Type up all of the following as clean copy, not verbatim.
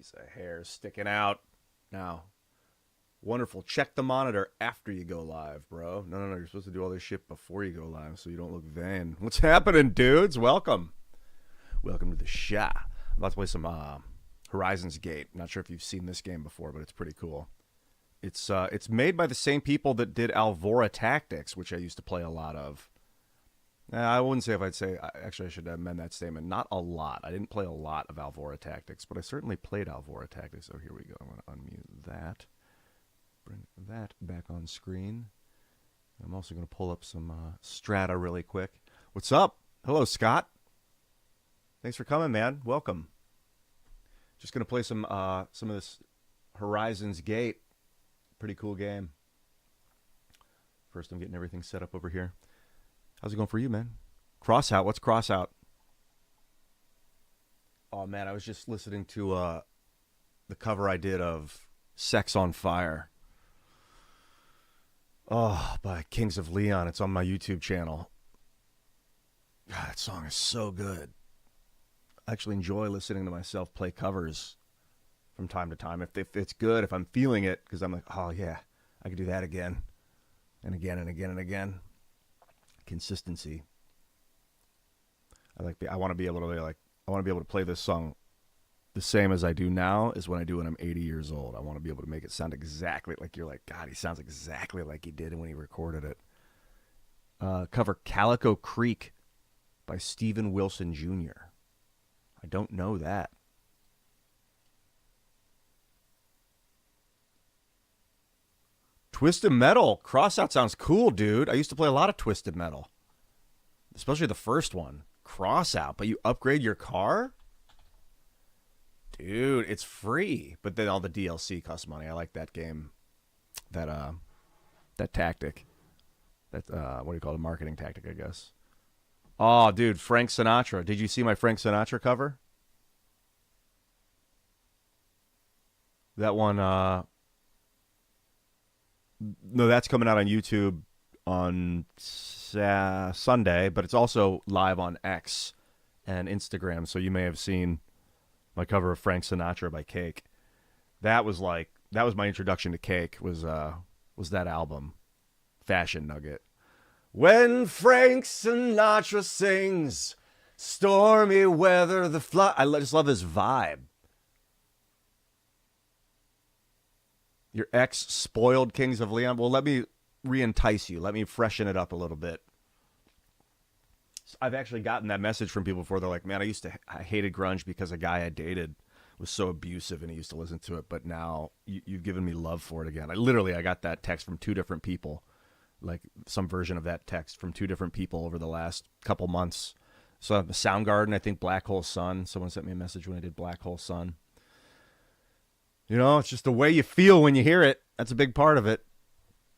Piece of hair sticking out. Now, wonderful. Check the monitor after you go live, bro. No. You're supposed to do all this shit before you go live so you don't look vain. What's happening, dudes? Welcome. Welcome to the show. I'm about to play some Horizons Gate. Not sure if you've seen this game before, but it's pretty cool. It's made by the same people that did Alvora Tactics, which I used to play a lot of. I wouldn't say actually I should amend that statement. Not a lot. I didn't play a lot of Alvora Tactics, but I certainly played Alvora Tactics. So here we go. I'm going to unmute that. Bring that back on screen. I'm also going to pull up some Strata really quick. What's up? Hello, Scott. Thanks for coming, man. Welcome. Just going to play some of this Horizons Gate. Pretty cool game. First, I'm getting everything set up over here. How's it going for you, man? Crossout. What's Crossout? Oh, man, I was just listening to the cover I did of Sex on Fire. Oh, by Kings of Leon. It's on my YouTube channel. God, that song is so good. I actually enjoy listening to myself play covers from time to time. If it's good, if I'm feeling it, because I'm like, oh, yeah, I could do that again and again and again and again. Consistency. I want to be able to play this song the same as I do now as when I do when I'm 80 years old. I want to be able to make it sound exactly like you're like, God, he sounds exactly like he did when he recorded it. Cover Calico Creek by Steven Wilson Jr. I don't know that. Twisted Metal. Crossout sounds cool, dude. I used to play a lot of Twisted Metal. Especially the first one. Crossout. But you upgrade your car? Dude, it's free. But then all the DLC costs money. I like that game. That tactic. That, what do you call it? A marketing tactic, I guess. Oh, dude, Frank Sinatra. Did you see my Frank Sinatra cover? That one, no, that's coming out on YouTube on Sunday, but it's also live on X and Instagram, so you may have seen my cover of Frank Sinatra by Cake. That was my introduction to Cake, was that album, Fashion Nugget. When Frank Sinatra sings, stormy weather, the fly. I just love this vibe. Your ex spoiled Kings of Leon. Well, let me re-entice you. Let me freshen it up a little bit. I've actually gotten that message from people before. They're like, man, I hated grunge because a guy I dated was so abusive and he used to listen to it. But now you've given me love for it again. I got that text from two different people. Like some version of that text from two different people over the last couple months. So Soundgarden, I think Black Hole Sun. Someone sent me a message when I did Black Hole Sun. You know, it's just the way you feel when you hear it. That's a big part of it.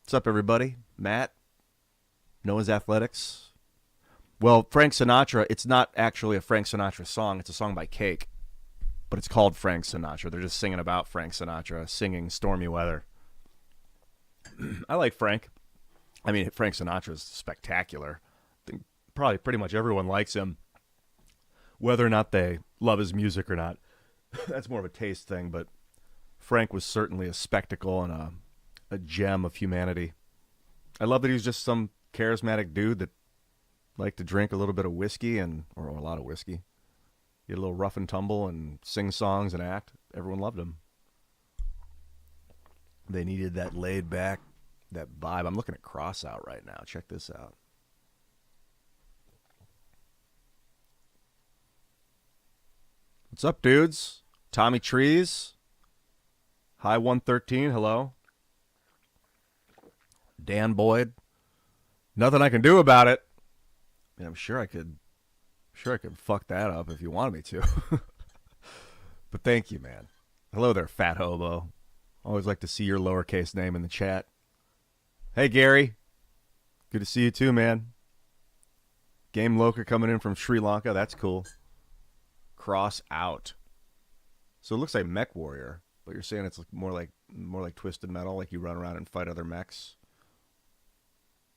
What's up, everybody? Matt? Noah's Athletics? Well, Frank Sinatra, it's not actually a Frank Sinatra song. It's a song by Cake. But it's called Frank Sinatra. They're just singing about Frank Sinatra, singing Stormy Weather. I like Frank. I mean, Frank Sinatra is spectacular. I think probably pretty much everyone likes him. Whether or not they love his music or not. That's more of a taste thing, but Frank was certainly a spectacle and a gem of humanity. I love that he was just some charismatic dude that liked to drink a little bit of whiskey or a lot of whiskey. Get a little rough and tumble and sing songs and act. Everyone loved him. They needed that laid back, that vibe. I'm looking at Crossout right now. Check this out. What's up, dudes? Tommy Trees. Hi 113, hello. Dan Boyd. Nothing I can do about it. I mean, I'm sure I could fuck that up if you wanted me to. But thank you, man. Hello there, fat hobo. Always like to see your lowercase name in the chat. Hey, Gary. Good to see you too, man. Game Loca coming in from Sri Lanka. That's cool. Cross out. So it looks like Mech Warrior, but you're saying it's more like Twisted Metal, like you run around and fight other mechs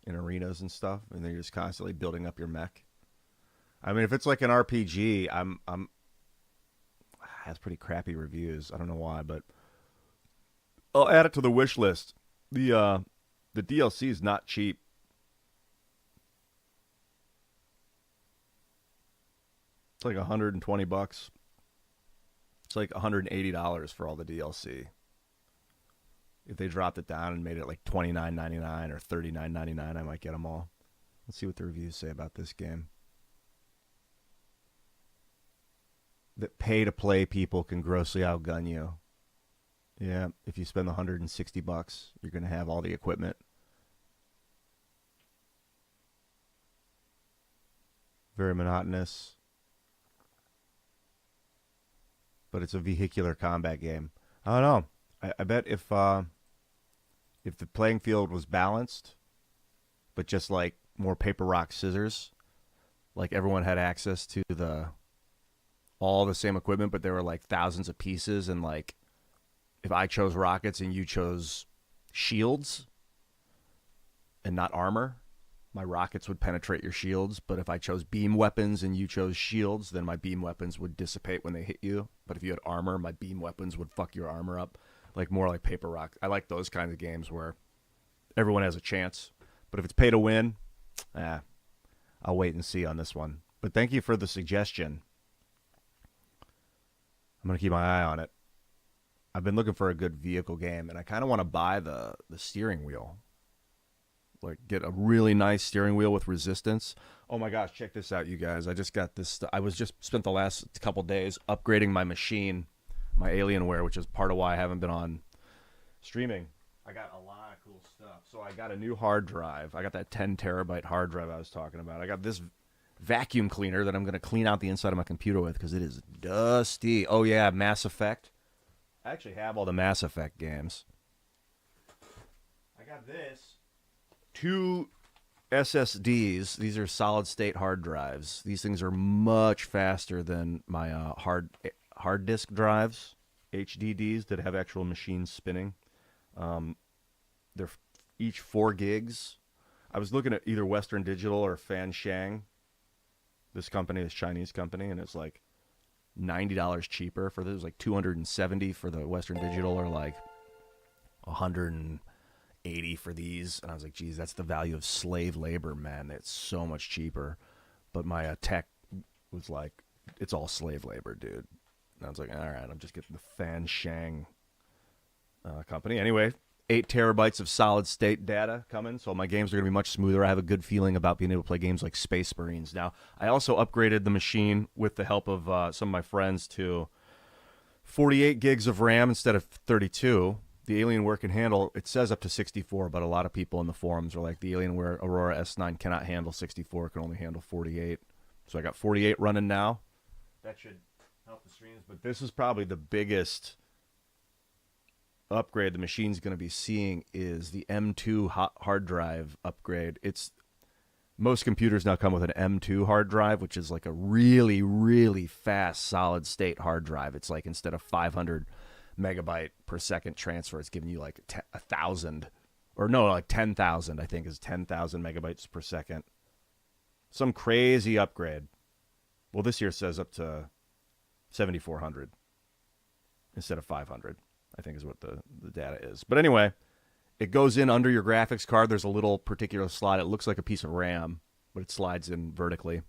in arenas and stuff, and then you're just constantly building up your mech. I mean, if it's like an RPG, has pretty crappy reviews. I don't know why, but I'll add it to the wish list. The DLC is not cheap. It's like $120. It's like $180 for all the DLC. If they dropped it down and made it like $29.99 or $39.99, I might get them all. Let's see what the reviews say about this game. That pay-to-play people can grossly outgun you. Yeah, if you spend the $160, you're going to have all the equipment. Very monotonous. But it's a vehicular combat game. I don't know. I bet if the playing field was balanced, but just like more paper, rock, scissors, like everyone had access to all the same equipment, but there were like thousands of pieces, and like if I chose rockets and you chose shields and not armor, my rockets would penetrate your shields. But if I chose beam weapons and you chose shields, then my beam weapons would dissipate when they hit you. But if you had armor, my beam weapons would fuck your armor up. Like more like paper rock. I like those kinds of games where everyone has a chance. But if it's pay to win, I'll wait and see on this one. But thank you for the suggestion. I'm going to keep my eye on it. I've been looking for a good vehicle game, and I kind of want to buy the steering wheel. Like, get a really nice steering wheel with resistance. Oh my gosh, check this out, you guys. I just got this. I was just spent the last couple days upgrading my machine, my Alienware, which is part of why I haven't been on streaming. I got a lot of cool stuff. So I got a new hard drive. I got that 10 terabyte hard drive I was talking about. I got this vacuum cleaner that I'm going to clean out the inside of my computer with because it is dusty. Oh yeah, Mass Effect. I actually have all the Mass Effect games. I got this. 2 SSDs. These are solid state hard drives. These things are much faster than my hard disk drives, HDDs that have actual machines spinning. They're each 4 gigs. I was looking at either Western Digital or Fanshang, this Chinese company, and it's like $90 cheaper for this. It was like $270 for the Western Digital, or like $180 for these. And I was like, geez, that's the value of slave labor, man. It's so much cheaper. But my tech was like, it's all slave labor, dude. And I was like, all right, I'm just getting the Fanshang company. Anyway, 8 terabytes of solid state data coming, so my games are going to be much smoother. I have a good feeling about being able to play games like Space Marines. Now, I also upgraded the machine with the help of some of my friends to 48 gigs of RAM instead of 32. The Alienware can handle, it says up to 64, but a lot of people in the forums are like, the Alienware Aurora S9 cannot handle 64, it can only handle 48. So I got 48 running now. That should help the streams, but this is probably the biggest upgrade the machine's going to be seeing is the M2 hard drive upgrade. It's most computers now come with an M2 hard drive, which is like a really, really fast solid state hard drive. It's like instead of 500 megabyte per second transfer, it's giving you like 1,000 or no, like 10,000. I think is 10,000 megabytes per second. Some crazy upgrade. Well, this year says up to 7,400 instead of 500. I think is what the data is. But anyway, it goes in under your graphics card. There's a little particular slot. It looks like a piece of RAM, but it slides in vertically.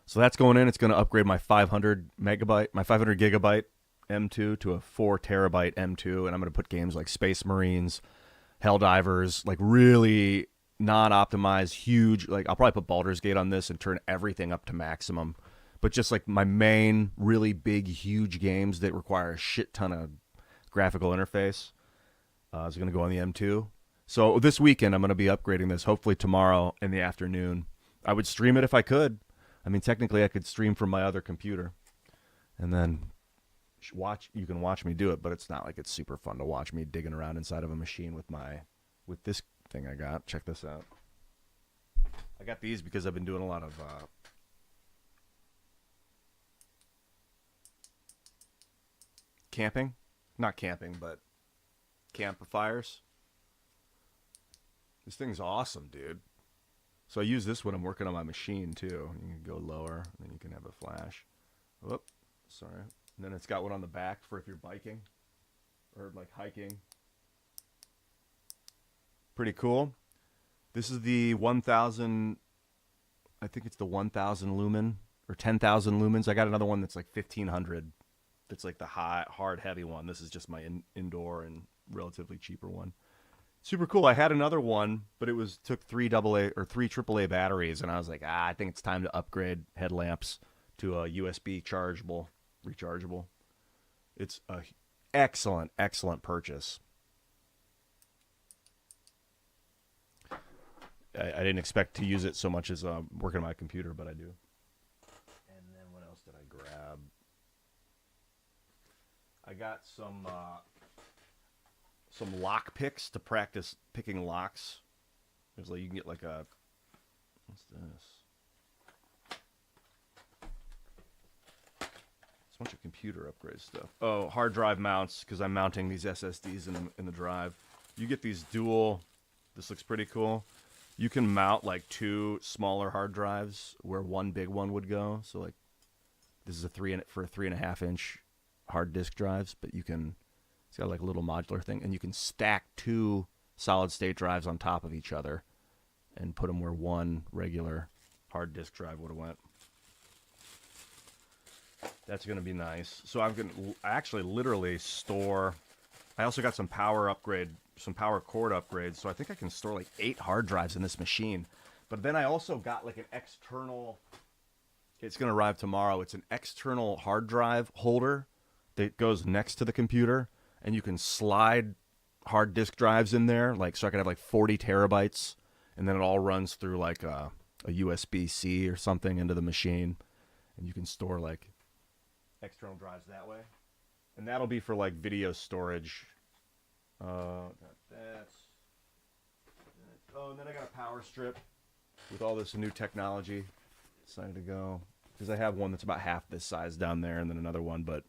So that's going in. It's going to upgrade my 500 gigabyte M2 to a 4 terabyte M2, and I'm going to put games like Space Marines, Helldivers, like really non-optimized, huge. Like I'll probably put Baldur's Gate on this and turn everything up to maximum. But just like my main, really big, huge games that require a shit ton of graphical interface is going to go on the M2. So this weekend I'm going to be upgrading this. Hopefully tomorrow in the afternoon. I would stream it if I could. I mean, technically I could stream from my other computer, and then you can watch me do it. But it's not like it's super fun to watch me digging around inside of a machine with this thing I got. Check this out. I got these because I've been doing a lot of camping. Not camping, but campfires. This thing's awesome, dude. So I use this when I'm working on my machine, too. You can go lower, and then you can have a flash. Whoop, sorry. And then it's got one on the back for if you're biking or like hiking. Pretty cool. This is the 1000, I think it's the 1000 lumen or 10,000 lumens. I got another one that's like 1500. That's like the hard, heavy one. This is just my indoor and relatively cheaper one. Super cool. I had another one, but it took three AAA batteries, and I was like, I think it's time to upgrade headlamps to a USB rechargeable. It's a excellent purchase. I didn't expect to use it so much as working on my computer, but I do. And then what else did I grab? I got some lock picks to practice picking locks. There's like you can get like a what's this? It's a bunch of computer upgrade stuff. Oh, hard drive mounts because I'm mounting these SSDs in the drive. You get these dual. This looks pretty cool. You can mount like two smaller hard drives where one big one would go. So like this is a 3.5 inch hard disk drives, but you can. It's got like a little modular thing, and you can stack two solid state drives on top of each other and put them where one regular hard disk drive would have went. That's going to be nice. So I'm going to actually literally store. I also got some power cord upgrades, so I think I can store like 8 hard drives in this machine. But then I also got like an external. It's going to arrive tomorrow. It's an external hard drive holder that goes next to the computer, and you can slide hard disk drives in there. Like, so I could have like 40 terabytes, and then it all runs through like a USB-C or something into the machine, and you can store like external drives that way. And that'll be for like video storage. Got that. Oh, and then I got a power strip with all this new technology. Decided to go because I have one that's about half this size down there, and then another one. But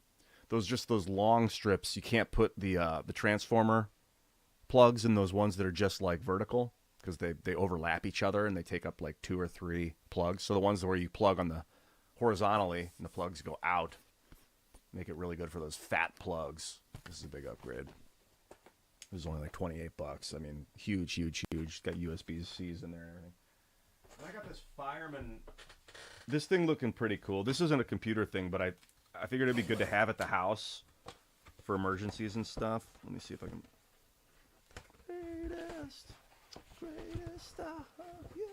those long strips, you can't put the transformer plugs in those ones that are just like vertical because they overlap each other and they take up like 2 or 3 plugs. So the ones where you plug on the horizontally and the plugs go out make it really good for those fat plugs. This is a big upgrade. It was only like $28. I mean, huge. It's got USB-Cs in there and everything. And I got this fireman. This thing looking pretty cool. This isn't a computer thing, but I figured it'd be good to have at the house for emergencies and stuff. Let me see if I can. Greatest of you.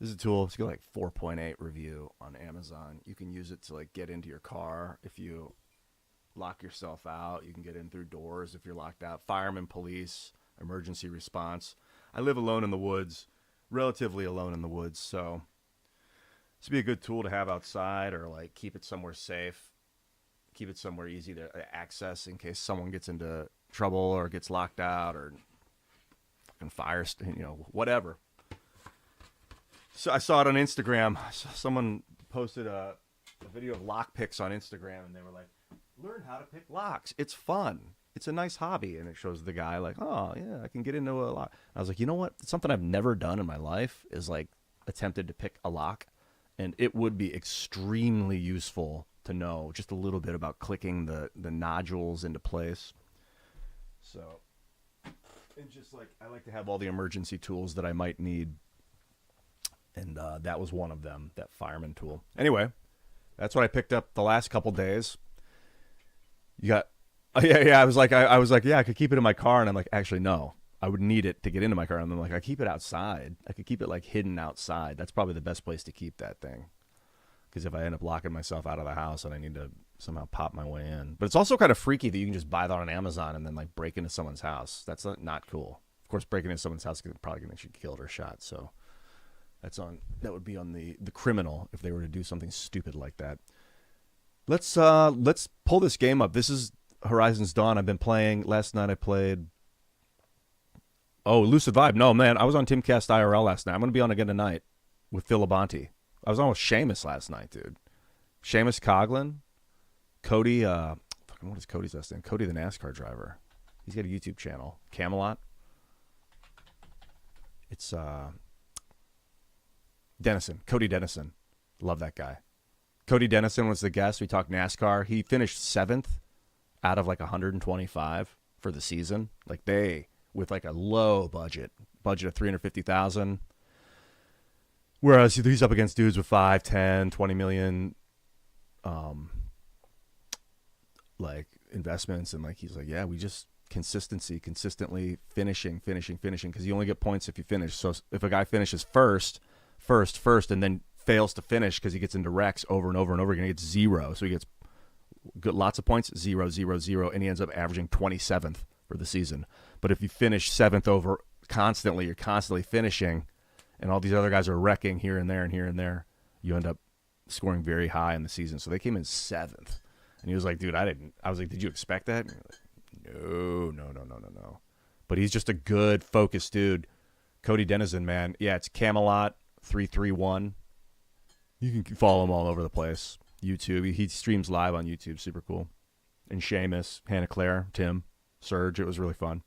This is a tool. It's got like 4.8 review on Amazon. You can use it to like get into your car if you lock yourself out. You can get in through doors if you're locked out. Firemen, police, emergency response. I live alone in the woods, relatively alone in the woods, so this would be a good tool to have outside or like keep it somewhere safe, keep it somewhere easy to access in case someone gets into trouble or gets locked out or fucking fire, whatever. So I saw it on Instagram. Someone posted a video of lock picks on Instagram, and they were like, learn how to pick locks. It's fun. It's a nice hobby. And it shows the guy like, oh, yeah, I can get into a lock. I was like, you know what? It's something I've never done in my life is like attempted to pick a lock. And it would be extremely useful to know just a little bit about clicking the nodules into place. So, and just like, I like to have all the emergency tools that I might need. And that was one of them, that fireman tool. Anyway, that's what I picked up the last couple days. You got, yeah. I was like, yeah, I could keep it in my car, and I'm like, actually, no, I would need it to get into my car. And I'm like, I keep it outside. I could keep it like hidden outside. That's probably the best place to keep that thing, because if I end up locking myself out of the house and I need to somehow pop my way in, but it's also kind of freaky that you can just buy that on Amazon and then like break into someone's house. That's not cool. Of course, breaking into someone's house is probably gonna get you killed or shot. So. That would be on the criminal if they were to do something stupid like that. Let's pull this game up. This is Horizon's Dawn. I've been playing. Last night I played. Oh, Lucid Vibe. No, man, I was on Timcast IRL last night. I'm gonna be on again tonight with Phil Labonte. I was on with Seamus last night, dude. Seamus Coughlin, Cody. What is Cody's last name? Cody, the NASCAR driver. He's got a YouTube channel, Camelot. It's Cody Dennison. Love that guy. Cody Dennison was the guest. We talked NASCAR. He finished 7th out of like 125 for the season. Like they, with like a low budget of 350,000. Whereas he's up against dudes with 5, 10, 20 million, like investments. And like, he's like, yeah, we just consistently finishing. Cause you only get points if you finish. So if a guy finishes first, and then fails to finish because he gets into wrecks over and over and over again, he gets 0. So he gets lots of points, 0, 0, 0, and he ends up averaging 27th for the season. But if you finish 7th over constantly, you're constantly finishing, and all these other guys are wrecking here and there and here and there, you end up scoring very high in the season. So they came in 7th. And he was like, dude, I was like, did you expect that? And you're like, no. But he's just a good, focused dude. Cody Dennison, man. Yeah, it's Camelot 331. You can follow him all over the place. YouTube. He streams live on YouTube. Super cool. And Seamus, Hannah Claire, Tim, Serge. It was really fun.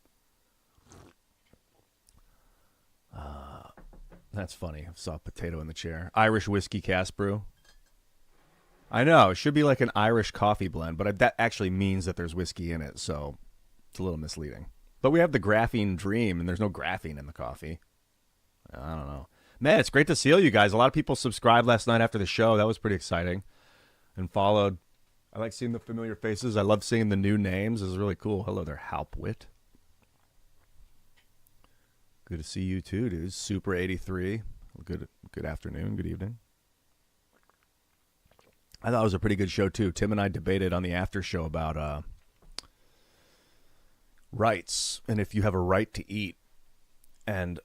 That's funny. I saw a potato in the chair. Irish whiskey cast brew. I know. It should be like an Irish coffee blend, but that actually means that there's whiskey in it, so it's a little misleading. But we have the graphene dream, and there's no graphene in the coffee. I don't know. Man, it's great to see all you guys. A lot of people subscribed last night after the show. That was pretty exciting. And followed. I like seeing the familiar faces. I love seeing the new names. It was really cool. Hello there, Halpwit. Good to see you too, dude. Super 83. Good afternoon. Good evening. I thought it was a pretty good show too. Tim and I debated on the after show about rights and if you have a right to eat, and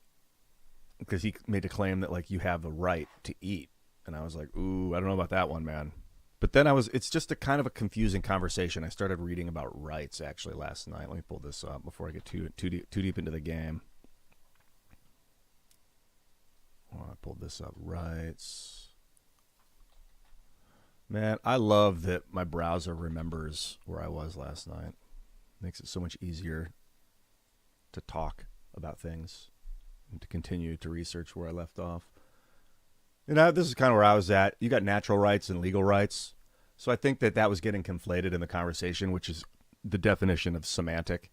because he made a claim that like you have the right to eat, and I was like, ooh, I don't know about that one, man. But then it's just a kind of a confusing conversation. I started reading about rights actually last night. Let me pull this up before I get too deep into the game. Oh, I pulled this up. Rights. Man, I love that my browser remembers where I was last night. Makes it so much easier to talk about things and to continue to research where I left off. You know, this is kind of where I was at. You got natural rights and legal rights. So I think that was getting conflated in the conversation, which is the definition of semantic.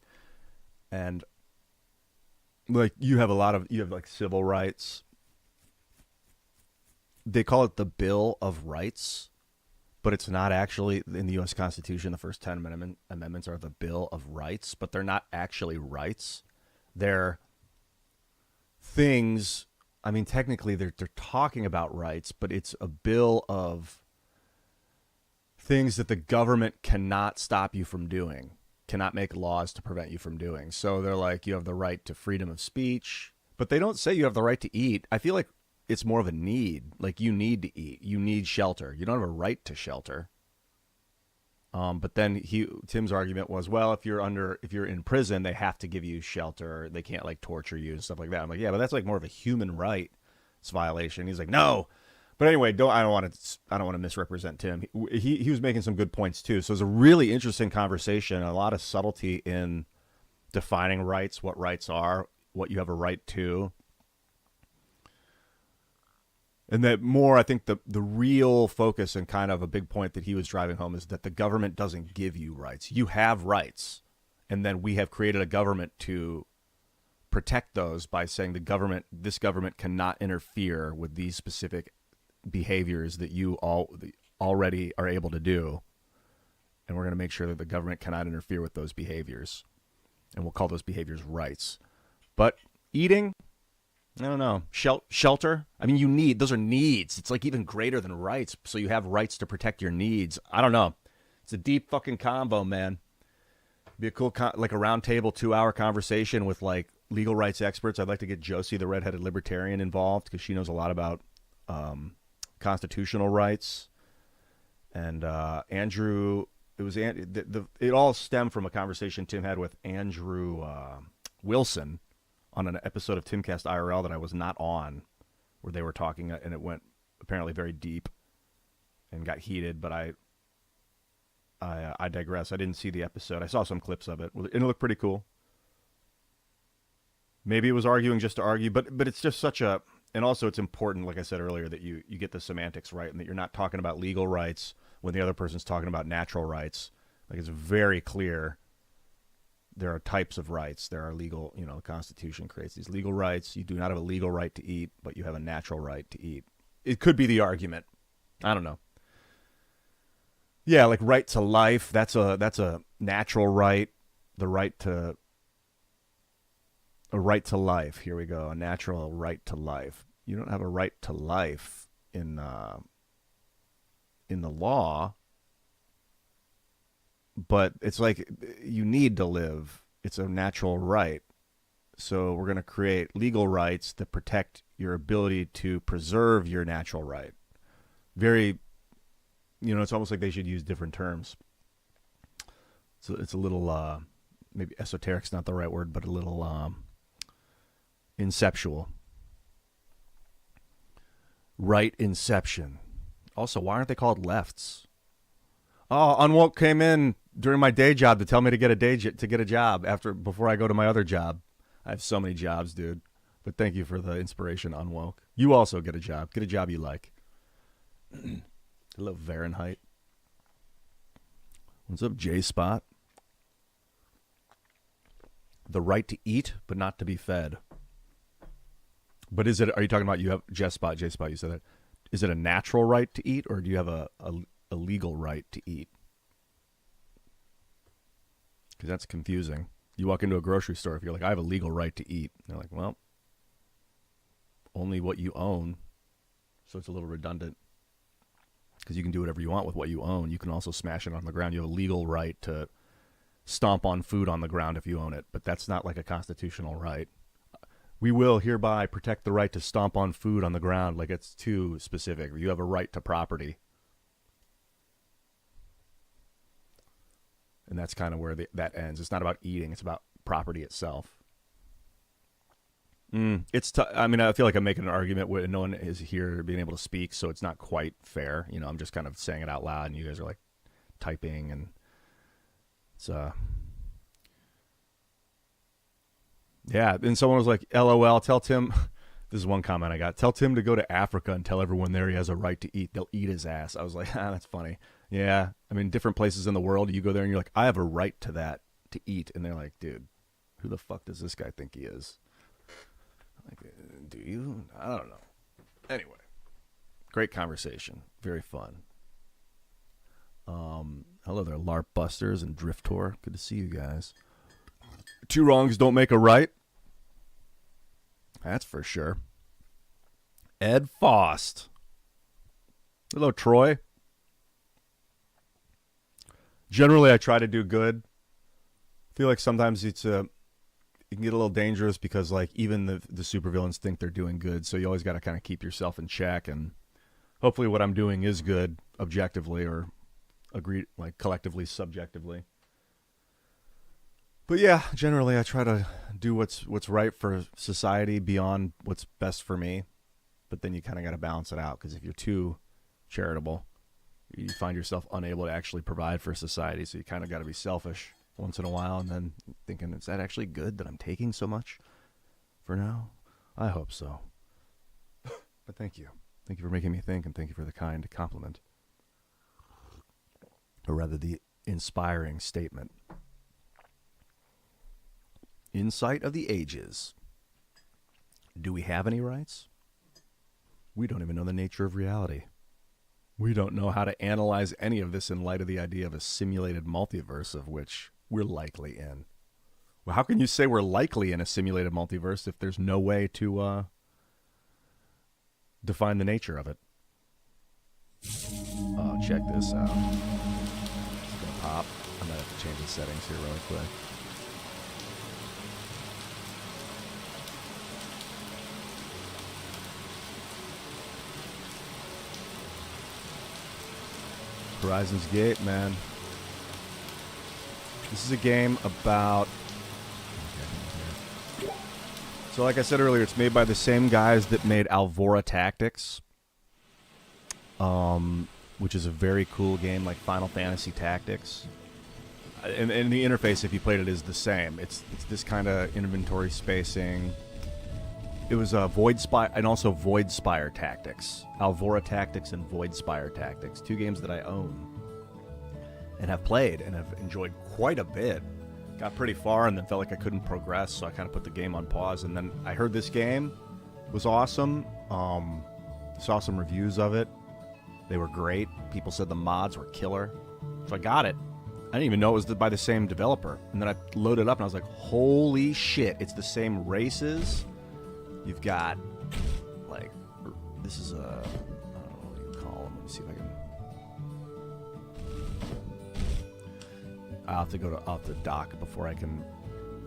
And like you have like civil rights. They call it the Bill of Rights, but it's not actually in the U.S. Constitution. The first 10 amendments are the Bill of Rights, but they're not actually rights. They're things. I mean, technically, they're talking about rights, but it's a bill of things that the government cannot stop you from doing, cannot make laws to prevent you from doing. So they're like, you have the right to freedom of speech, but they don't say you have the right to eat. I feel like it's more of a need. Like you need to eat. You need shelter. You don't have a right to shelter. But then Tim's argument was, well, if you're in prison, they have to give you shelter. They can't like torture you and stuff like that. I'm like, yeah, but that's like more of a human rights violation. He's like, no. But anyway, I don't want to misrepresent Tim. He was making some good points too. So it was a really interesting conversation. A lot of subtlety in defining rights, what rights are, what you have a right to. And that more, I think the real focus and kind of a big point that he was driving home is that the government doesn't give you rights. You have rights. And then we have created a government to protect those by saying this government cannot interfere with these specific behaviors that you already are able to do. And we're going to make sure that the government cannot interfere with those behaviors. And we'll call those behaviors rights. But eating, I don't know. Shelter? I mean, those are needs. It's like even greater than rights. So you have rights to protect your needs. I don't know. It's a deep fucking combo, man. Be a cool, like a round table 2-hour conversation with like legal rights experts. I'd like to get Josie, the redheaded libertarian, involved because she knows a lot about constitutional rights. And Andrew, it all stemmed from a conversation Tim had with Andrew Wilson on an episode of Timcast IRL that I was not on, where they were talking, and it went apparently very deep and got heated, but I digress. I didn't see the episode. I saw some clips of it, and it looked pretty cool. Maybe it was arguing just to argue, but it's just such a And also, it's important, like I said earlier, that you get the semantics right and that you're not talking about legal rights when the other person's talking about natural rights. Like, it's very clear there are types of rights. There are legal, the Constitution creates these legal rights. You do not have a legal right to eat, but you have a natural right to eat. It could be the argument. I don't know. Yeah, like right to life, that's a natural right. The right to a right to life. Here we go. A natural right to life. You don't have a right to life in the law, but it's like you need to live. It's a natural right. So we're going to create legal rights that protect your ability to preserve your natural right. Very, it's almost like they should use different terms. So it's a little, maybe esoteric's not the right word, but a little inceptual. Right inception. Also, why aren't they called lefts? Oh, Unwoke came in during my day job to tell me to get a job before I go to my other job. I have so many jobs, dude. But thank you for the inspiration, Unwoke. You also get a job. Get a job you like. Hello, Fahrenheit. What's up, J-Spot? The right to eat, but not to be fed. But are you talking about you have J-Spot, you said that. Is it a natural right to eat, or do you have a legal right to eat? Because that's confusing. You walk into a grocery store, if you're like, I have a legal right to eat. They're like, well, only what you own. So it's a little redundant. Because you can do whatever you want with what you own. You can also smash it on the ground. You have a legal right to stomp on food on the ground if you own it. But that's not like a constitutional right. We will hereby protect the right to stomp on food on the ground. Like, it's too specific. You have a right to property. And that's kind of where that ends. It's not about eating. It's about property itself. I feel like I'm making an argument where no one is here being able to speak, so it's not quite fair. I'm just kind of saying it out loud, and you guys are like typing, and it's yeah. And someone was like, "LOL." Tell Tim. This is one comment I got. Tell Tim to go to Africa and tell everyone there he has a right to eat. They'll eat his ass. I was like, that's funny. Yeah, different places in the world, you go there and you're like, I have a right to that, to eat, and they're like, dude, who the fuck does this guy think he is? Like, do you? I don't know. Anyway, great conversation. Very fun. Hello there, LARP Busters and Drift Tour. Good to see you guys. Two wrongs don't make a right. That's for sure. Ed Faust. Hello, Troy. Generally, I try to do good. I feel like sometimes it can get a little dangerous because, like, even the supervillains think they're doing good. So you always got to kind of keep yourself in check. And hopefully what I'm doing is good objectively or collectively, subjectively. But yeah, generally I try to do what's right for society beyond what's best for me. But then you kind of got to balance it out, because if you're too charitable, you find yourself unable to actually provide for society. So you kind of got to be selfish once in a while, and then thinking, is that actually good that I'm taking so much for now? I hope so. But thank you. Thank you for making me think, and thank you for the kind compliment. Or rather, the inspiring statement. Insight of the ages. Do we have any rights? We don't even know the nature of reality. We don't know how to analyze any of this in light of the idea of a simulated multiverse of which we're likely in. Well, how can you say we're likely in a simulated multiverse if there's no way to define the nature of it? Oh, check this out. It's gonna pop. I might have to change the settings here really quick. Horizon's Gate, man. This is a game about... So like I said earlier, it's made by the same guys that made Alvora Tactics, which is a very cool game, like Final Fantasy Tactics. And the interface, if you played it, is the same. It's this kind of inventory spacing. It was Void Spire and also Void Spire Tactics. Alvora Tactics and Void Spire Tactics. 2 games that I own and have played and have enjoyed quite a bit. Got pretty far and then felt like I couldn't progress, so I kind of put the game on pause. And then I heard this game was awesome. Saw some reviews of it. They were great. People said the mods were killer. So I got it. I didn't even know it was by the same developer. And then I loaded it up and I was like, holy shit, it's the same races. You've got, like, this is a, I don't know what you call them. Let me see if I can. I'll have to go to off the dock before I can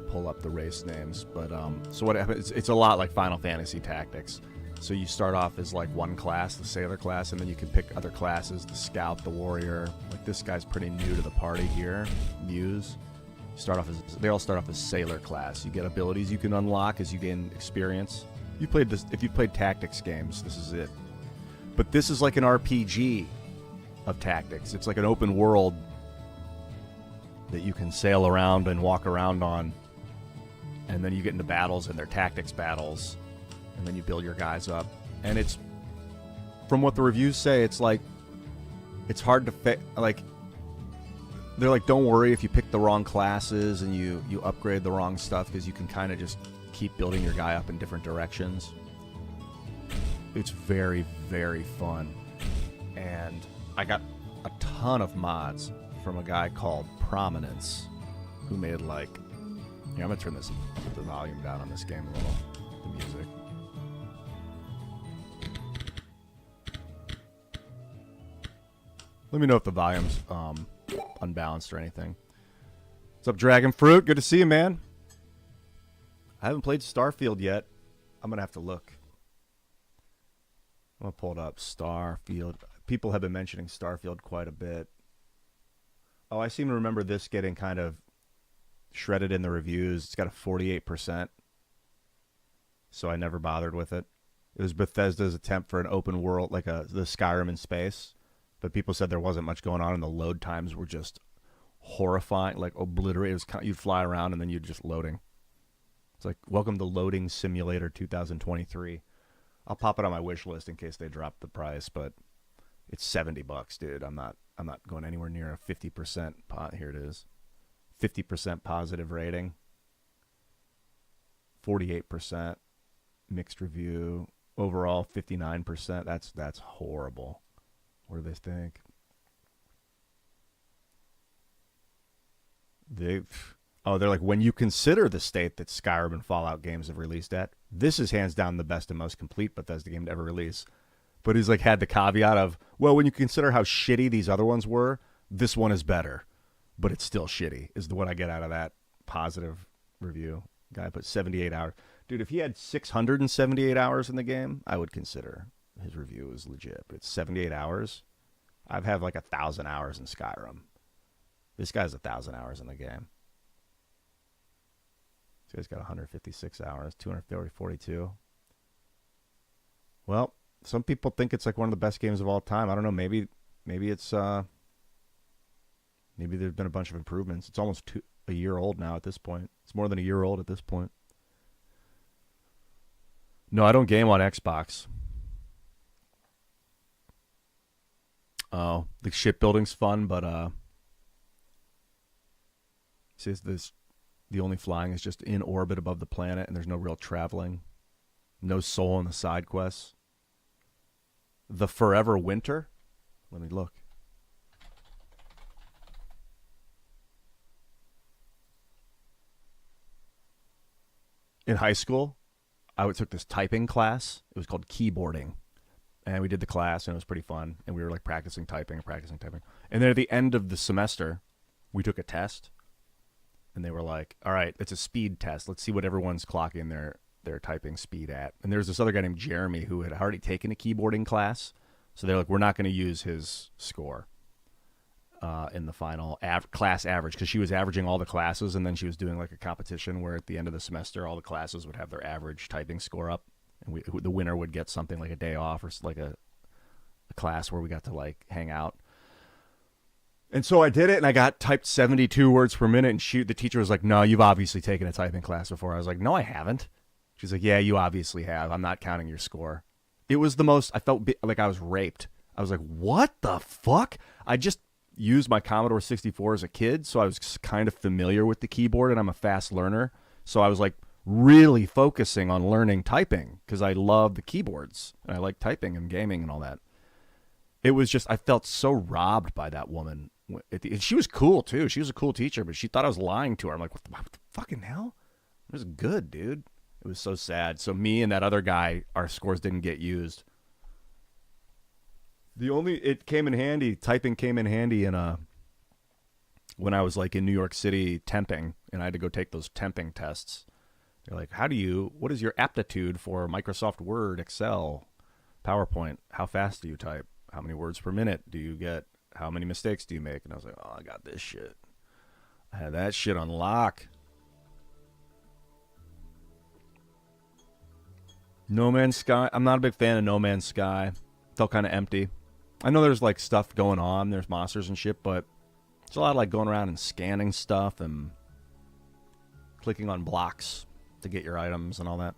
pull up the race names. But, so what happens, it's a lot like Final Fantasy Tactics. So you start off as like one class, the Sailor class, and then you can pick other classes, the Scout, the Warrior. Like this guy's pretty new to the party here, Muse. They all start off as Sailor class. You get abilities you can unlock as you gain experience. You played this, if you've played tactics games, this is it. But this is like an RPG of tactics. It's like an open world that you can sail around and walk around on. And then you get into battles, and they're tactics battles. And then you build your guys up. And it's, from what the reviews say, it's like, it's hard to, like, they're like, don't worry if you pick the wrong classes and you upgrade the wrong stuff, because you can kind of just keep building your guy up in different directions. It's very, very fun. And I got a ton of mods from a guy called Prominence, who made like, here, I'm going to turn the volume down on this game a little, the music. Let me know if the volume's unbalanced or anything. What's up, Dragon Fruit? Good to see you, man. I haven't played Starfield yet. I'm going to have to look. I'm going to pull it up. Starfield. People have been mentioning Starfield quite a bit. Oh, I seem to remember this getting kind of shredded in the reviews. It's got a 48%. So I never bothered with it. It was Bethesda's attempt for an open world, like the Skyrim in space. But people said there wasn't much going on, and the load times were just horrifying, like obliterated. It was kind of, you'd fly around, and then you'd just loading. It's like, welcome to Loading Simulator 2023. I'll pop it on my wish list in case they drop the price, but it's $70, dude. I'm not going anywhere near a 50%. Here it is, 50% positive rating, 48% mixed review, overall 59%. That's horrible. What do they think? They're like, when you consider the state that Skyrim and Fallout games have released at, this is hands down the best and most complete Bethesda game to ever release. But he's like had the caveat of, well, when you consider how shitty these other ones were, this one is better, but it's still shitty, is what I get out of that positive review. Guy put 78 hours. Dude, if he had 678 hours in the game, I would consider his review is legit, but it's 78 hours. I've had like 1,000 hours in Skyrim. This guy's 1,000 hours in the game. This guy's got 156 hours, 242. Well, some people think it's like one of the best games of all time. I don't know. Maybe it's maybe there's been a bunch of improvements. It's almost a year old now at this point. It's more than a year old at this point. No, I don't game on Xbox. Oh, the shipbuilding's fun, but says this, the only flying is just in orbit above the planet, and there's no real traveling, no soul in the side quests. The Forever Winter. Let me look. In high school, I took this typing class. It was called keyboarding. And we did the class, and it was pretty fun. And we were like practicing typing. And then at the end of the semester, we took a test. And they were like, all right, it's a speed test. Let's see what everyone's clocking their typing speed at. And there's this other guy named Jeremy who had already taken a keyboarding class. So they're like, we're not going to use his score in the final class average, because she was averaging all the classes, and then she was doing like a competition where at the end of the semester, all the classes would have their average typing score up. And the winner would get something like a day off or like a class where we got to like hang out. And so I did it, and I got typed 72 words per minute, and the teacher was like, no, you've obviously taken a typing class before. I was like, no, I haven't. She's like, yeah, you obviously have. I'm not counting your score. It was the most, I felt like I was raped. I was like, what the fuck? I just used my Commodore 64 as a kid, so I was kind of familiar with the keyboard, and I'm a fast learner. So I was like really focusing on learning typing because I love the keyboards, and I like typing and gaming and all that. It was just, I felt so robbed by that woman. And she was cool, too. She was a cool teacher, but she thought I was lying to her. I'm like, what the fucking hell? It was good, dude. It was so sad. So me and that other guy, our scores didn't get used. It came in handy, typing came in handy when I was like in New York City temping, and I had to go take those temping tests. They're like, what is your aptitude for Microsoft Word, Excel, PowerPoint? How fast do you type? How many words per minute do you get? How many mistakes do you make? And I was like, oh, I got this shit. I had that shit on lock. No Man's Sky. I'm not a big fan of No Man's Sky. Felt kind of empty. I know there's like stuff going on. There's monsters and shit, but it's a lot of like going around and scanning stuff and clicking on blocks to get your items and all that.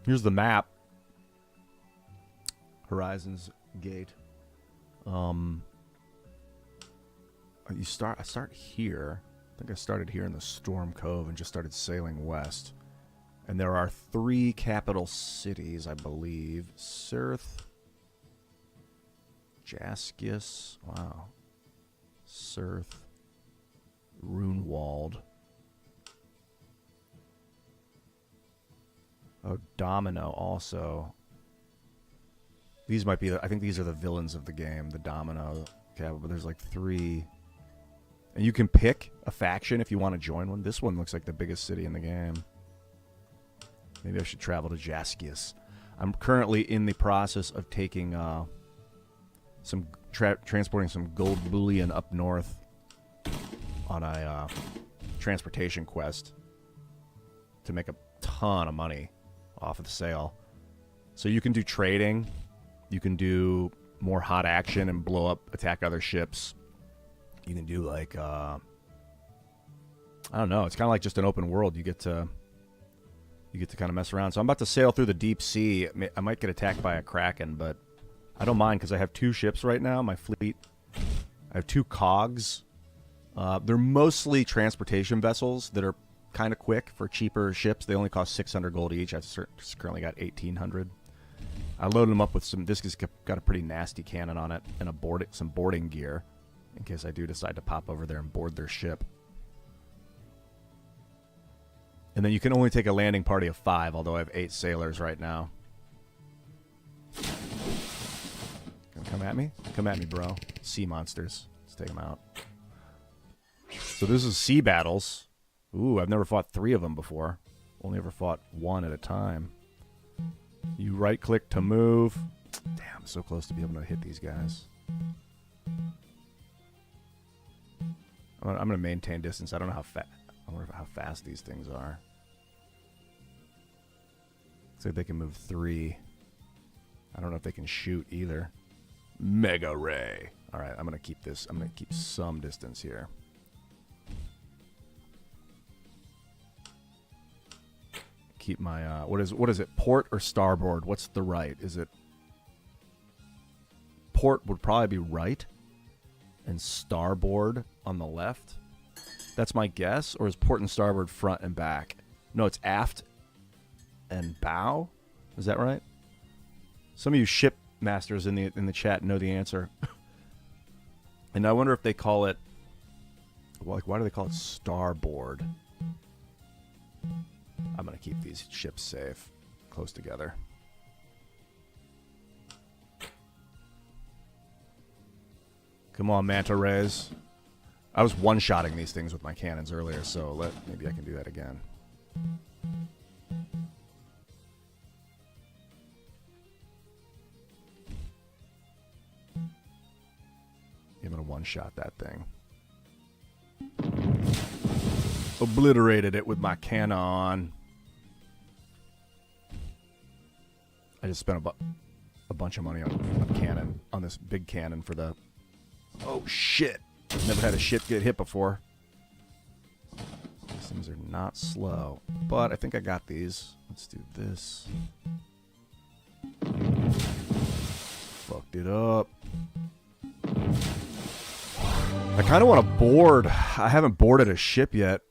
Here's the map. Horizon's Gate. I start here. I think I started here in the Storm Cove and just started sailing west. And there are 3 capital cities, I believe. Cirth, Jaskius, wow. Cirth, Runewald. Oh, Domino also. These might be, I think these are the villains of the game, the Domino capital, but there's like 3. And you can pick a faction if you want to join one. This one looks like the biggest city in the game. Maybe I should travel to Jaskius. I'm currently in the process of taking transporting some gold bullion up north on a transportation quest to make a ton of money off of the sale. So you can do trading, you can do more hot action and blow up, attack other ships. You can do like I don't know. It's kind of like just an open world. You get to kind of mess around. So I'm about to sail through the deep sea. I might get attacked by a kraken, but I don't mind because I have 2 ships right now. My fleet. I have 2 cogs. They're mostly transportation vessels that are kind of quick for cheaper ships. They only cost 600 gold each. I've currently got 1,800. I loaded them up with some. This has got a pretty nasty cannon on it and some boarding gear in case I do decide to pop over there and board their ship. And then you can only take a landing party of 5, although I have 8 sailors right now. Gonna come at me? Come at me, bro. Sea monsters. Let's take them out. So this is sea battles. Ooh, I've never fought 3 of them before. Only ever fought 1 at a time. You right-click to move. Damn, I'm so close to be able to hit these guys. I'm going to maintain distance. I don't know how fast. I wonder how fast these things are. Looks like they can move 3. I don't know if they can shoot either. Mega Ray. All right, I'm going to keep this. I'm going to keep some distance here. Keep my what is it? Port or starboard? What's the right? Is it port would probably be right and starboard on the left? That's my guess. Or is port and starboard front and back? No, it's aft and bow. Is that right? Some of you ship masters in the chat know the answer. And I wonder if they call it, like, why do they call it starboard? I'm going to keep these ships safe, close together. Come on, manta rays. I was one-shotting these things with my cannons earlier, so maybe I can do that again. I'm going to one-shot that thing. Obliterated it with my cannon. I just spent a bunch of money on a cannon, on this big cannon for the... Oh, shit. Never had a ship get hit before. These things things are not slow. But I think I got these. Let's do this. Fucked it up. I kind of want to board. I haven't boarded a ship yet.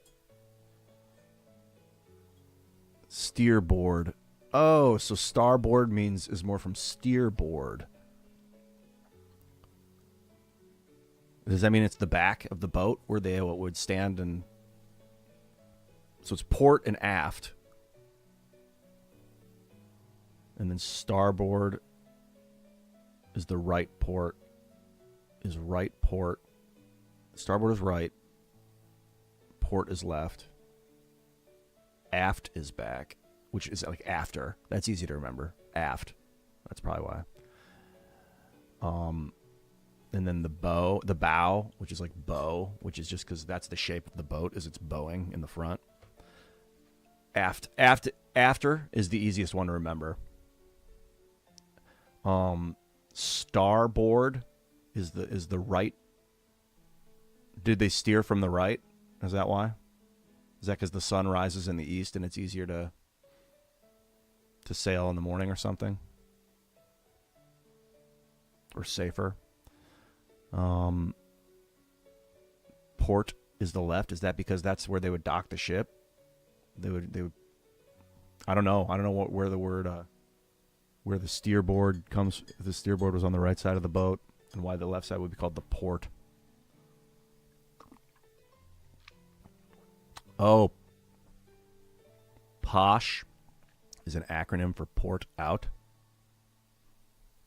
Steerboard. Oh, so starboard is more from steerboard. Does that mean it's the back of the boat where they would stand and... So it's port and aft. And then starboard is the right port. Is right port. Starboard is right. Port is left. Aft is back, which is like after. That's easy to remember. Aft. That's probably why. And then the bow, which is like bow, which is just because that's the shape of the boat, is it's bowing in the front. After is the easiest one to remember. Starboard is the right. Did they steer from the right? Is that why? Is that because the sun rises in the east and it's easier to sail in the morning or something? Or safer? Port is the left. Is that because that's where they would dock the ship? They would. I don't know. I don't know where the word where the steerboard comes. If the steerboard was on the right side of the boat, and why the left side would be called the port. Oh, POSH is an acronym for port out.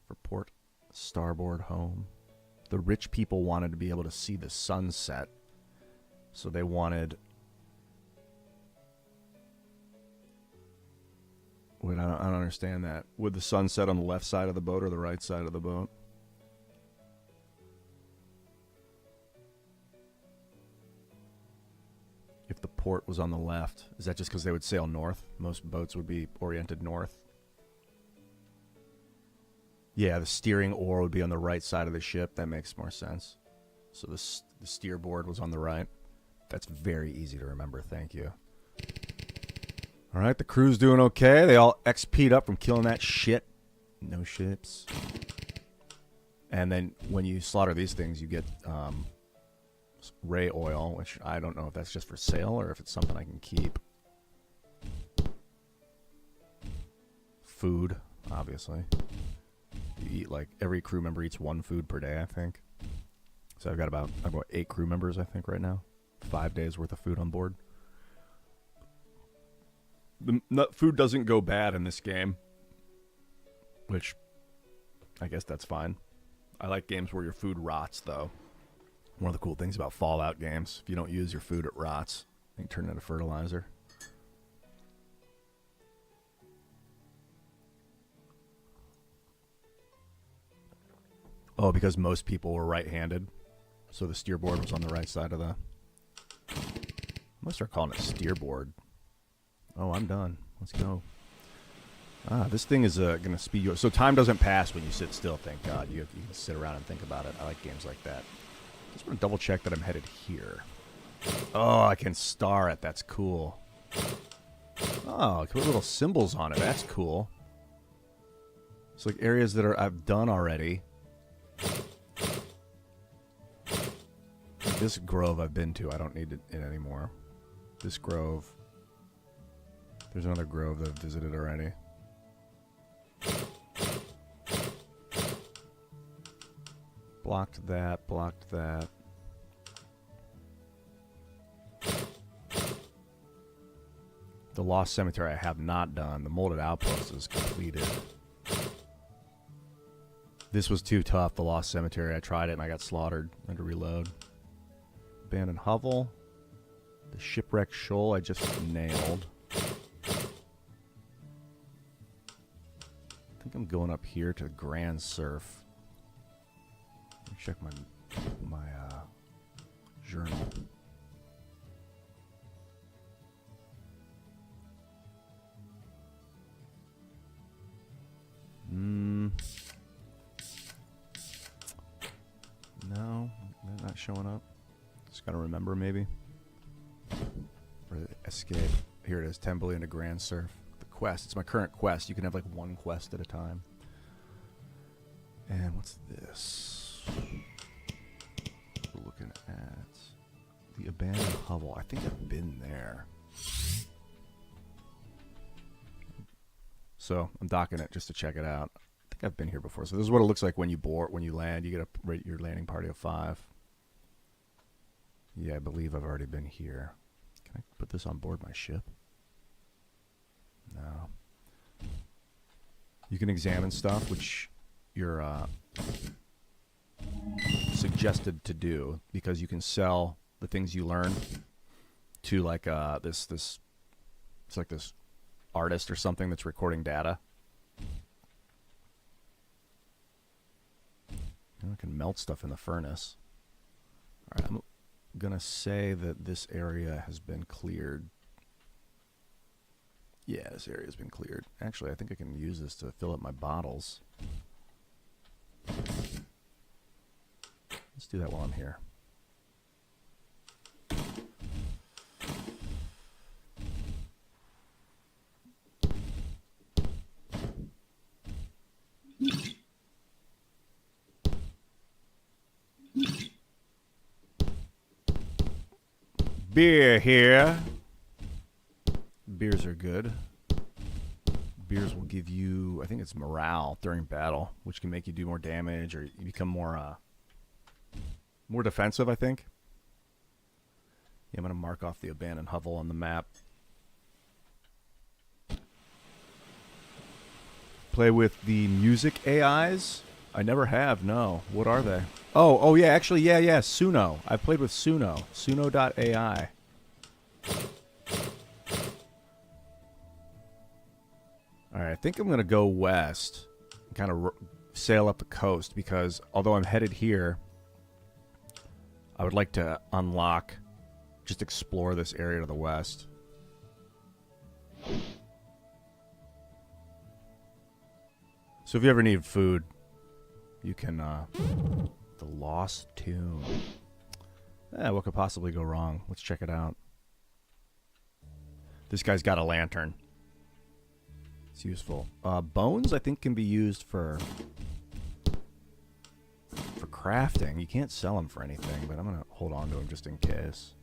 For port, starboard home. The rich people wanted to be able to see the sunset, so they wanted... Wait, I don't understand that. Would the sun set on the left side of the boat or the right side of the boat? If the port was on the left, is that just because they would sail north? Most boats would be oriented north. Yeah, the steering oar would be on the right side of the ship. That makes more sense. So the steerboard was on the right. That's very easy to remember. Thank you. All right, the crew's doing okay. They all XP'd up from killing that shit. No ships. And then when you slaughter these things, you get ray oil, which I don't know if that's just for sale or if it's something I can keep. Food, obviously. You eat like every crew member eats one food per day, I think. So I've got about 8 crew members, I think, right now. 5 days worth of food on board. The food doesn't go bad in this game, which I guess that's fine. I like games where your food rots, though. One of the cool things about Fallout games, if you don't use your food, it rots. You can turn it into fertilizer. Oh, because most people were right-handed, so the steerboard was on the right side of the... I'm gonna start calling it steerboard. Oh, I'm done. Let's go. This thing is going to speed you up. So time doesn't pass when you sit still, thank God. You can sit around and think about it. I like games like that. Just want to double check that I'm headed here. Oh, I can star it. That's cool. Oh, put little symbols on it. That's cool. It's like areas that I've done already. This grove I've been to. I don't need it anymore. This grove... There's another grove that I've visited already. Blocked that, blocked that. The Lost Cemetery I have not done. The Molded Outpost is completed. This was too tough, the Lost Cemetery. I tried it and I got slaughtered. I had to reload. Abandoned Hovel. The Shipwreck Shoal I just nailed. I think I'm going up here to Grand Surf. Let me check my journal. No, they're not showing up. Just gotta remember, maybe. Or escape. Here it is, 10 billion to Grand Surf. The quest. It's my current quest. You can have like one quest at a time. And what's this? We're looking at the abandoned hovel. I think I've been there. So I'm docking it just to check it out. I think I've been here before. So this is what it looks like when you board, when you land. You get a rate your landing party of 5. Yeah, I believe I've already been here. Can I put this on board my ship? No. You can examine stuff, which you're suggested to do, because you can sell the things you learn to like this it's like this artist or something that's recording data. I can melt stuff in the furnace. All right, I'm gonna say that this area has been cleared. Yeah, this area has been cleared. Actually, I think I can use this to fill up my bottles. Let's do that while I'm here. Beer here. Beers are good. Beers will give you, I think it's morale during battle, which can make you do more damage, or you become more defensive, I think. Yeah, I'm going to mark off the abandoned hovel on the map. Play with the music AIs? I never have, no. What are they? Oh yeah, actually, yeah, Suno. I've played with Suno. Suno.ai. Alright, I think I'm going to go west and kind of sail up the coast, because although I'm headed here, I would like to unlock, just explore this area to the west. So if you ever need food, you can, the Lost Tomb. What could possibly go wrong? Let's check it out. This guy's got a lantern. It's useful. Bones, I think, can be used for crafting. You can't sell them for anything, but I'm going to hold on to them just in case.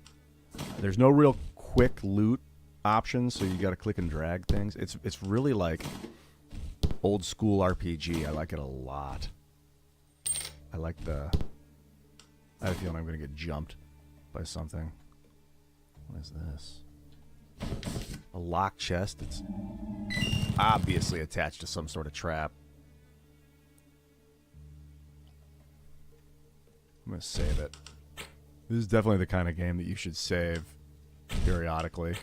There's no real quick loot options, so you got to click and drag things. It's really like old school RPG. I like it a lot. I like the... I have a feeling I'm going to get jumped by something. What is this? A locked chest that's obviously attached to some sort of trap. I'm going to save it. This is definitely the kind of game that you should save periodically.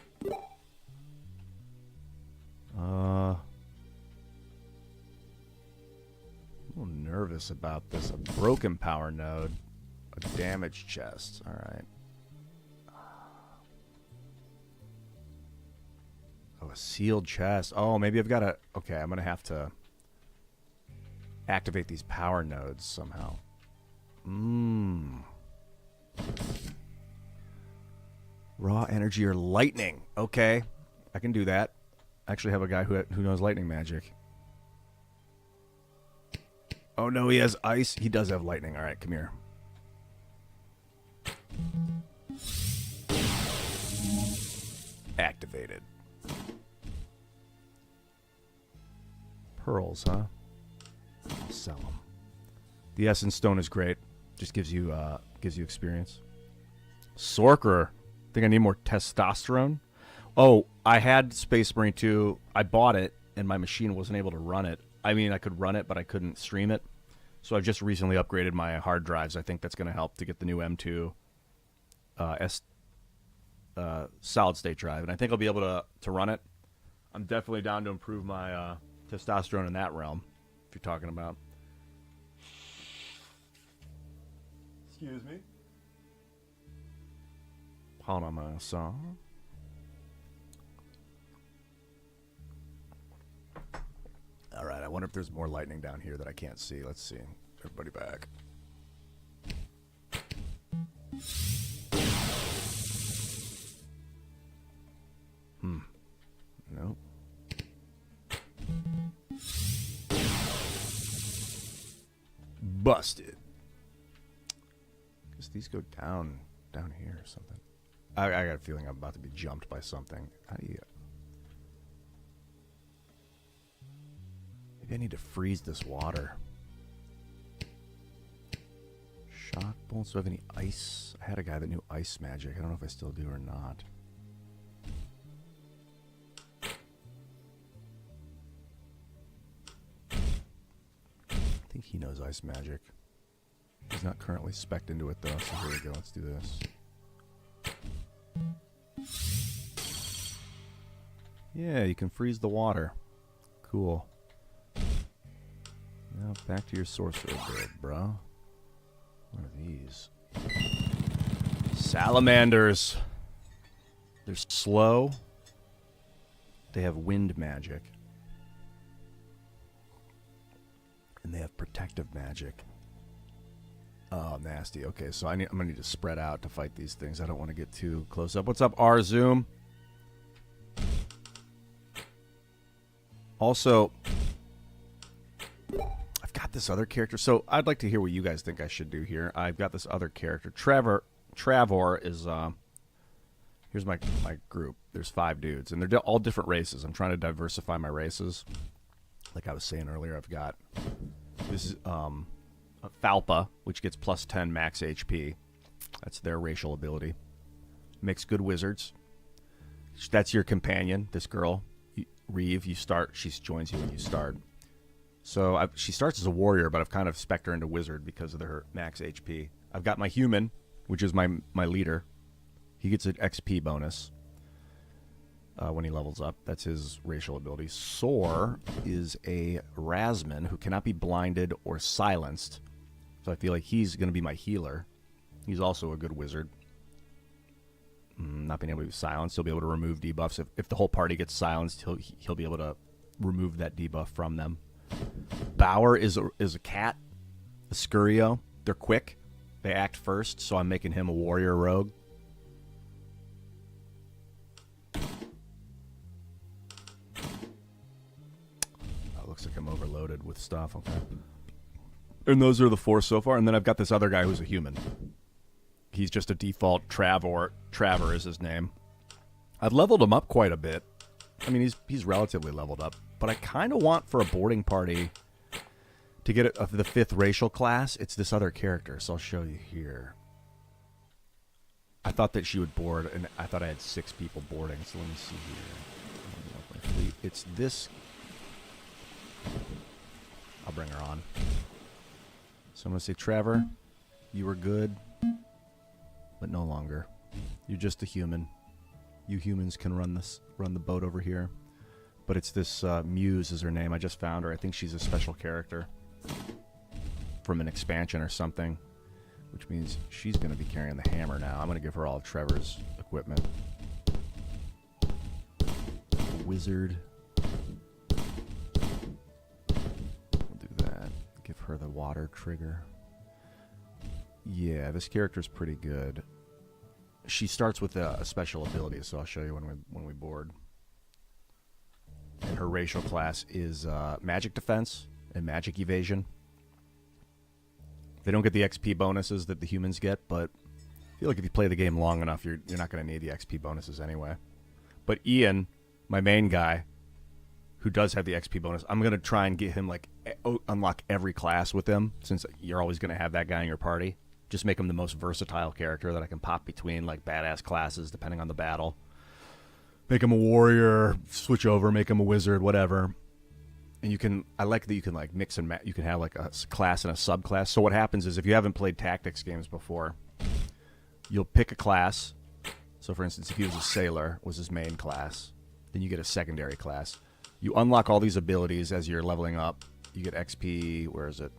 A little nervous about this. A broken power node. A damaged chest. Alright. Oh, a sealed chest. Oh, maybe I've got to... Okay, I'm going to have to activate these power nodes somehow. Raw energy or lightning. Okay, I can do that. I actually have a guy who knows lightning magic. Oh, no, he has ice. He does have lightning. All right, come here. Activated. Pearls, huh? I'll sell them. The Essence Stone is great. Just gives you experience. Sorcerer. I think I need more testosterone. Oh, I had Space Marine 2. I bought it, and my machine wasn't able to run it. I mean, I could run it, but I couldn't stream it. So I've just recently upgraded my hard drives. I think that's going to help to get the new M2 solid state drive, and I think I'll be able to run it. I'm definitely down to improve my testosterone in that realm, if you're talking about. Excuse me. Hold on my song. All right, I wonder if there's more lightning down here that I can't see. Let's see. Everybody back. Busted. Because these go down here or something. I got a feeling I'm about to be jumped by something. How do you... Maybe I need to freeze this water. Shock bolts. Do I have any ice? I had a guy that knew ice magic. I don't know if I still do or not. I think he knows ice magic. He's not currently spec'd into it though, so here we go. Let's do this. Yeah, you can freeze the water. Cool. Now back to your sorcerer build, bro. What are these? Salamanders. They're slow. They have wind magic. And they have protective magic. Oh, nasty. Okay, so I'm going to need to spread out to fight these things. I don't want to get too close up. What's up, R-Zoom? Also, I've got this other character. So I'd like to hear what you guys think I should do here. I've got this other character. Travor is... here's my group. There's 5 dudes, and they're all different races. I'm trying to diversify my races. Like I was saying earlier, I've got... This is... Falpa, which gets plus 10 max HP. That's their racial ability. Makes good wizards. That's your companion, this girl. Reeve, you start. She joins you when you start. So she starts as a warrior, but I've kind of spec'd her into wizard because of her max HP. I've got my human, which is my leader. He gets an XP bonus when he levels up. That's his racial ability. Soar is a Rasman who cannot be blinded or silenced. So I feel like he's going to be my healer. He's also a good wizard. Not being able to be silenced, he'll be able to remove debuffs. If the whole party gets silenced, he'll be able to remove that debuff from them. Bower is a cat, a Scurio. They're quick. They act first, so I'm making him a warrior rogue. Looks like I'm overloaded with stuff. Okay. And those are the 4 so far. And then I've got this other guy who's a human. He's just a default Travor is his name. I've leveled him up quite a bit. I mean, he's relatively leveled up. But I kind of want for a boarding party to get the 5th racial class. It's this other character, so I'll show you here. I thought that she would board, and I thought I had 6 people boarding. So let me see here. It's this... I'll bring her on. So I'm going to say, Trevor, you were good, but no longer. You're just a human. You humans can run the boat over here. But it's this Muse is her name. I just found her. I think she's a special character from an expansion or something, which means she's going to be carrying the hammer now. I'm going to give her all of Trevor's equipment. Wizard. Give her the water trigger. Yeah, this character's pretty good. She starts with a special ability, so I'll show you when we board. And her racial class is magic defense and magic evasion. They don't get the XP bonuses that the humans get, but I feel like if you play the game long enough, you're not going to need the XP bonuses anyway. But Ian, my main guy, who does have the XP bonus, I'm going to try and get him, like, unlock every class with him, since you're always going to have that guy in your party. Just make him the most versatile character that I can pop between, like, badass classes, depending on the battle. Make him a warrior, switch over, make him a wizard, whatever. And I like that you can, like, mix and match. You can have, like, a class and a subclass. So what happens is, if you haven't played tactics games before, you'll pick a class. So, for instance, if he was a sailor, was his main class, then you get a secondary class. You unlock all these abilities as you're leveling up. You get XP, where is it?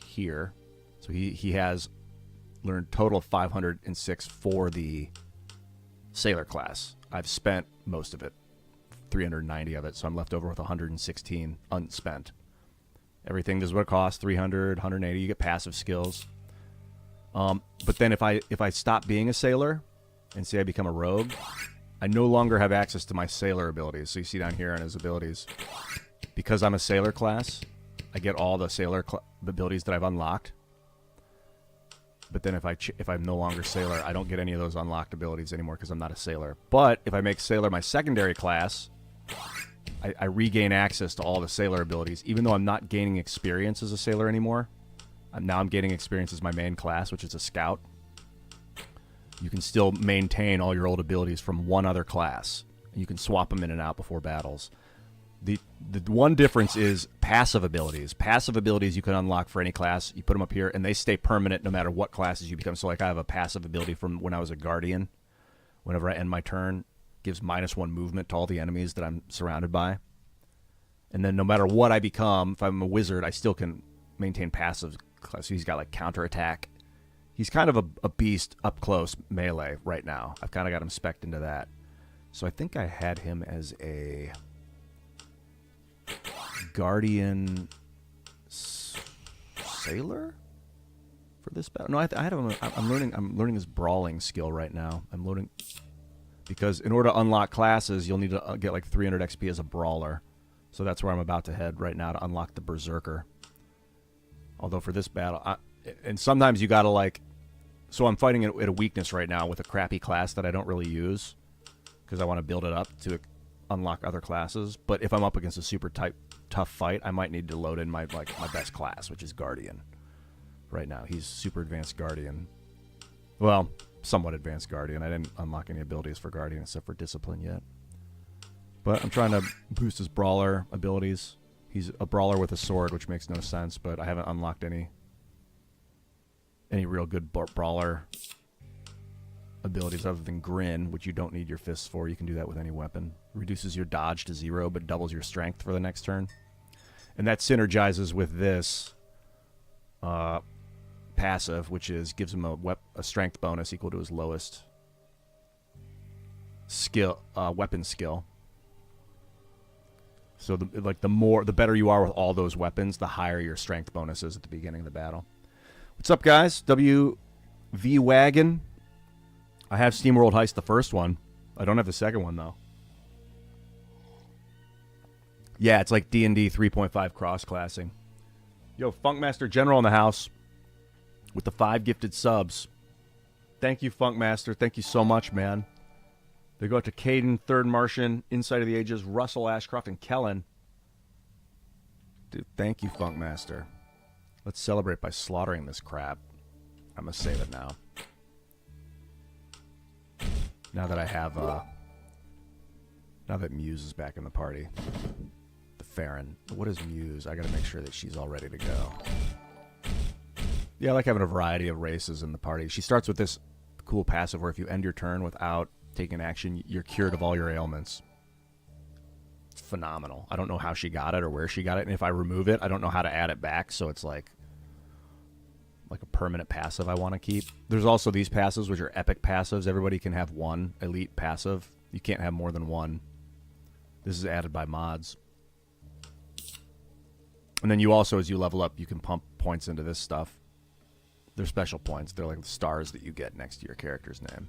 Here. So he has learned total of 506 for the sailor class. I've spent most of it, 390 of it, so I'm left over with 116 unspent. Everything is what it costs, 300, 180. You get passive skills. But then if I stop being a sailor and say I become a rogue, I no longer have access to my sailor abilities. So you see down here on his abilities, because I'm a sailor class, I get all the sailor abilities that I've unlocked, But then if I'm no longer Sailor, I don't get any of those unlocked abilities anymore because I'm not a Sailor. But if I make Sailor my secondary class, I regain access to all the Sailor abilities, even though I'm not gaining experience as a Sailor anymore. Now I'm gaining experience as my main class, which is a Scout. You can still maintain all your old abilities from one other class. You can swap them in and out before battles. The one difference is passive abilities. Passive abilities you can unlock for any class. You put them up here, and they stay permanent no matter what classes you become. So, like, I have a passive ability from when I was a Guardian. Whenever I end my turn, gives -1 movement to all the enemies that I'm surrounded by. And then no matter what I become, if I'm a wizard, I still can maintain passive class. So he's got, like, counterattack. He's kind of a beast up close melee right now. I've kind of got him spec'd into that. So I think I had him as a Guardian Sailor for this battle. No, I had him. I'm learning his brawling skill right now. I'm learning because in order to unlock classes, you'll need to get like 300 XP as a brawler. So that's where I'm about to head right now to unlock the Berserker. Although for this battle, and sometimes you gotta like. So I'm fighting at a weakness right now with a crappy class that I don't really use because I want to build it up to unlock other classes. But if I'm up against a super tough fight, I might need to load in my best class, which is Guardian. Right now, he's super advanced Guardian. Well, somewhat advanced Guardian. I didn't unlock any abilities for Guardian except for Discipline yet. But I'm trying to boost his brawler abilities. He's a brawler with a sword, which makes no sense, but I haven't unlocked any real good brawler abilities other than Grin, which you don't need your fists for. You can do that with any weapon. Reduces your dodge to 0, but doubles your strength for the next turn. And that synergizes with this passive, which gives him a strength bonus equal to his lowest skill, weapon skill. So the better you are with all those weapons, the higher your strength bonus is at the beginning of the battle. What's up, guys? WV Wagon. I have SteamWorld Heist, the first one. I don't have the second one, though. Yeah, it's like D&D 3.5 cross-classing. Yo, Funkmaster General in the house with the 5 gifted subs. Thank you, Funkmaster. Thank you so much, man. They go out to Caden, Third Martian, Inside of the Ages, Russell, Ashcroft, and Kellen. Dude, thank you, Funkmaster. Let's celebrate by slaughtering this crap. I'm going to save it now. Now that I have, now that Muse is back in the party. The Farron. What is Muse? I got to make sure that she's all ready to go. Yeah, I like having a variety of races in the party. She starts with this cool passive where if you end your turn without taking action, you're cured of all your ailments. It's phenomenal. I don't know how she got it or where she got it, and if I remove it, I don't know how to add it back, so it's like a permanent passive I want to keep. There's also these passives, which are epic passives. Everybody can have one elite passive. You can't have more than one. This is added by mods. And then you also, as you level up, you can pump points into this stuff. They're special points. They're like the stars that you get next to your character's name.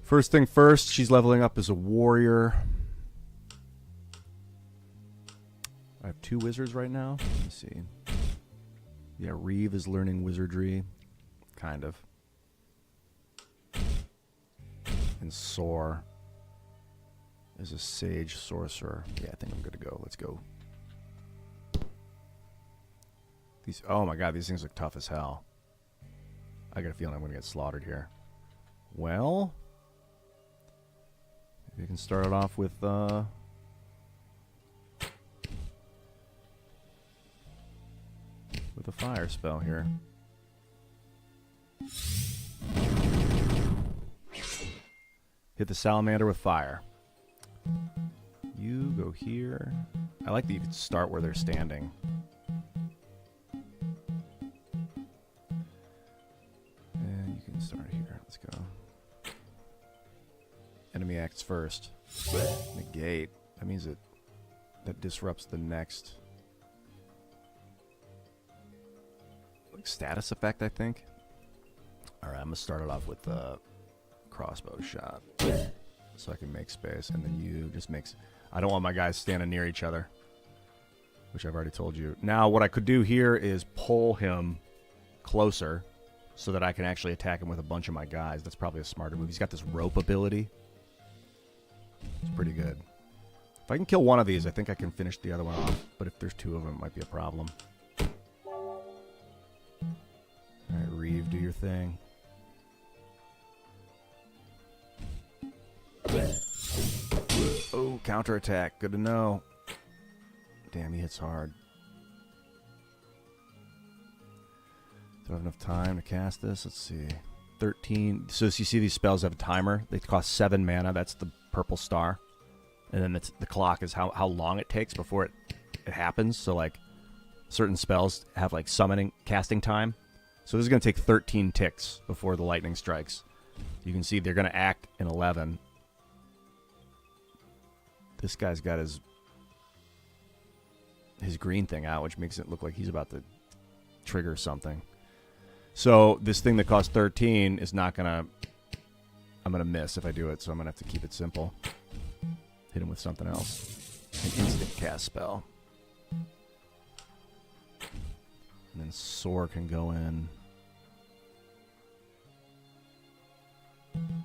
First thing first, she's leveling up as a warrior. I have 2 wizards right now. Let me see. Yeah, Reeve is learning wizardry. Kind of. And Soar is a sage sorcerer. Yeah, I think I'm good to go. Let's go. Oh my god, these things look tough as hell. I got a feeling I'm going to get slaughtered here. Well, we can start it off with a fire spell here. Hit the salamander with fire. You go here. I like that you can start where they're standing. And you can start here. Let's go. Enemy acts first. Negate. That means that disrupts the next status effect, I think. Alright, I'm going to start it off with a crossbow shot. So I can make space. And then you just makes... I don't want my guys standing near each other. Which I've already told you. Now, what I could do here is pull him closer so that I can actually attack him with a bunch of my guys. That's probably a smarter move. He's got this rope ability. It's pretty good. If I can kill one of these, I think I can finish the other one off. But if there's two of them, it might be a problem. Alright, Reeve, do your thing. Oh, counterattack. Good to know. Damn, he hits hard. Do I have enough time to cast this? Let's see. 13. So as you see, these spells have a timer. They cost 7 mana. That's the purple star. And then the clock is how long it takes before it happens. So, like, certain spells have, like, casting time. So this is going to take 13 ticks before the lightning strikes. You can see they're going to act in 11. This guy's got his green thing out, which makes it look like he's about to trigger something. So this thing that costs 13 is not going to... I'm going to miss if I do it, so I'm going to have to keep it simple. Hit him with something else. An instant cast spell. And then Soar can go in...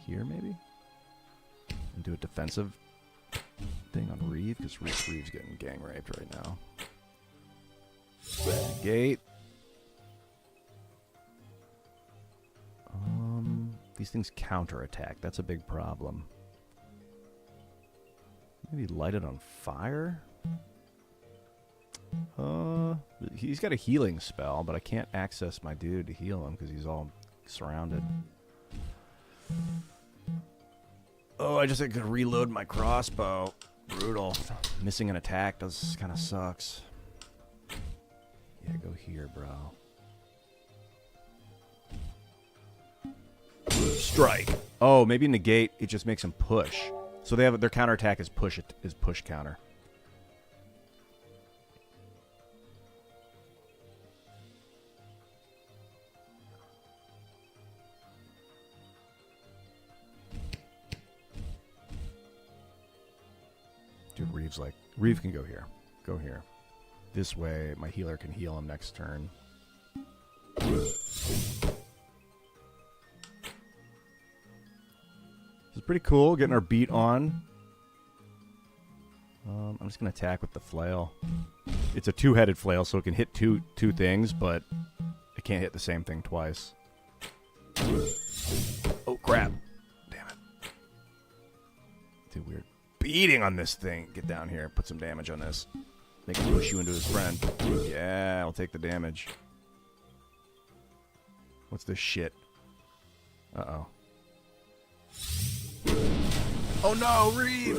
here, maybe? And do a defensive thing on Reeve, because Reeve's getting gang raped right now. Negate. These things counterattack. That's a big problem. Maybe light it on fire? He's got a healing spell, but I can't access my dude to heal him because he's all surrounded. Oh, I just had to reload my crossbow. Brutal. Missing an attack does kind of sucks. Yeah, go here, bro. Strike. Oh, maybe negate. It just makes him push. So they have their counterattack is push counter. Dude, Reeve's like, Reeve can go here. Go here. This way, my healer can heal him next turn. This is pretty cool, getting our beat on. I'm just going to attack with the flail. It's a two-headed flail, so it can hit two things, but it can't hit the same thing twice. Oh, crap. Damn it. Too weird. Beating on this thing. Get down here. Put some damage on this. Make him push you into his friend. Yeah, I'll take the damage. What's this shit? Uh-oh. Oh no, Reeve!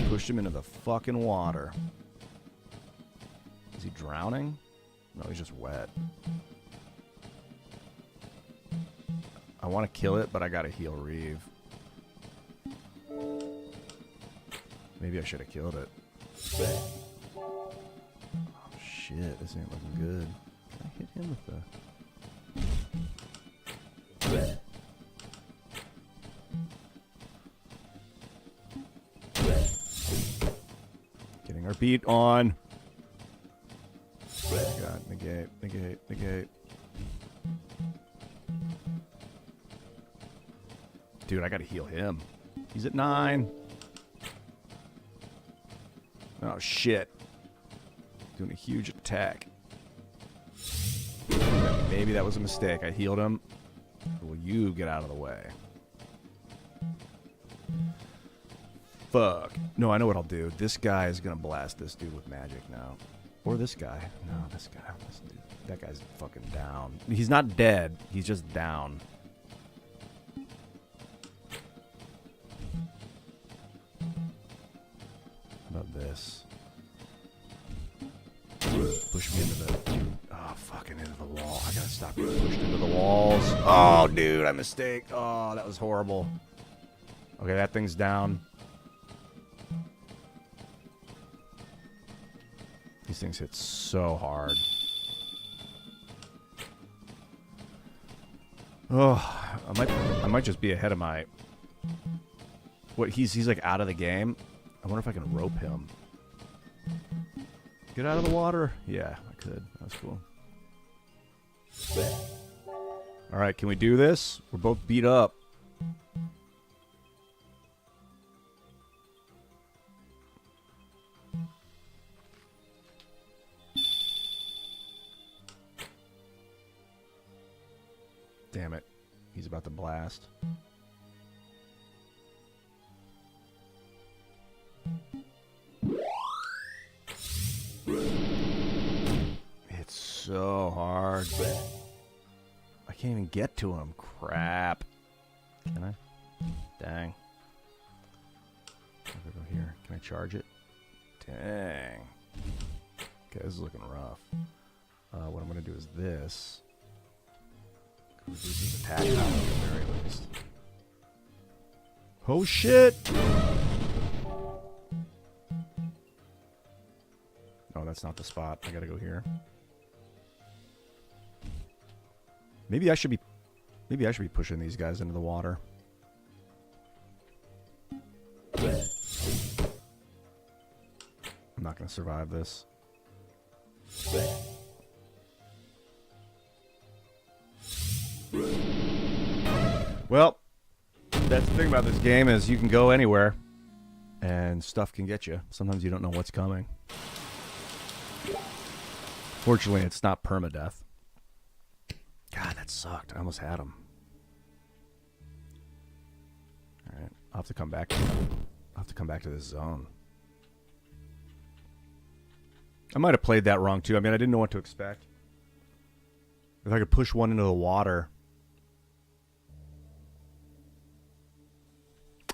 Pushed him into the fucking water. Is he drowning? No, he's just wet. I want to kill it, but I gotta heal Reeve. Maybe I should have killed it. Oh shit, this ain't looking good. Can I hit him with the... Getting our beat on. God, negate. Dude, I gotta heal him. He's at 9. Oh, shit. Doing a huge attack. Maybe that was a mistake. I healed him. Will you get out of the way? Fuck. No, I know what I'll do. This guy is gonna blast this dude with magic now. Or this guy. No, this guy. This dude. That guy's fucking down. He's not dead. He's just down. How about this? Push me into the... Oh, fucking into the wall. I gotta stop getting pushed into the walls. Oh, dude, I mistake. Oh, that was horrible. Okay, that thing's down. These things hit so hard. Oh, I might just be ahead of my... What, he's like out of the game? I wonder if I can rope him. Get out of the water. Yeah, I could. That's cool. All right, can we do this? We're both beat up. Damn it. He's about to blast. It's so hard. I can't even get to him. Crap. Can I? Dang. I'll go here. Can I charge it? Dang. Okay, this is looking rough. What I'm going to do is this. Reduce his attack power at the very least. Oh shit! No, that's not the spot. I gotta go here. Maybe I should be pushing these guys into the water. I'm not gonna survive this. Well, that's the thing about this game is you can go anywhere and stuff can get you. Sometimes you don't know what's coming. Fortunately, it's not permadeath. God, that sucked. I almost had him. All right, I'll have to come back. I'll have to come back to this zone. I might have played that wrong too. I mean, I didn't know what to expect. If I could push one into the water,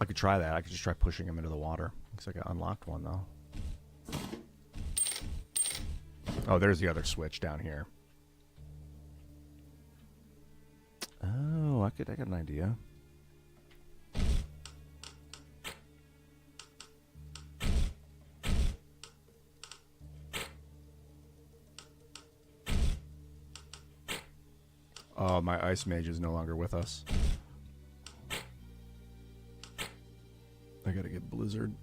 I could try that. I could just try pushing him into the water. Looks like I unlocked one, though. Oh, there's the other switch down here. Oh, I got an idea. Oh, my ice mage is no longer with us. I gotta get Blizzard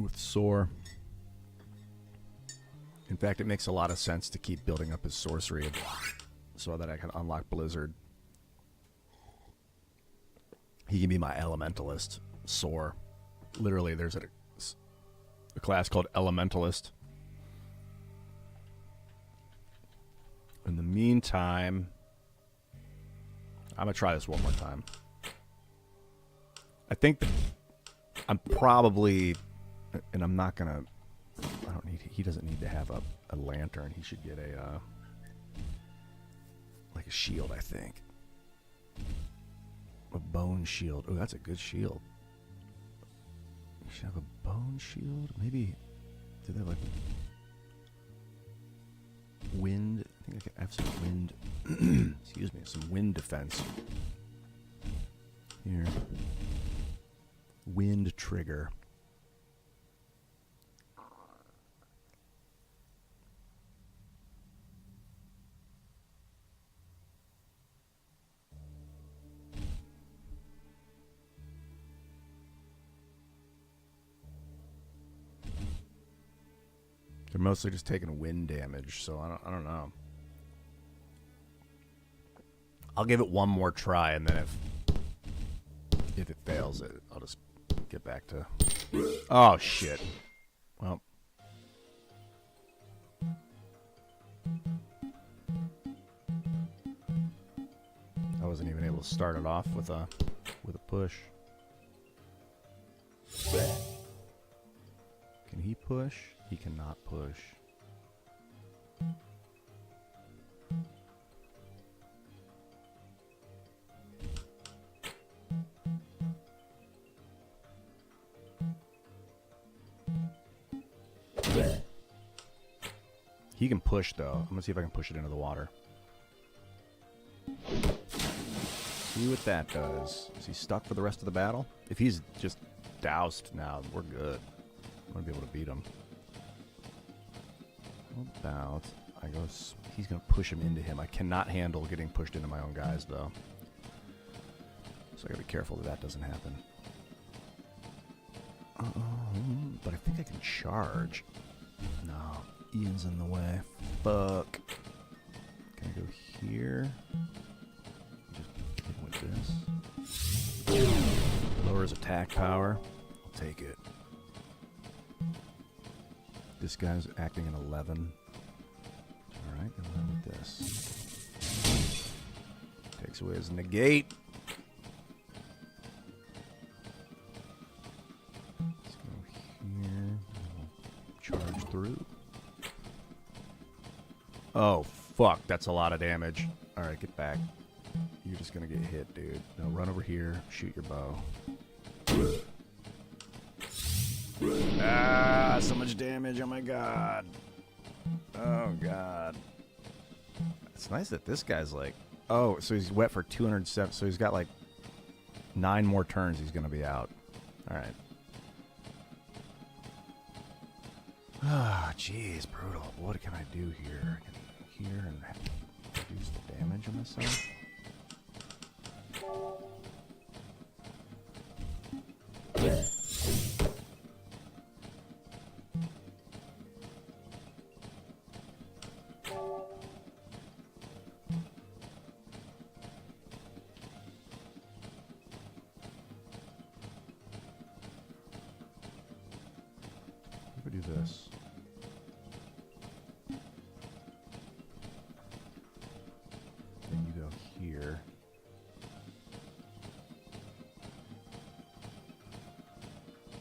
with Soar. In fact, it makes a lot of sense to keep building up his sorcery so that I can unlock Blizzard. He can be my Elementalist, Soar. Literally, there's a class called Elementalist. In the meantime, I'm gonna try this one more time. I think that I'm probably, and I'm not gonna. I don't need. He doesn't need to have a lantern. He should get a like a shield. I think a bone shield. Oh, that's a good shield. You should have a bone shield. Maybe. Do they have like wind? I think I have some wind. Excuse me. Some wind defense. Here. Wind trigger. They're mostly just taking wind damage, so I don't know. I'll give it one more try, and then if it fails, I'll just get back to. Oh shit! Well, I wasn't even able to start it off with a push. Can he push? He cannot push. He can push, though. I'm gonna see if I can push it into the water. See what that does. Is he stuck for the rest of the battle? If he's just doused now, we're good. I'm gonna be able to beat him. How about I go? He's gonna push him into him. I cannot handle getting pushed into my own guys, though. So I gotta be careful that doesn't happen. But I think I can charge. No, Ian's in the way. Fuck. Gonna go here. Just hit him with this. Lowers attack power. I'll take it. This guy's acting in 11. Alright, and then with this. Takes away his negate. Let's go here. Charge through. Oh, fuck. That's a lot of damage. Alright, get back. You're just gonna get hit, dude. No, run over here. Shoot your bow. Ah, so much damage. Oh, my God. Oh, God. It's nice that this guy's like... Oh, so he's wet for 207. So he's got like 9 more turns he's going to be out. All right. Ah, jeez, brutal. What can I do here? I can go here and reduce the damage on myself. Do this. Then you go here.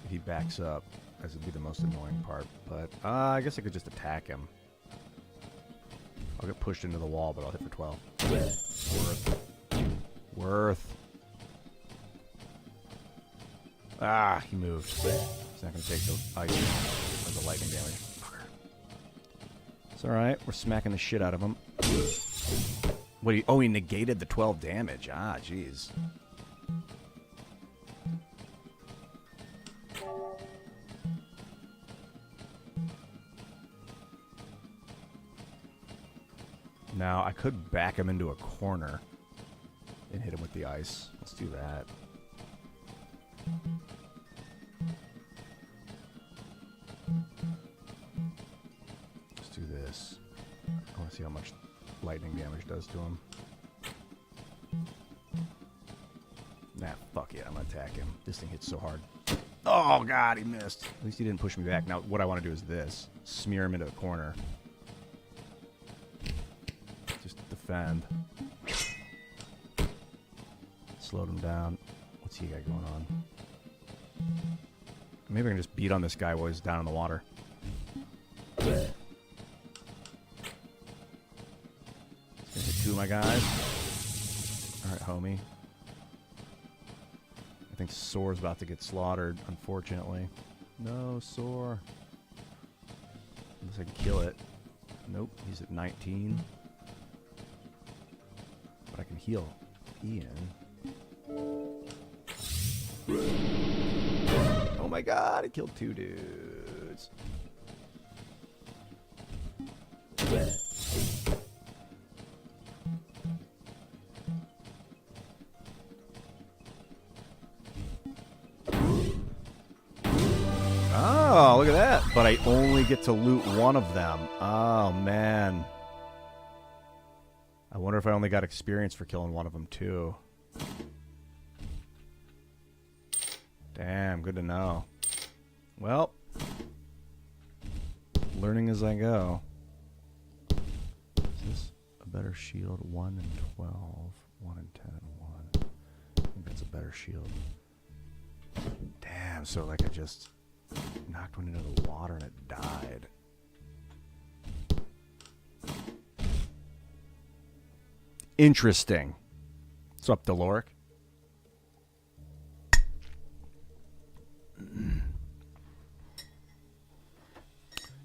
If he backs up, this would be the most annoying part. But I guess I could just attack him. I'll get pushed into the wall, but I'll hit for 12. Worth. Ah, he moved. He's not going to take the ice. The lightning damage. Fucker. It's alright. We're smacking the shit out of him. What? He negated the 12 damage. Ah, jeez. Now, I could back him into a corner and hit him with the ice. Let's do that. Let's do this. I want to see how much lightning damage does to him. Nah, fuck yeah, I'm gonna attack him. This thing hits so hard. Oh god, he missed. At least he didn't push me back. Now, what I want to do is this. Smear him into a corner. Just defend. Slowed him down. What's he got going on? Maybe I can just beat on this guy while he's down in the water. Let's hit 2 of my guys. Alright, homie. I think Soar's about to get slaughtered, unfortunately. No, Soar. Unless I can kill it. Nope, he's at 19. But I can heal Ian. Oh my god, I killed 2 dudes. Oh, look at that. But I only get to loot 1 of them. Oh, man. I wonder if I only got experience for killing 1 of them, too. Damn, good to know. Well, learning as I go. Is this a better shield? 1 and 12. 1 and 10 and 1. I think that's a better shield. Damn, so like I just knocked 1 into the water and it died. Interesting. What's up, Deloric?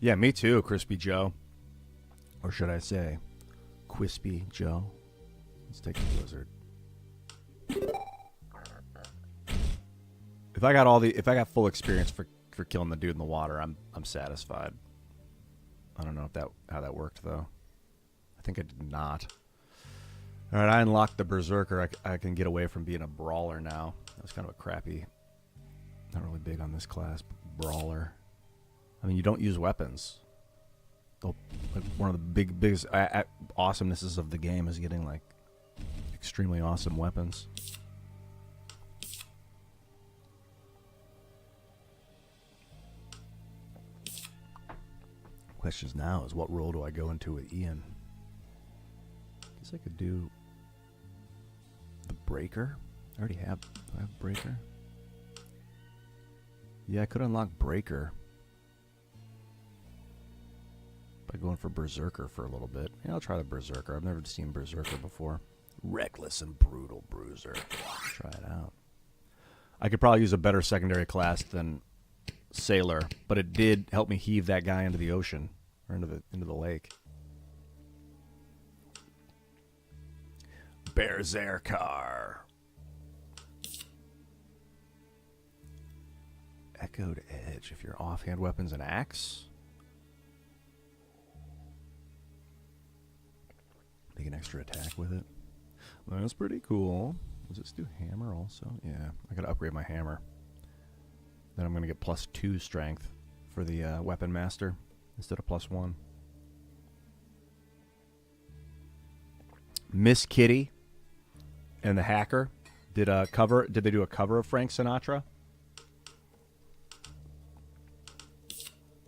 Yeah, me too, Crispy Joe. Or should I say, Quispy Joe? Let's take the blizzard. If I got full experience for killing the dude in the water, I'm satisfied. I don't know how that worked though. I think I did not. All right, I unlocked the Berserker. I can get away from being a brawler now. That was kind of a crappy. Not really big on this class, but brawler. I mean, you don't use weapons. Like one of the biggest. awesomenesses of the game is getting like extremely awesome weapons. Questions now is what role do I go into with Ian? Guess I could do the Breaker. I already have. Do I have Breaker? Yeah, I could unlock Breaker by going for Berserker for a little bit. Yeah, I'll try the Berserker. I've never seen Berserker before. Reckless and brutal Bruiser. Try it out. I could probably use a better secondary class than Sailor, but it did help me heave that guy into the ocean or into the lake. Berserker. Echoed Edge. If your offhand weapon's an axe, make an extra attack with it. That's pretty cool. Does this do hammer also? Yeah, I gotta upgrade my hammer. Then I'm gonna get +2 strength for the weapon master instead of +1. Miss Kitty and the Hacker did a cover. Did they do a cover of Frank Sinatra?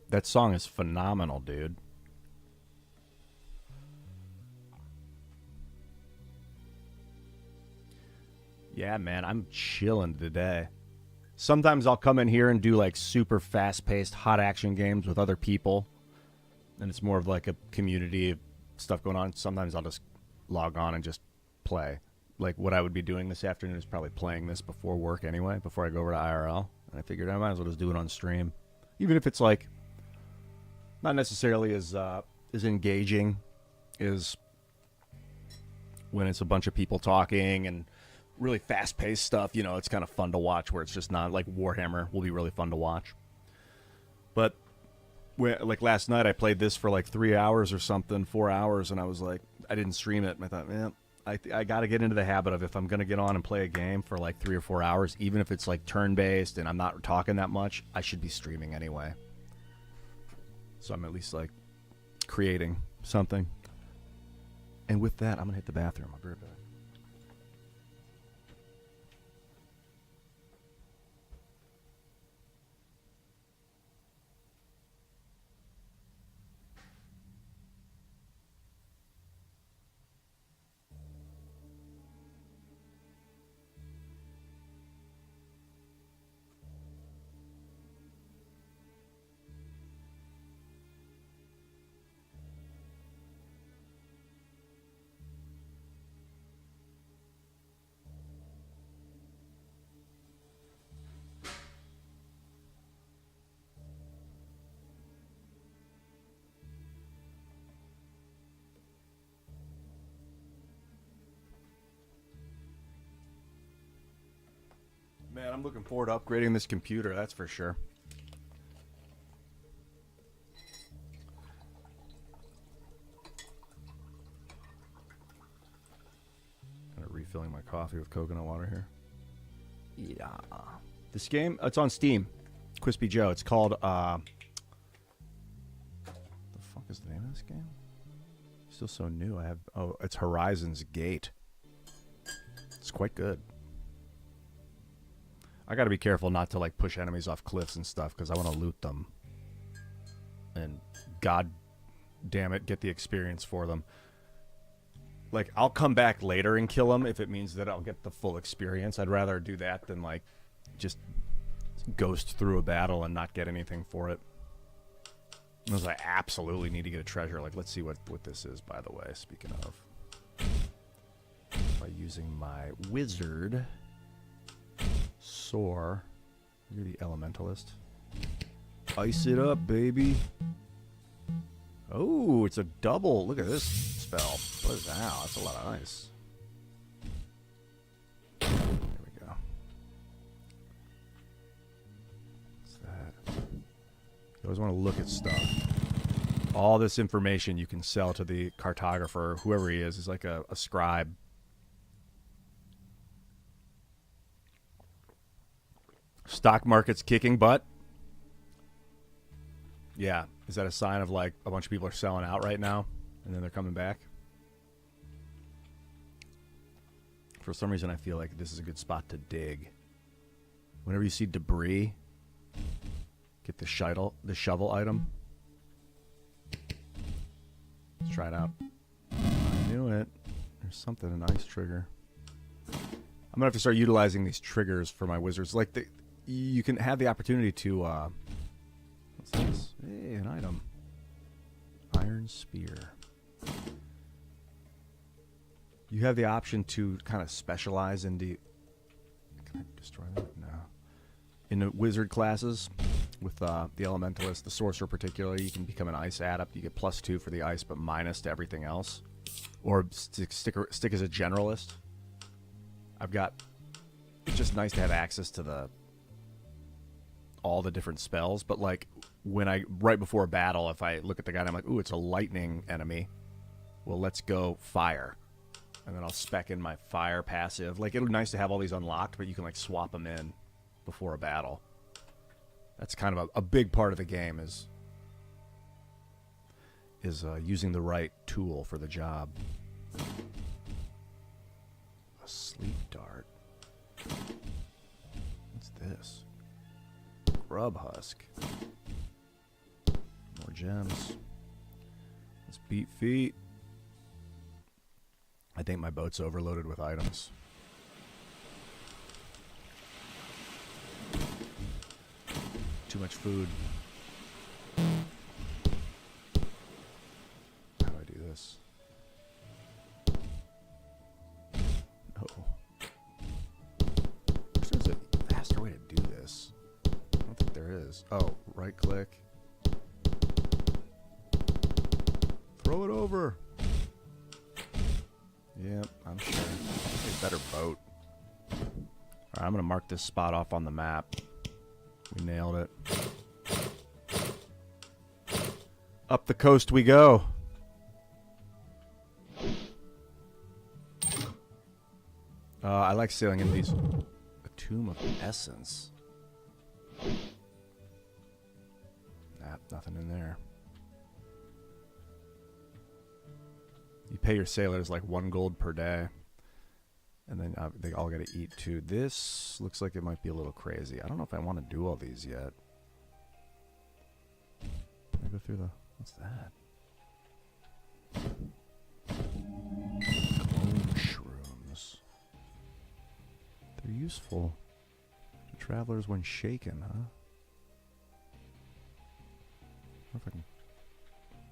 That song is phenomenal, dude. Yeah, man, I'm chilling today. Sometimes I'll come in here and do like super fast-paced, hot action games with other people, and it's more of like a community of stuff going on. Sometimes I'll just log on and just play. Like what I would be doing this afternoon is probably playing this before work anyway, before I go over to IRL. And I figured I might as well just do it on stream, even if it's like not necessarily as engaging as when it's a bunch of people talking and really fast-paced stuff. You know, it's kind of fun to watch where it's just not like Warhammer will be really fun to watch. But like last night I played this for like 3 hours or something, 4 hours, and I was like, I didn't stream it. And I thought, man, I got to get into the habit of if I'm going to get on and play a game for like 3 or 4 hours, even if it's like turn-based and I'm not talking that much, I should be streaming anyway. So I'm at least like creating something. And with that, I'm going to hit the bathroom. I'll be right back. Man, I'm looking forward to upgrading this computer, that's for sure. Kind of refilling my coffee with coconut water here. Yeah. This game, it's on Steam. Crispy Joe. It's called, the fuck is the name of this game? Still so new. It's Horizon's Gate. It's quite good. I gotta be careful not to like push enemies off cliffs and stuff because I want to loot them. And god damn it, get the experience for them. Like, I'll come back later and kill them if it means that I'll get the full experience. I'd rather do that than like just ghost through a battle and not get anything for it. Because I absolutely need to get a treasure. Like, let's see what this is, by the way, speaking of. By using my wizard... Soar. You're the elementalist. Ice it up, baby. Oh, it's a double. Look at this spell. What is that? That's a lot of ice. There we go. What's that? You always want to look at stuff. All this information you can sell to the cartographer, whoever he is. He's like a scribe. Stock market's kicking butt. Yeah. Is that a sign of like a bunch of people are selling out right now and then they're coming back? For some reason, I feel like this is a good spot to dig. Whenever you see debris, get the shovel item. Let's try it out. I knew it. There's something, an ice trigger. I'm gonna have to start utilizing these triggers for my wizards. Like you can have the opportunity to. What's this? Hey, an item. Iron spear. You have the option to kind of specialize into. Can I destroy that? No. In the wizard classes, with the elementalist, the sorcerer particularly, you can become an ice adept. You get +2 for the ice, but minus to everything else. Or stick as a generalist. It's just nice to have access to all the different spells. But like right before a battle, if I look at the guy and I'm like, ooh, it's a lightning enemy. Well, let's go fire. And then I'll spec in my fire passive. Like, it'll be nice to have all these unlocked, but you can, like, swap them in before a battle. That's kind of a big part of the game is using the right tool for the job. A sleep dart. What's this? Grub husk. More gems. Let's beat feet. I think my boat's overloaded with items. Too much food. How do I do this? No. There's a faster way to do this. I don't think there is. Oh, right click. Throw it over. Yep, I'm sure. A better boat. Alright, I'm going to mark this spot off on the map. We nailed it. Up the coast we go. I like sailing in these. A tomb of essence. Nah, nothing in there. You pay your sailors like 1 gold per day. And then they all got to eat too. This looks like it might be a little crazy. I don't know if I want to do all these yet. Can I go through the... What's that? Mushrooms. They're useful to travelers when shaken, huh? I wonder if I can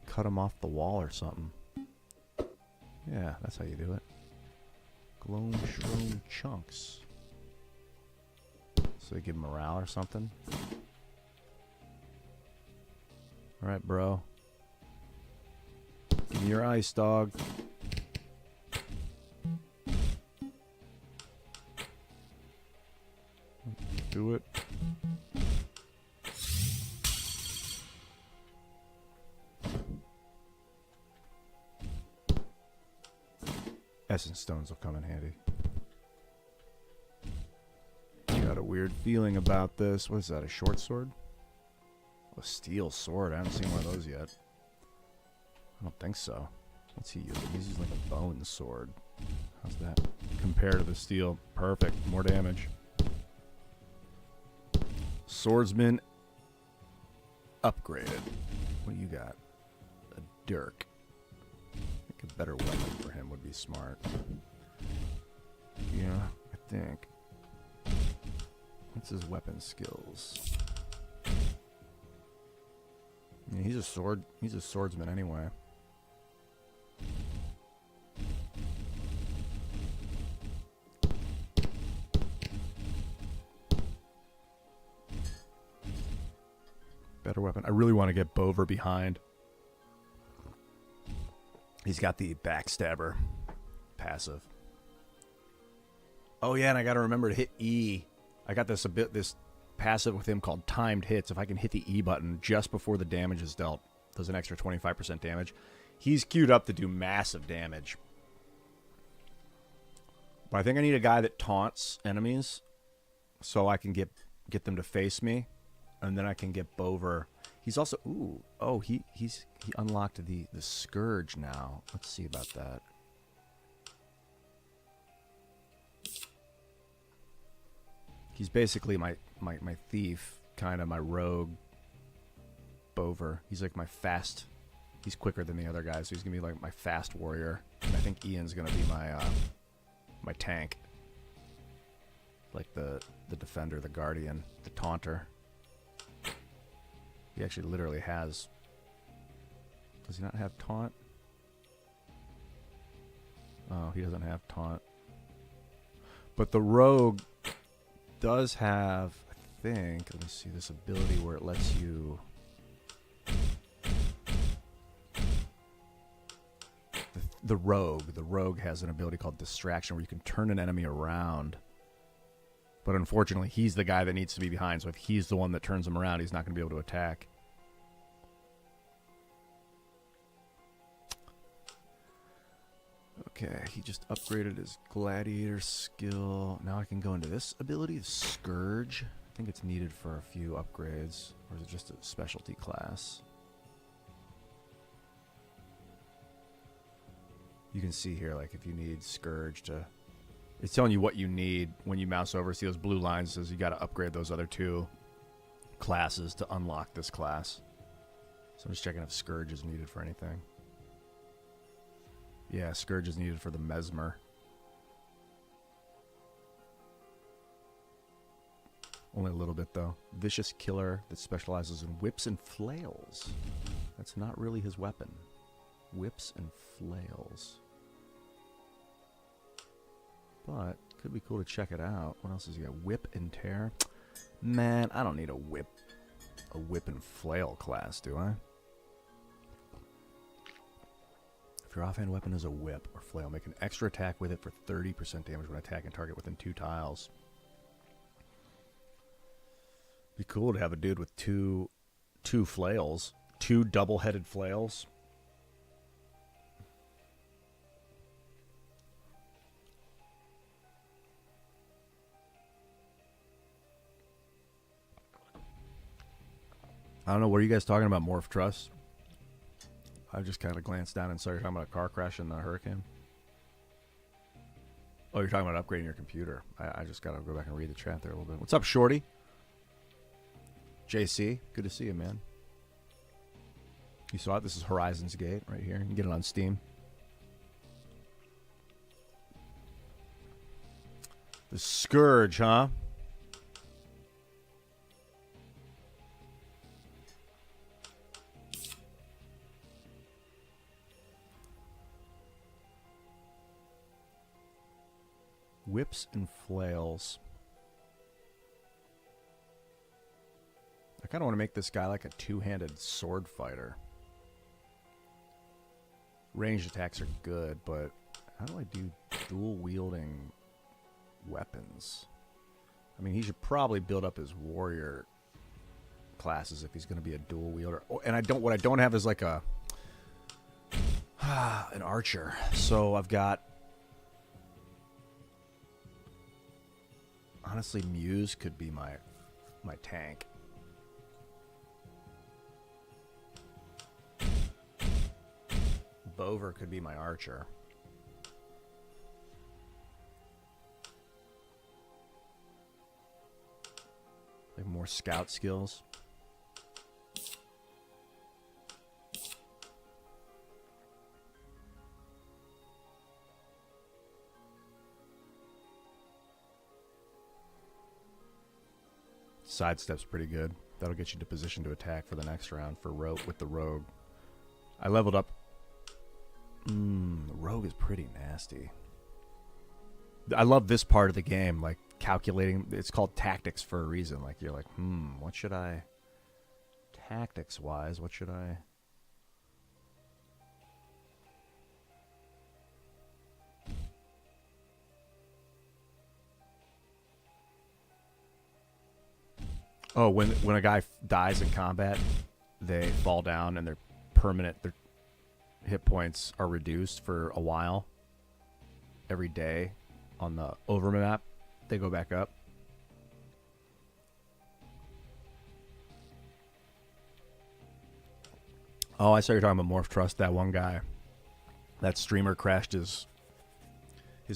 cut them off the wall or something. Yeah, that's how you do it. Glow mushroom chunks. So they give morale or something. Alright, bro. Give me your ice, dog. Do it. Essence stones will come in handy. Got a weird feeling about this. What is that, a short sword? A steel sword. I haven't seen one of those yet. I don't think so. What's he using? He's using like a bone sword. How's that compare to the steel? Perfect. More damage. Swordsman upgraded. What do you got? A dirk. I think a better weapon for him would be smart. Yeah, I think. What's his weapon skills? I mean, he's a swordsman anyway. Better weapon. I really want to get Bover behind. He's got the backstabber passive. Oh yeah, and I got to remember to hit E. I got this passive with him called timed hits. If I can hit the E button just before the damage is dealt, does an extra 25% damage. He's queued up to do massive damage. But I think I need a guy that taunts enemies so I can get them to face me, and then I can get Bover. He's also he unlocked the Scourge now. Let's see about that. He's basically my thief, kind of my rogue bover. He's like my fast. He's quicker than the other guys, so he's gonna be like my fast warrior. And I think Ian's gonna be my my tank, like the defender, the guardian, the taunter. He actually literally has. Does he not have taunt? Oh, he doesn't have taunt. But the rogue does have, I think, let me see, this ability where it lets you... The rogue has an ability called distraction where you can turn an enemy around. But unfortunately, he's the guy that needs to be behind, so if he's the one that turns him around, he's not going to be able to attack. Okay, he just upgraded his gladiator skill. Now I can go into this ability, Scourge. I think it's needed for a few upgrades. Or is it just a specialty class? You can see here, like, if you need Scourge to... It's telling you what you need when you mouse over. See those blue lines? It says you got to upgrade those other two classes to unlock this class. So I'm just checking if Scourge is needed for anything. Yeah, Scourge is needed for the Mesmer. Only a little bit, though. Vicious Killer that specializes in whips and flails. That's not really his weapon. Whips and flails. But, could be cool to check it out. What else has he got? Whip and Tear? Man, I don't need a whip and flail class, do I? If your offhand weapon is a whip or flail, make an extra attack with it for 30% damage when attacking target within 2 tiles. Be cool to have a dude with two flails. 2 double-headed flails. I don't know, what are you guys talking about, Morph Trust? I just kind of glanced down and saw you're talking about a car crash in the hurricane. Oh, you're talking about upgrading your computer. I just got to go back and read the chat there a little bit. What's up, Shorty? JC, good to see you, man. You saw it? This is Horizon's Gate right here. You can get it on Steam. The Scourge, huh? Whips and flails. I kind of want to make this guy like a 2-handed sword fighter. Ranged attacks are good, but how do I do dual wielding weapons? I mean, he should probably build up his warrior classes if he's going to be a dual wielder. Oh, and what I don't have is like a an archer. So I've got, honestly, Muse could be my tank. Bover could be my archer. Like more scout skills. Sidestep's pretty good. That'll get you to position to attack for the next round for with the rogue. I leveled up. The rogue is pretty nasty. I love this part of the game, like calculating. It's called tactics for a reason. Like you're like, what should I, tactics wise, what should I? Oh, when a guy dies in combat, they fall down and they're permanent. Their hit points are reduced for a while. Every day on the overmap, they go back up. Oh, I saw you're talking about Morph Trust. That one guy, that streamer crashed his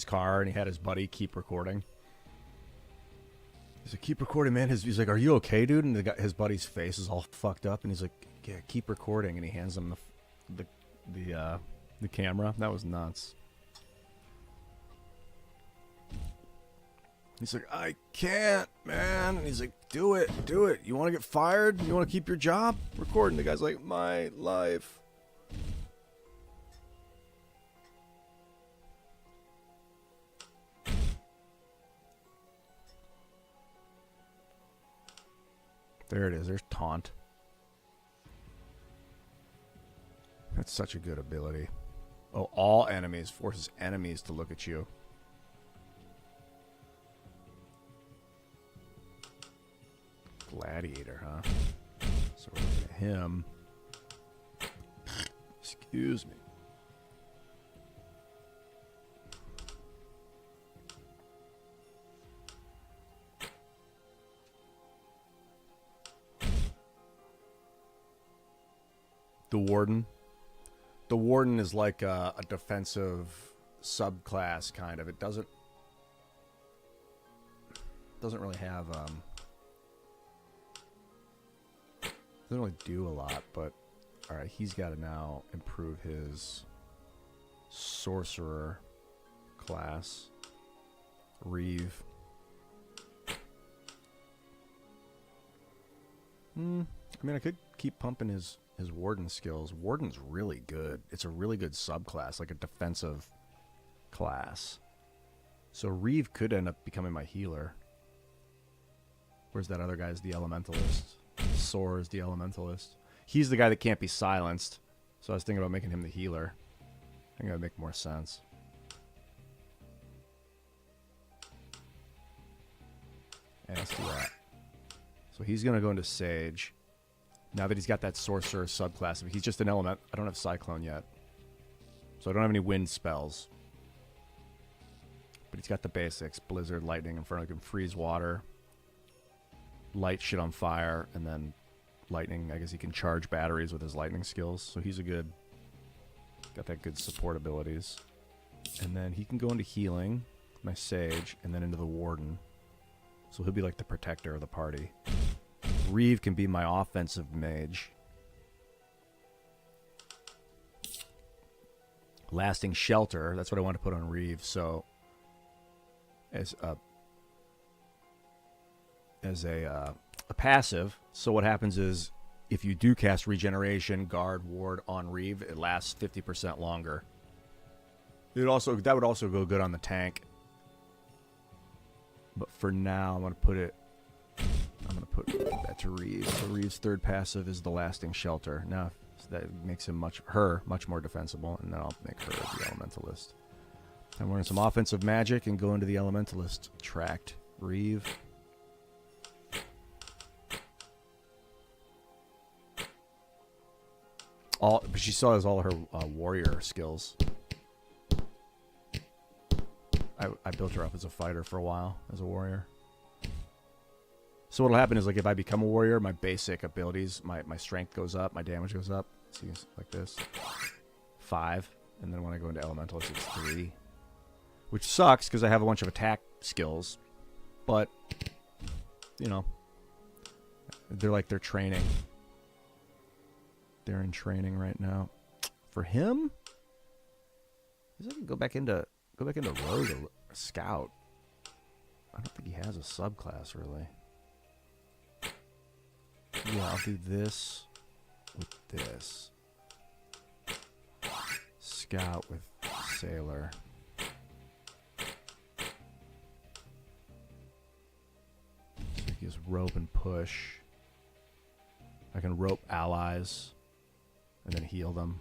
car and he had his buddy keep recording. He's like, keep recording, man. He's like, are you okay, dude? And his buddy's face is all fucked up, and he's like, yeah, keep recording. And he hands him the camera. That was nuts. He's like, I can't, man. And he's like, do it. You want to get fired? You want to keep your job? Recording. The guy's like, my life. There it is. There's taunt. That's such a good ability. Oh, all enemies. Forces enemies to look at you. Gladiator, huh? So we're looking at him. Excuse me. The Warden. The Warden is like a defensive subclass, kind of. It doesn't really have doesn't really do a lot, but all right, he's got to now improve his sorcerer class. Reeve. I mean, I could keep pumping his Warden skills. Warden's really good. It's a really good subclass, like a defensive class. So Reeve could end up becoming my healer. Where's that other guy's the Elementalist? Soar is the Elementalist. He's the guy that can't be silenced. So I was thinking about making him the healer. I think that would make more sense. Yeah, let's do that. So he's going to go into Sage. Now that he's got that Sorcerer subclass. He's just an element. I don't have Cyclone yet. So I don't have any wind spells. But he's got the basics. Blizzard, lightning, Inferno, can freeze water. Light shit on fire, and then lightning. I guess he can charge batteries with his lightning skills. So he's a good... Got that good support abilities. And then he can go into healing, my Sage, and then into the Warden. So he'll be like the protector of the party. Reeve can be my offensive mage. Lasting Shelter. That's what I want to put on Reeve. So as a passive. So what happens is if you do cast Regeneration, Guard, Ward on Reeve, it lasts 50% longer. That would also go good on the tank. But for now, I'm going to put that to Reeve. So Reeve's third passive is the Lasting Shelter. Now so that makes him much more defensible, and then I'll make her the Elementalist. I'm learning some offensive magic and go into the Elementalist tract. Reeve. But she still has all her warrior skills. I built her up as a fighter for a while, as a warrior. So what'll happen is, like, if I become a warrior, my basic abilities, my strength goes up, my damage goes up. See, like this. 5. And then when I go into Elementalist, it's 3. Which sucks, because I have a bunch of attack skills. But, you know, they're training. They're in training right now. For him, I can go back into Rogue or Scout. I don't think he has a subclass really. Yeah, I'll do this with this. Scout with Sailor. So he has rope and push. I can rope allies and then heal them.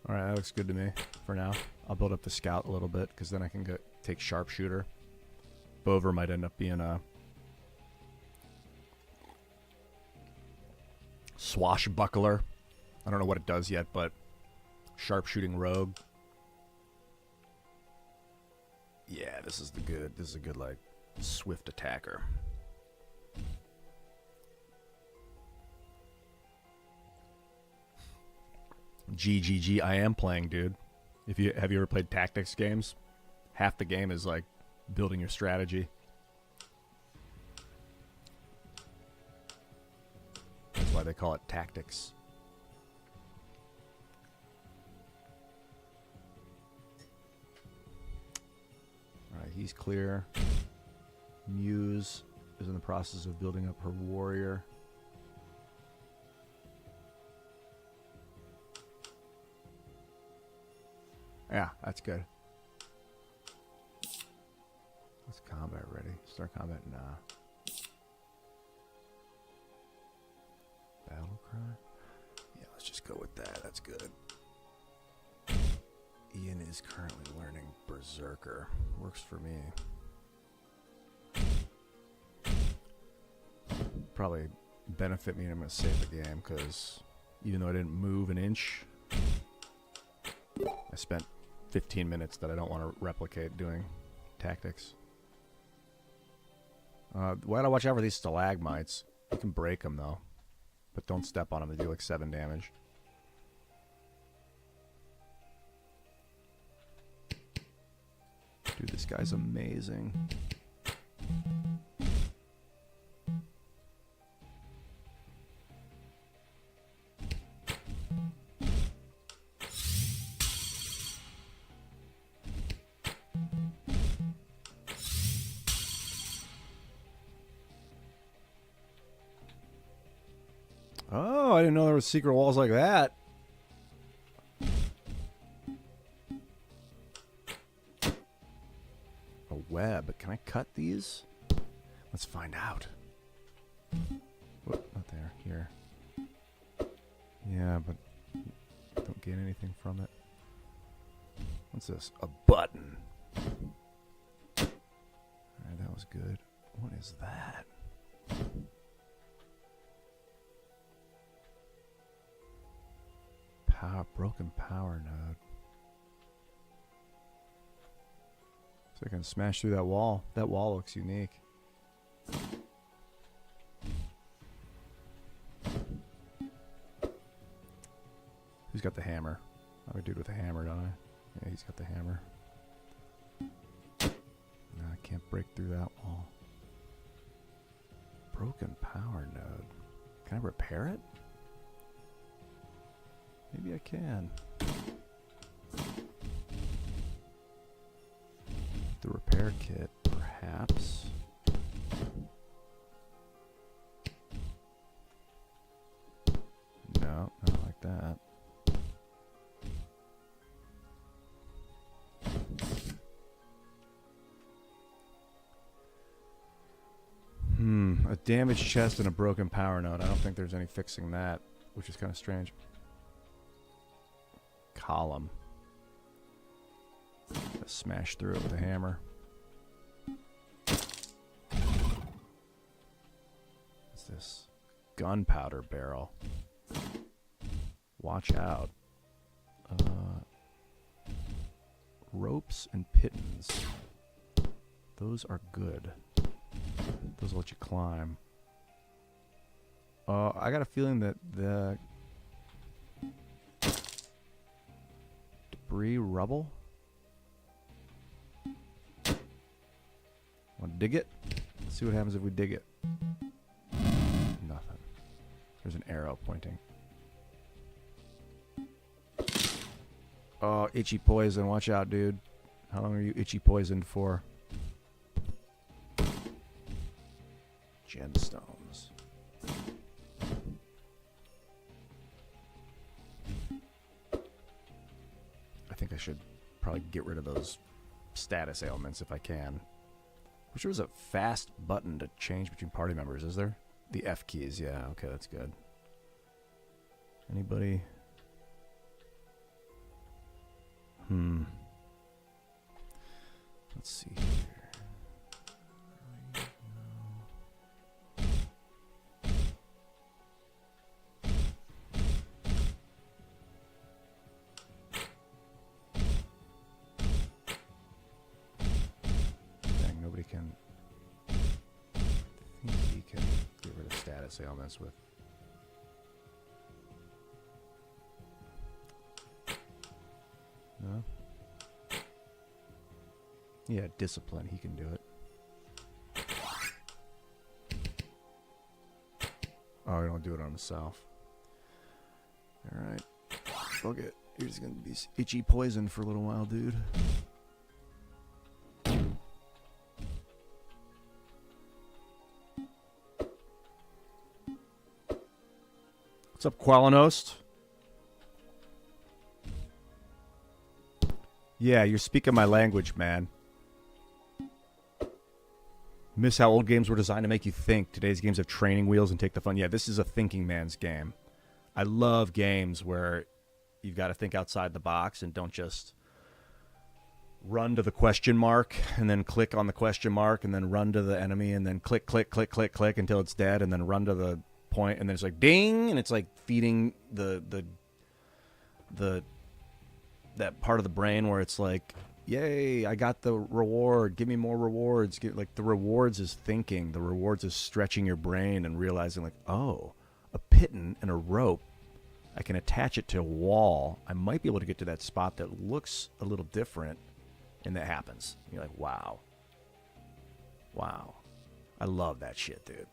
Alright, that looks good to me for now. I'll build up the Scout a little bit, because then I can take Sharpshooter. Bover might end up being a Swashbuckler. I don't know what it does yet, but Sharpshooting Rogue. Yeah, this is a good, like, swift attacker. GGG. I am playing, dude. Have you ever played tactics games? Half the game is like building your strategy. That's why they call it tactics. All right, he's clear. Muse is in the process of building up her warrior. Yeah, that's good. Let's combat ready. Start combat? Nah. Battle cry? Yeah, let's just go with that. That's good. Ian is currently learning Berserker. Works for me. Probably benefit me and I'm going to save the game because even though I didn't move an inch, I spent 15 minutes that I don't want to replicate doing tactics. Why do I watch out for these stalagmites? You can break them though, but don't step on them. They do like 7 damage. Dude, this guy's amazing. Oh, I didn't know there were secret walls like that. A web. Can I cut these? Let's find out. Whoop, not there. Here. Yeah, but don't get anything from it. What's this? A button. Alright, that was good. What is that? Broken power node. So I can smash through that wall. That wall looks unique. Who's got the hammer? I have a dude with a hammer, don't I? Yeah, he's got the hammer. No, I can't break through that wall. Broken power node. Can I repair it? Maybe I can. The repair kit, perhaps. No, not like that. A damaged chest and a broken power node. I don't think there's any fixing that, which is kind of strange. Column. Smash through it with a hammer. What's this? Gunpowder barrel. Watch out. Ropes and pittons. Those are good. Those will let you climb. I got a feeling that the debris rubble. Want to dig it? Let's see what happens if we dig it. Nothing. There's an arrow pointing. Oh, itchy poison. Watch out, dude. How long are you itchy poisoned for? Gemstones. I think I should probably get rid of those status ailments if I can. Wish there was a fast button to change between party members, is there? The F keys, yeah, okay, that's good. Anybody? Let's see here. Dang, nobody can. I think he can get rid of status ailments with Huh? Yeah, discipline. He can do it. Oh, we don't do it on himself. Alright. Fuck it. You're just gonna be itchy poison for a little while, dude. What's up, Qualinost? Yeah, you're speaking my language, man. Miss how old games were designed to make you think. Today's games have training wheels and take the fun. Yeah, this is a thinking man's game. I love games where you've got to think outside the box and don't just run to the question mark and then click on the question mark and then run to the enemy and then click, click, click, click, click until it's dead and then run to the point and then it's like ding and it's like feeding the that part of the brain where it's like, yay, I got the reward. Give me more rewards. Like the rewards is thinking. The rewards is stretching your brain and realizing like, oh, a piton and a rope. I can attach it to a wall. I might be able to get to that spot that looks a little different. And that happens. You're like, wow. Wow. I love that shit, dude.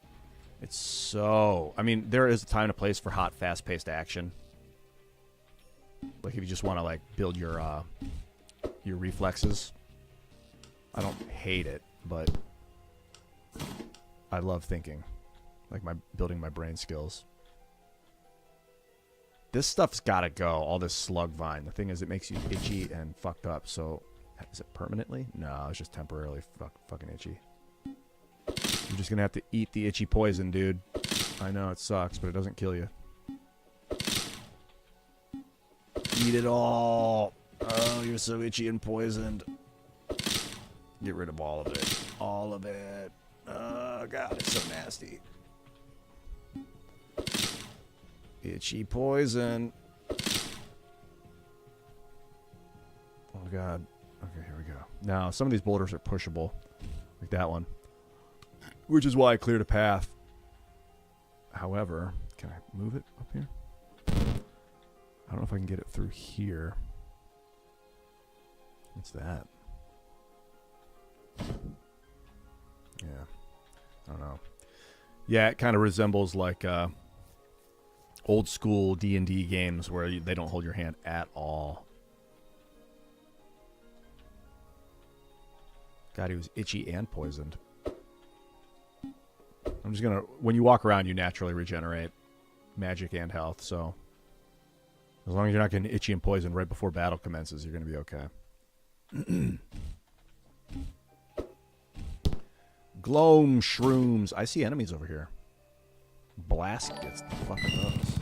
It's so... I mean, there is a time and a place for hot, fast-paced action. Like if you just want to like build your reflexes. I don't hate it, but I love thinking. Like building my brain skills. This stuff's gotta go, all this slug vine. The thing is, it makes you itchy and fucked up, so... Is it permanently? No, it's just temporarily fucking itchy. You're just gonna have to eat the itchy poison, dude. I know, it sucks, but it doesn't kill you. Eat it all! Oh, you're so itchy and poisoned. Get rid of all of it. All of it. Oh, God, it's so nasty. Itchy poison. Oh, God. Okay, here we go. Now, some of these boulders are pushable. Like that one. Which is why I cleared a path. However, can I move it up here? I don't know if I can get it through here. What's that? Yeah. I don't know. Yeah, it kind of resembles like old school D&D games where they don't hold your hand at all. God, he was itchy and poisoned. I'm just gonna... When you walk around, you naturally regenerate magic and health, so... As long as you're not getting itchy and poisoned right before battle commences, you're gonna be okay. Gloam shrooms. I see enemies over here. Blast gets the fuck of those.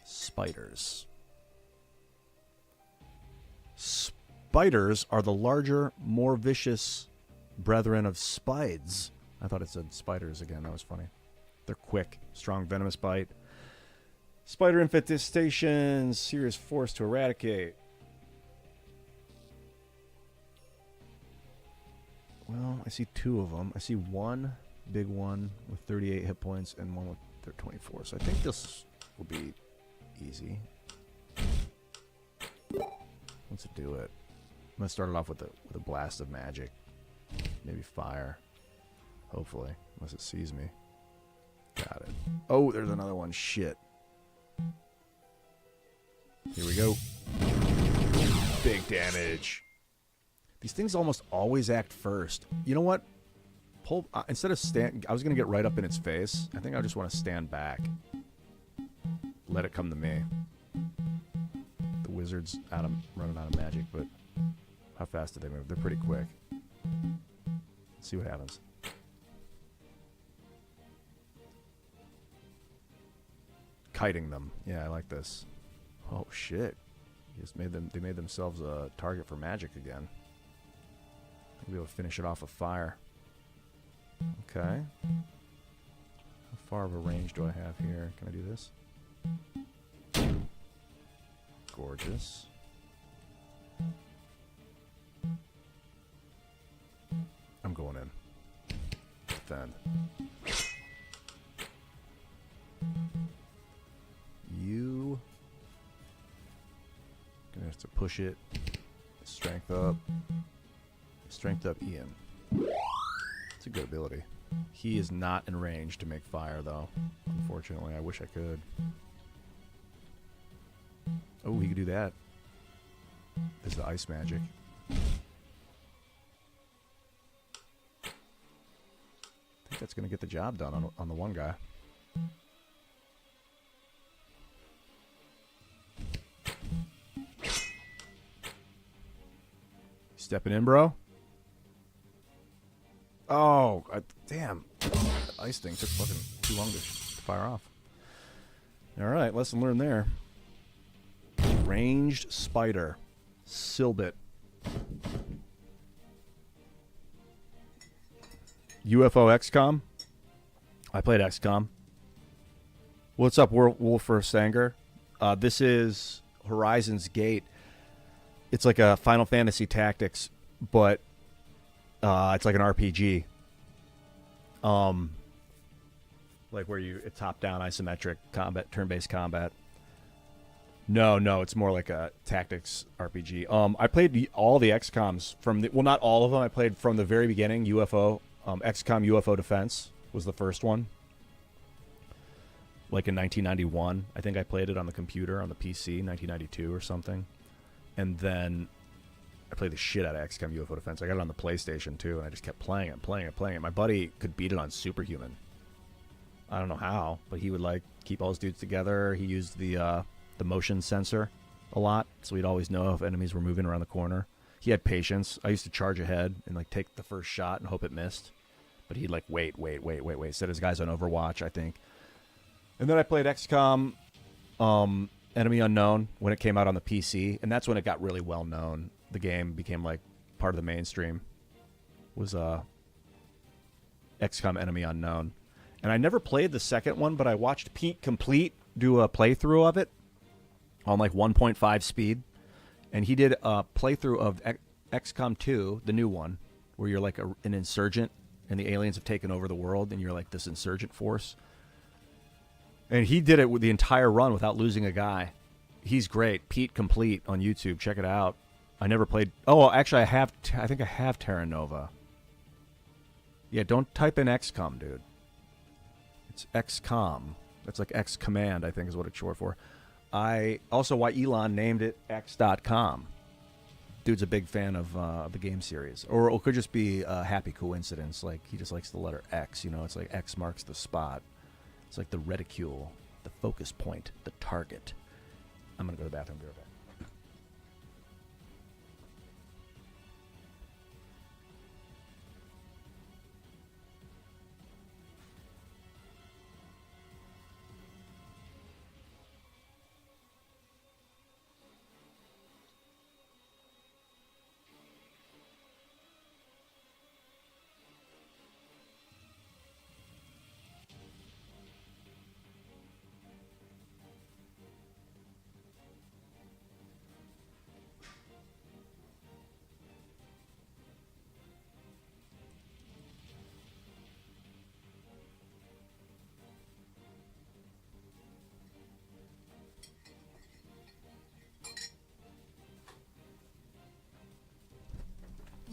Spiders. Spiders are the larger, more vicious brethren of spides. I thought it said spiders again. That was funny. They're quick, strong, venomous bite. Spider infestation, serious force to eradicate. Well, I see two of them. I see one big one with 38 hit points and one with 24. So I think this will be easy. Let's do it. I'm gonna start it off with a blast of magic, maybe fire. Hopefully, unless it sees me. Got it. Oh, there's another one. Shit. Here we go. Big damage. These things almost always act first. You know what? Pull instead of stand. I was gonna get right up in its face. I think I just want to stand back. Let it come to me. The wizard's running out of magic, but how fast do they move? They're pretty quick. Let's see what happens. Kiting them. Yeah, I like this. Oh shit! They made themselves a target for magic again. Maybe we'll finish it off with fire. Okay. How far of a range do I have here? Can I do this? Gorgeous. I'm going in. Defend. You So push it. Strength up. Strength up Ian. It's a good ability. He is not in range to make fire, though. Unfortunately, I wish I could. Oh, he could do that. This is the ice magic. I think that's going to get the job done on the one guy. Stepping in, bro. Oh, damn. That ice thing took fucking too long to fire off. All right, lesson learned there. Ranged spider. Silbit. UFO XCOM. I played XCOM. What's up, Wolfer Sanger? This is Horizon's Gate. It's like a Final Fantasy Tactics, but it's like an RPG. Like where it's top-down isometric combat, turn-based combat. No, it's more like a tactics RPG. I played all the XCOMs well, not all of them. I played from the very beginning. UFO, XCOM UFO Defense was the first one. Like in 1991, I think I played it on the computer on the PC, 1992 or something. And then I played the shit out of XCOM UFO Defense. I got it on the PlayStation too, and I just kept playing it. My buddy could beat it on Superhuman. I don't know how, but he would like keep all his dudes together. He used the motion sensor a lot, so he'd always know if enemies were moving around the corner. He had patience. I used to charge ahead and like take the first shot and hope it missed, but he'd like wait. Set his guys on Overwatch, I think. And then I played XCOM Enemy Unknown when it came out on the PC, and that's when it got really well known. The game became like part of the mainstream. Was XCOM Enemy Unknown. And I never played the second one, but I watched Pete Complete do a playthrough of it on like 1.5 speed. And he did a playthrough of XCOM 2, the new one, where you're like an insurgent and the aliens have taken over the world and you're like this insurgent force. And he did it with the entire run without losing a guy. He's great. Pete Complete on YouTube. Check it out. I never played... Oh, well, actually, I think I have Terra Nova. Yeah, don't type in XCOM, dude. It's XCOM. That's like X Command, I think is what it's short for. Also, why Elon named it X.com. Dude's a big fan of the game series. Or it could just be a happy coincidence. Like, he just likes the letter X. You know, it's like X marks the spot. It's like the reticule, the focus point, the target. I'm going to go to the bathroom. Be right back.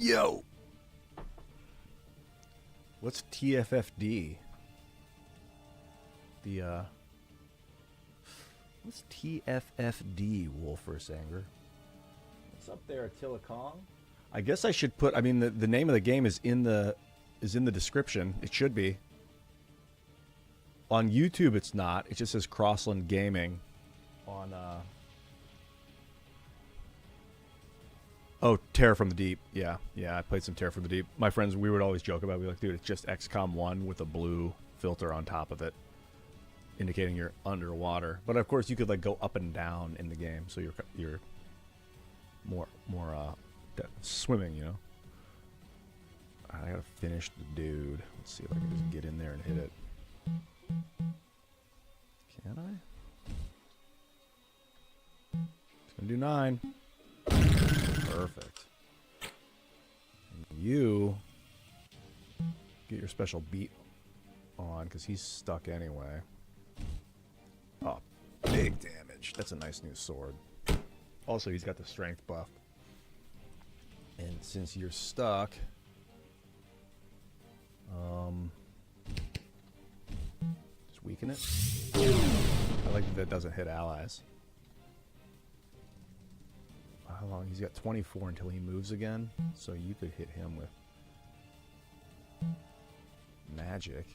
Yo! What's TFFD? What's TFFD, Wolfer Sanger? What's up there, Attila Kong? I guess I should put... I mean, the name of the game is in the description. It should be. On YouTube, it's not. It just says Crossland Gaming. On, Oh, Terror from the Deep. Yeah, I played some Terror from the Deep. My friends, we would always joke about it. We'd be like, dude, it's just XCOM 1 with a blue filter on top of it, indicating you're underwater. But of course, you could like go up and down in the game, so you're more swimming, you know. I gotta finish the dude. Let's see if I can just get in there and hit it. Can I? It's gonna do 9. Perfect. And you get your special beat on because he's stuck anyway. Oh, big damage. That's a nice new sword. Also, he's got the strength buff. And since you're stuck, just weaken it. I like that doesn't hit allies. How long? He's got 24 until he moves again, so you could hit him with magic.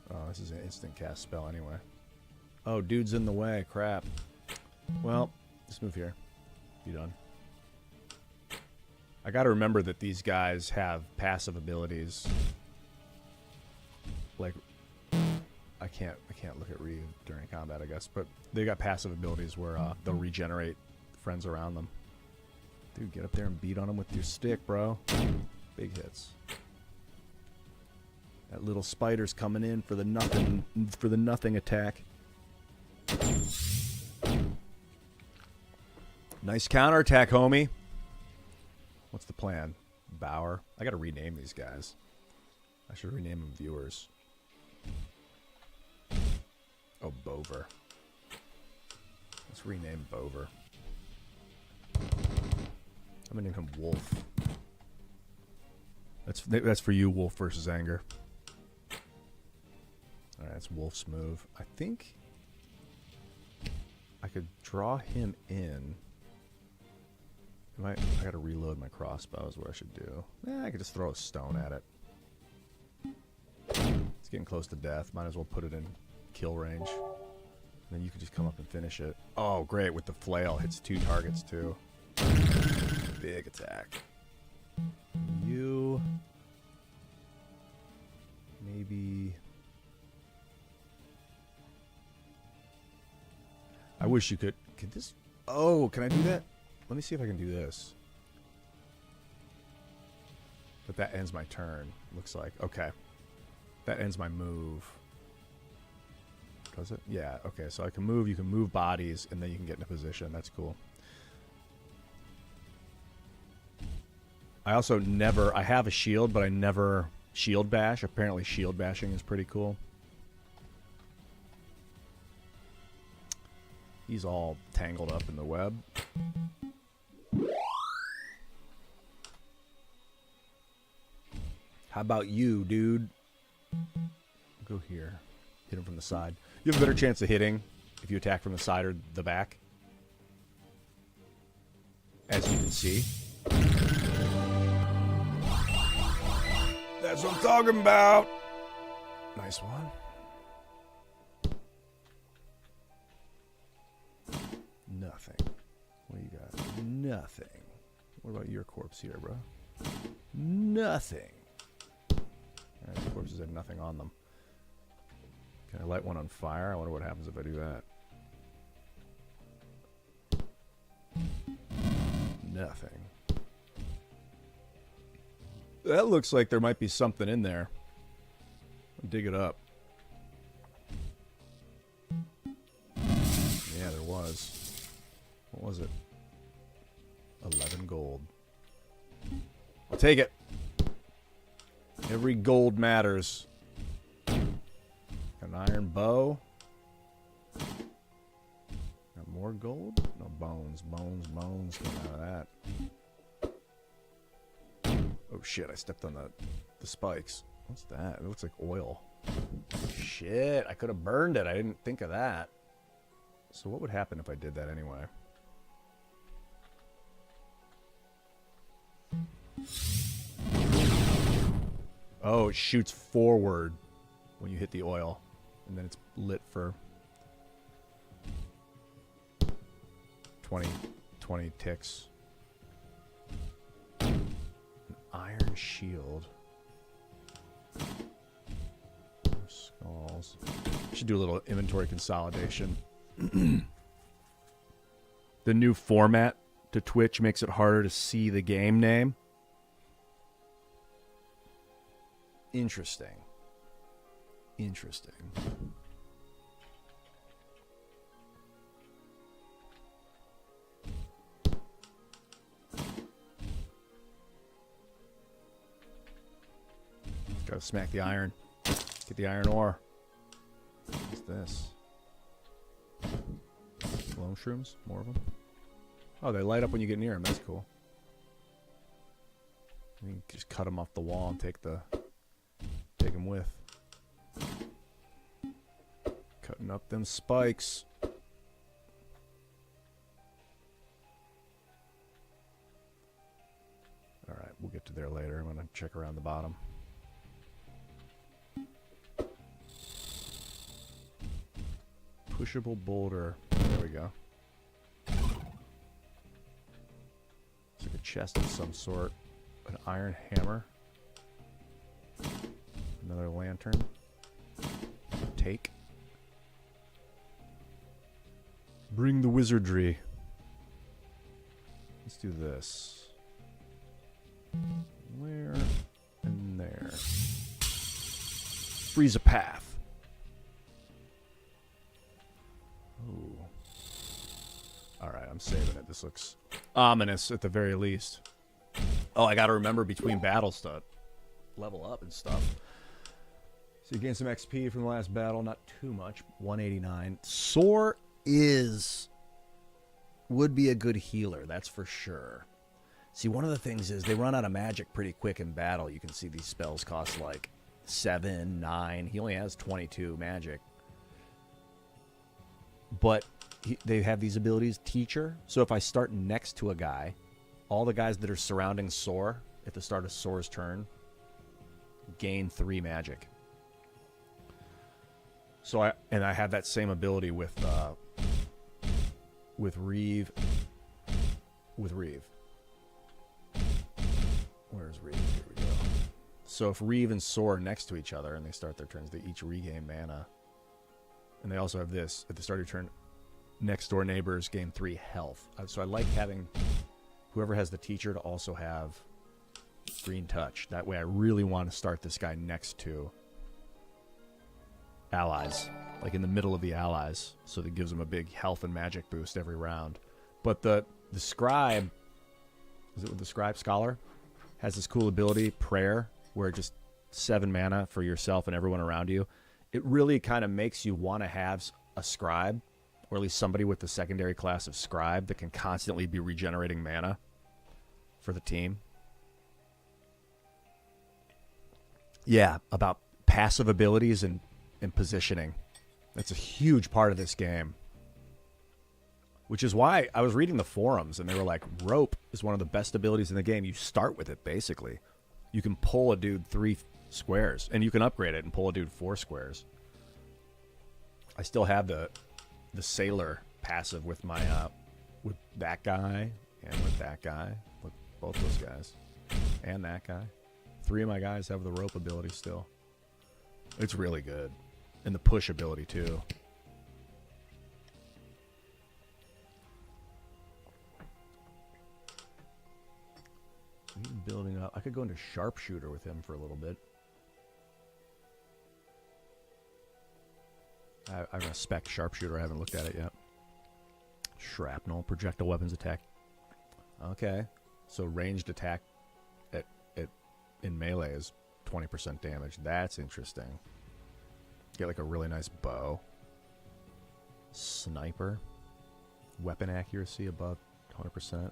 Oh, this is an instant cast spell anyway. Oh, dude's in the way. Crap. Well, just move here. You done. I gotta remember that these guys have passive abilities. Like, I can't look at Ryu during combat, I guess, but they got passive abilities where they'll regenerate friends around them. Dude, get up there and beat on them with your stick, bro. Big hits. That little spider's coming in for the nothing attack. Nice counterattack, homie. What's the plan? Bauer. I gotta rename these guys. I should rename them viewers. Oh, Bover. Let's rename Bover. I'm gonna name him Wolf. That's for you, Wolf versus Anger. Alright, that's Wolf's move. I think I could draw him in. I gotta reload my crossbow is what I should do. I could just throw a stone at it. It's getting close to death. Might as well put it in kill range. Then you could just come up and finish it. Oh, great. With the flail. Hits 2 targets, too. Big attack. You... maybe... I wish you could... Could this... Oh, can I do that? Let me see if I can do this. But that ends my turn, looks like. Okay. That ends my move. Does it? Yeah, okay. So I can move, you can move bodies, and then you can get in a position. That's cool. I also never... I have a shield, but I never shield bash. Apparently shield bashing is pretty cool. He's all tangled up in the web. How about you, dude? Go here. Hit him from the side. You have a better chance of hitting if you attack from the side or the back. As you can see. That's what I'm talking about. Nice one. Nothing. What do you got? Nothing. What about your corpse here, bro? Nothing. Alright, the corpses have nothing on them. Can I light one on fire? I wonder what happens if I do that. Nothing. That looks like there might be something in there. I'll dig it up. Yeah, there was. What was it? 11 gold. I'll take it. Every gold matters. An iron bow. Got more gold? No, bones. Bones came out of that. Oh shit, I stepped on the spikes. What's that? It looks like oil. Shit, I could have burned it. I didn't think of that. So what would happen if I did that anyway? Oh, it shoots forward when you hit the oil. And then it's lit for 20 ticks. An iron shield. Skulls. Should do a little inventory consolidation. The new format to Twitch makes it harder to see the game name. Interesting. Interesting. Gotta smack the iron. Get the iron ore. What's this? Loam shrooms? More of them? Oh, they light up when you get near them. That's cool. You can just cut them off the wall and take them with. Cutting up them spikes. Alright, we'll get to there later. I'm going to check around the bottom. Pushable boulder. There we go. It's like a chest of some sort. An iron hammer. Another lantern. Take. Bring the wizardry. Let's do this. Where and there. Freeze a path. Ooh. Alright, I'm saving it. This looks ominous at the very least. Oh, I gotta remember between battles to level up and stuff. So you gain some XP from the last battle. Not too much. 189. Soar would be a good healer, that's for sure. See, one of the things is they run out of magic pretty quick in battle. You can see these spells cost like 7, 9. He only has 22 magic. But they have these abilities, Teacher. So if I start next to a guy, all the guys that are surrounding Soar at the start of Soar's turn gain 3 magic. So I have that same ability with Reeve. With Reeve. Where's Reeve? Here we go. So if Reeve and Soar are next to each other and they start their turns, they each regain mana. And they also have this. At the start of your turn, next door neighbors gain 3 health. So I like having whoever has the Teacher to also have green touch. That way I really want to start this guy next to allies. Like in the middle of the allies. So that gives them a big health and magic boost every round. But the scribe, is it with the scribe? Scholar? Has this cool ability, Prayer, where just 7 mana for yourself and everyone around you. It really kind of makes you want to have a scribe, or at least somebody with the secondary class of scribe that can constantly be regenerating mana for the team. Yeah, about passive abilities and positioning. That's a huge part of this game. Which is why I was reading the forums, and they were like, Rope is one of the best abilities in the game. You start with it, basically. You can pull a dude 3 squares, and you can upgrade it and pull a dude 4 squares. I still have the Sailor passive with my with that guy, and with that guy. With both those guys. And that guy. 3 of my guys have the Rope ability still. It's really good. And the push ability, too. Building up. I could go into Sharpshooter with him for a little bit. I respect Sharpshooter. I haven't looked at it yet. Shrapnel. Projectile weapons attack. Okay. So ranged attack in melee is 20% damage. That's interesting. Get like a really nice bow. Sniper. Weapon accuracy above 100%.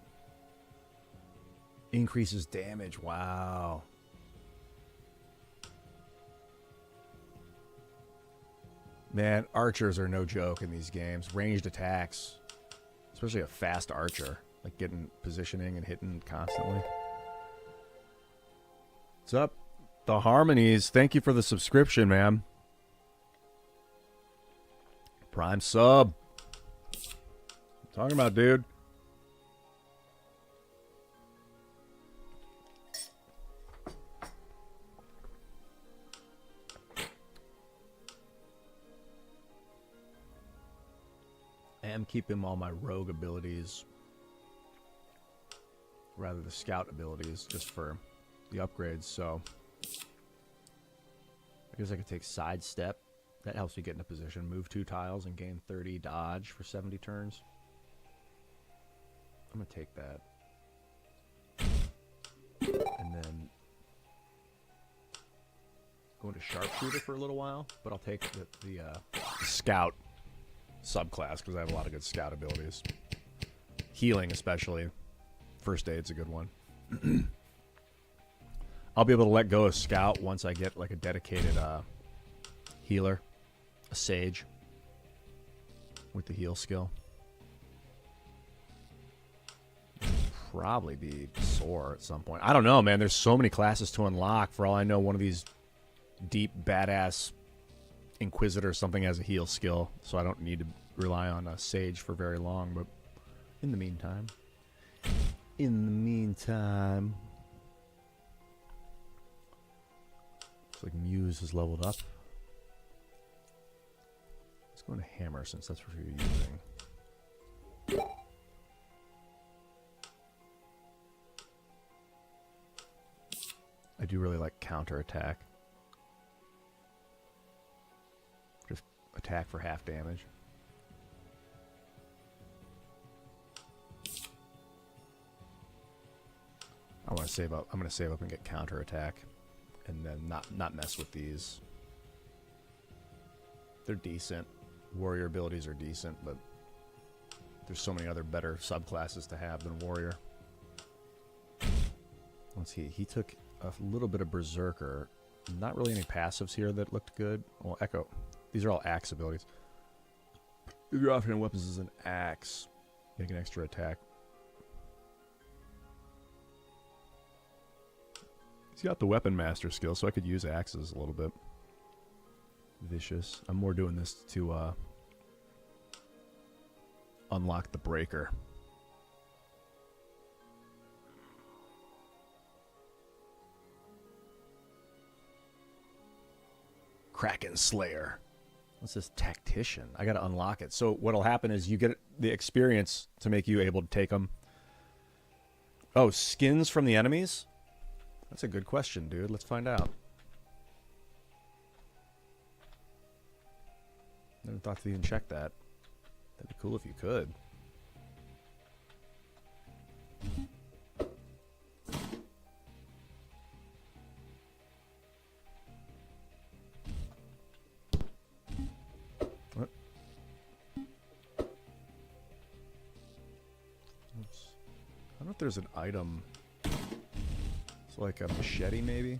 Increases damage. Wow. Man, archers are no joke in these games. Ranged attacks. Especially a fast archer. Like getting positioning and hitting constantly. What's up? The Harmonies. Thank you for the subscription, man. Prime sub. What I'm talking about, dude. I am keeping all my rogue abilities, rather the scout abilities, just for the upgrades, so I guess I could take sidestep. That helps me get in a position. Move 2 tiles and gain 30 dodge for 70 turns. I'm going to take that. And then go into Sharpshooter for a little while, but I'll take the scout. subclass because I have a lot of good scout abilities. Healing, especially. First aid's a good one. I'll be able to let go of scout once I get like a dedicated healer, a sage with the heal skill. Probably be sore at some point. I don't know, man. There's so many classes to unlock. For all I know, one of these deep badass Inquisitor or something has a heal skill, so I don't need to rely on a sage for very long. But in the meantime, looks like Muse is leveled up. Let's go into Hammer since that's what you're using. I do really like counterattack. Just attack for half damage. I want to save up. I'm going to save up and get counterattack, and then not mess with these. They're decent. Warrior abilities are decent, but there's so many other better subclasses to have than warrior. Let's see. He took a little bit of Berserker. Not really any passives here that looked good. Well, Echo. These are all axe abilities. If your offhand weapons is an axe, make an extra attack. He's got the Weapon Master skill, so I could use axes a little bit. Vicious. I'm more doing this to unlock the Breaker. Kraken Slayer. What's this? Tactician. I gotta unlock it. So what'll happen is you get the experience to make you able to take them. Oh, skins from the enemies? That's a good question, dude. Let's find out. Never thought to even check that. That'd be cool if you could. What? Oops. I don't know if there's an item. It's like a machete, maybe?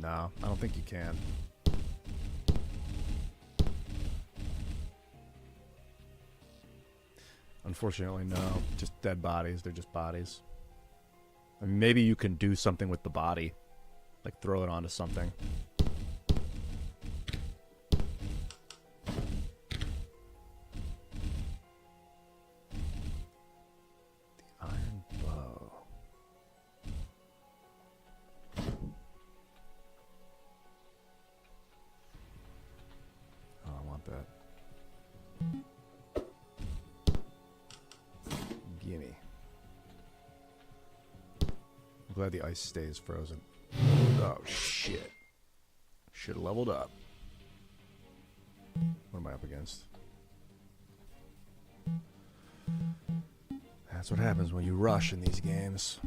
No, I don't think you can. Unfortunately, no. Just dead bodies. They're just bodies. I mean, maybe you can do something with the body. Like throw it onto something. The iron bow. Oh, I want that. Gimme. I'm glad the ice stays frozen. Oh, shit. Should have leveled up. What am I up against? That's what happens when you rush in these games.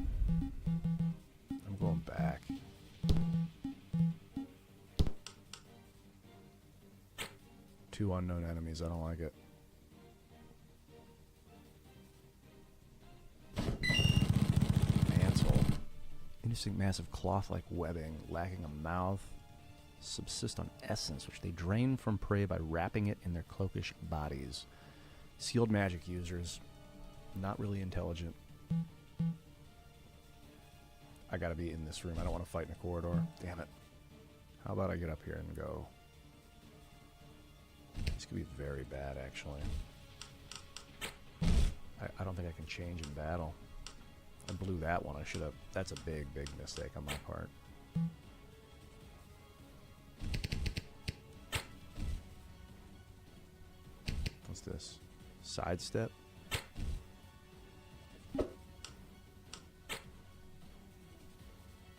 I'm going back. Two unknown enemies. I don't like it. Mantle. Interesting massive cloth-like webbing, lacking a mouth. Subsist on essence, which they drain from prey by wrapping it in their cloakish bodies. Sealed magic users. Not really intelligent. I gotta be in this room. I don't want to fight in a corridor. Damn it. How about I get up here and go? This could be very bad, actually. I don't think I can change in battle. I blew that one. I should have. That's a big, big mistake on my part. What's this? Sidestep?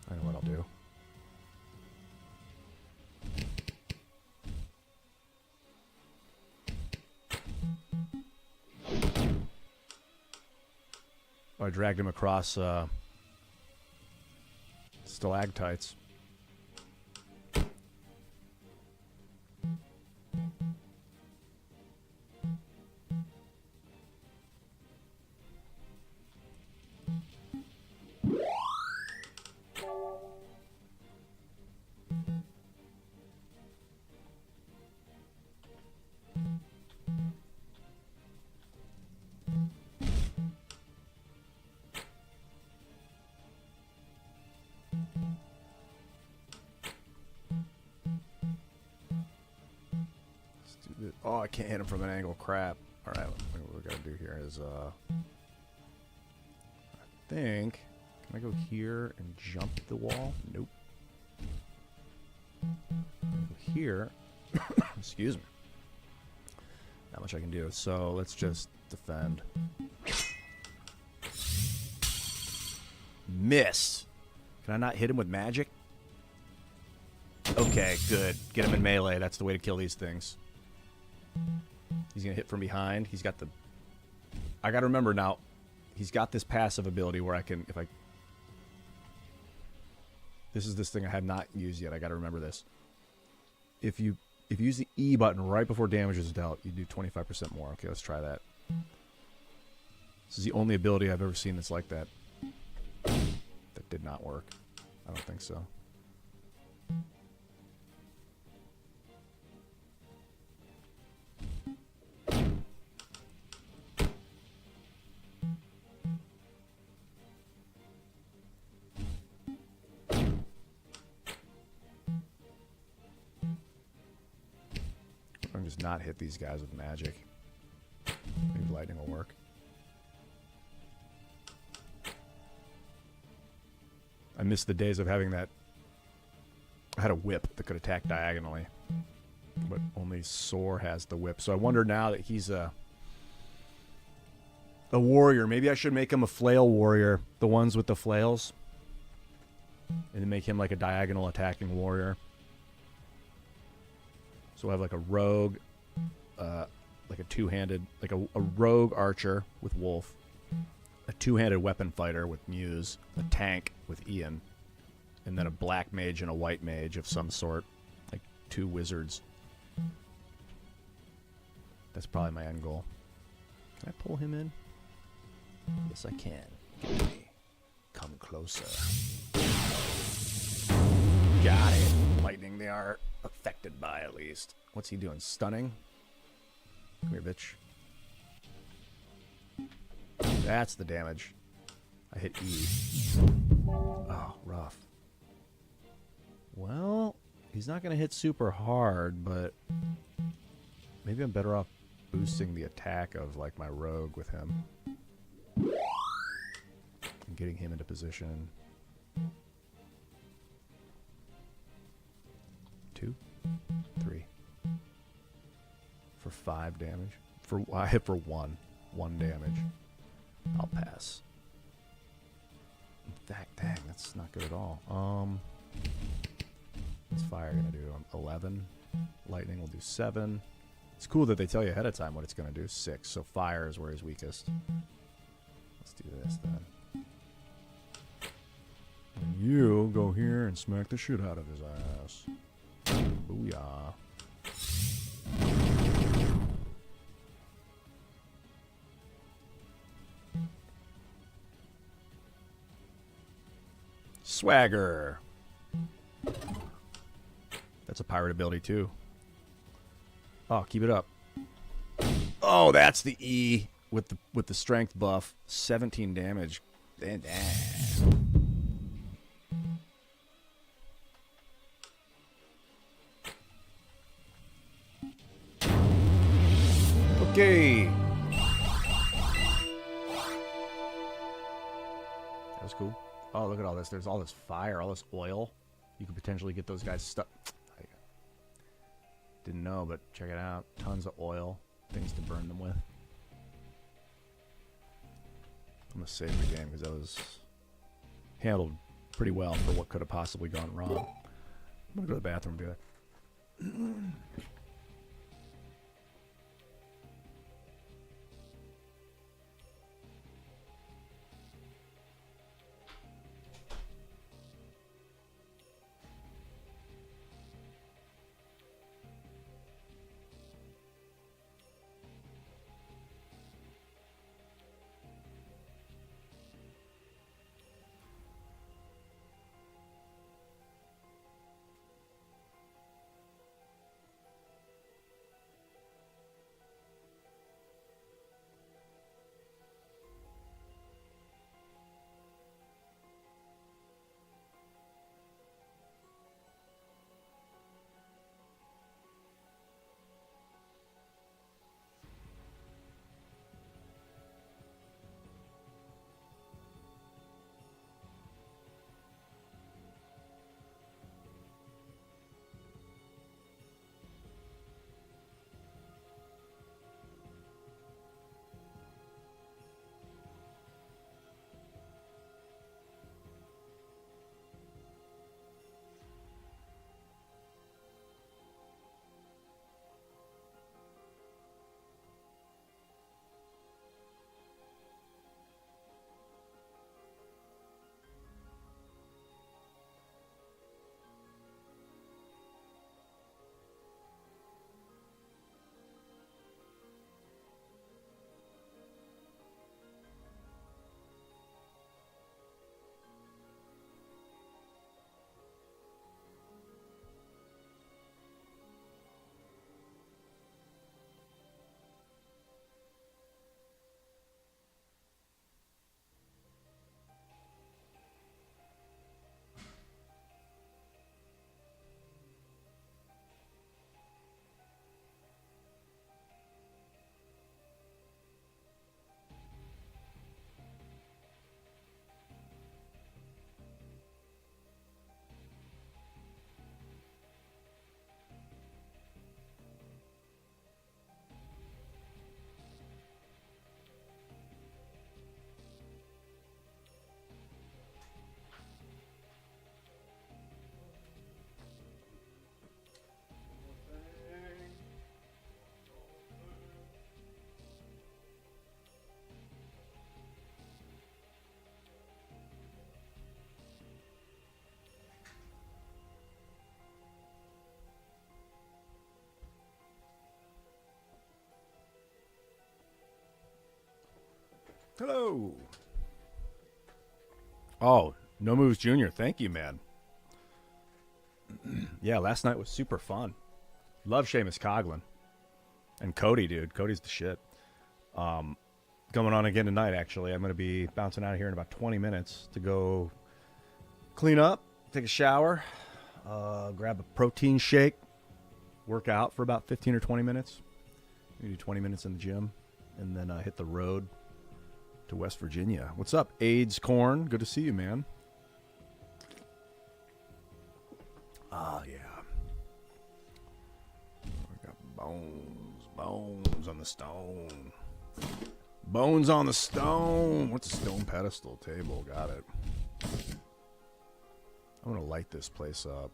I know what I'll do. I dragged him across stalactites. Oh, I can't hit him from an angle. Crap. All right, what we gotta do here is, I think, can I go here and jump the wall? Nope. Go here. Excuse me. Not much I can do. So let's just defend. Miss. Can I not hit him with magic? Okay, good. Get him in melee. That's the way to kill these things. He's going to hit from behind. He's got the... I got to remember now, he's got this passive ability where I can... if I... This is this thing I have not used yet. I got to remember this. If you use the E button right before damage is dealt, you do 25% more. Okay, let's try that. This is the only ability I've ever seen that's like that. That did not work. I don't think so. I can just not hit these guys with magic. Maybe lightning will work. I miss the days of having that. I had a whip that could attack diagonally, but only Soar has the whip. So I wonder now that he's a warrior. Maybe I should make him a flail warrior, the ones with the flails, and then make him like a diagonal attacking warrior. So we'll have like a rogue, like a two-handed, like a rogue archer with Wolf, a two-handed weapon fighter with Muse, a tank with Ian, and then a black mage and a white mage of some sort, like two wizards. That's probably my end goal. Can I pull him in? Yes, I can. Get me. Come closer. Got it. Lightning they are affected by, at least. What's he doing? Stunning? Come here, bitch. That's the damage. I hit E. Oh, rough. Well, he's not going to hit super hard, but maybe I'm better off boosting the attack of, like, my rogue with him. And getting him into position. 2, 3. For 5 damage. I hit for 1. 1 damage. I'll pass. In fact, dang, that's not good at all. What's fire gonna do? 11. Lightning will do 7. It's cool that they tell you ahead of time what it's gonna do. 6. So fire is where he's weakest. Let's do this then. And you go here and smack the shit out of his ass. Booyah. Swagger. That's a pirate ability too. Oh, keep it up. Oh, that's the E with the strength buff. 17 damage. Damn. Okay. That was cool. Oh, look at all this. There's all this fire, all this oil. You could potentially get those guys stuck. I didn't know, but check it out. Tons of oil. Things to burn them with. I'm going to save the game because that was handled pretty well for what could have possibly gone wrong. I'm going to go to the bathroom and be like... Hello. Oh, No Moves Jr. Thank you, man. Yeah, last night was super fun. Love Seamus Coughlin. And Cody, dude. Cody's the shit. Going on again tonight, actually. I'm going to be bouncing out of here in about 20 minutes to go clean up, take a shower, grab a protein shake, work out for about 15 or 20 minutes. Maybe 20 minutes in the gym, and then hit the road to West Virginia. What's up, AIDS Corn? Good to see you, man. Ah, yeah. We got bones on the stone. Bones on the stone. What's a stone pedestal table? Got it. I'm going to light this place up.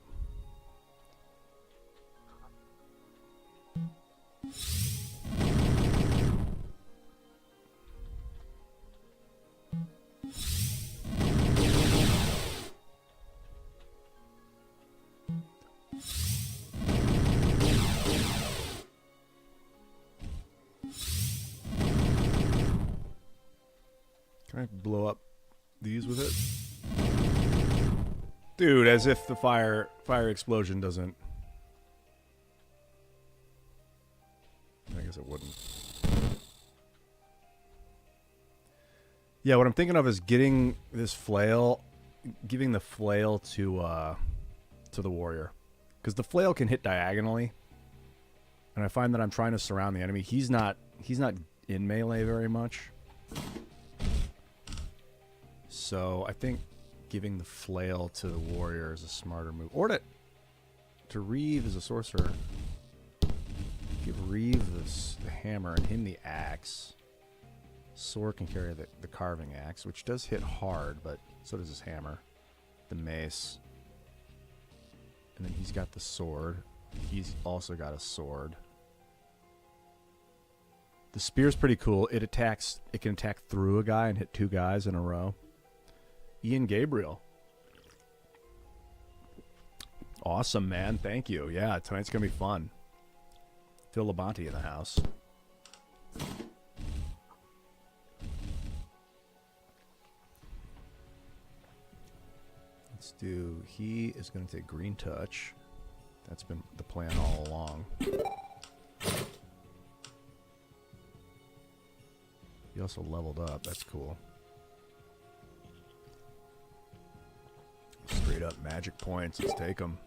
Can I blow up these with it? Dude, as if the fire explosion doesn't... I guess it wouldn't. Yeah, what I'm thinking of is getting this flail, giving the flail to the warrior. Because the flail can hit diagonally. And I find that I'm trying to surround the enemy. He's not in melee very much. So I think giving the flail to the warrior is a smarter move. Or to Reeve as a sorcerer. Give Reeve the hammer and him the axe. Sword can carry the carving axe, which does hit hard, but so does his hammer. The mace. And then he's got the sword. He's also got a sword. The spear's pretty cool. It can attack through a guy and hit 2 guys in a row. Ian Gabriel. Awesome, man. Thank you. Yeah, tonight's going to be fun. Phil Labonte in the house. Let's do... He is going to take green touch. That's been the plan all along. He also leveled up. That's cool. Straight up magic points. Let's take them.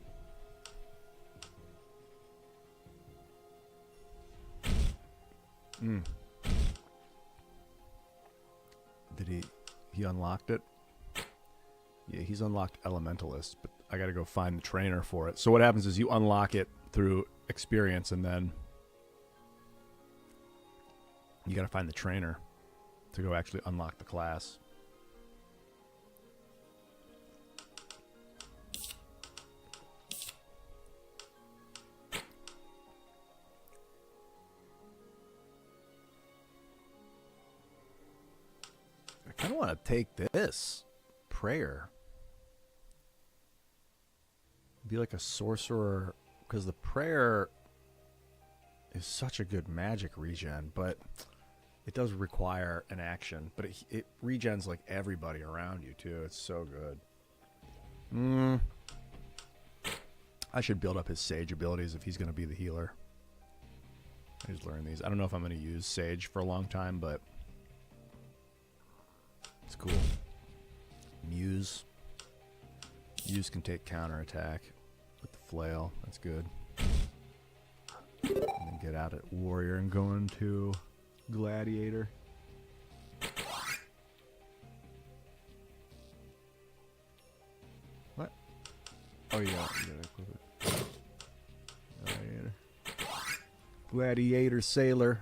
Did he unlocked it? Yeah, he's unlocked Elementalist, but I gotta go find the trainer for it. So what happens is you unlock it through experience, and then you gotta find the trainer to go actually unlock the class. I kind of want to take this prayer. Be like a sorcerer, because the prayer is such a good magic regen, but it does require an action. But it regens like everybody around you too. It's so good. I should build up his sage abilities if he's going to be the healer. I just learned these. I don't know if I'm going to use sage for a long time, but it's cool. Muse. Muse can take counterattack with the flail. That's good. And then get out at warrior and go into gladiator. What? Oh, yeah. You gotta equip it. Gladiator. Gladiator sailor.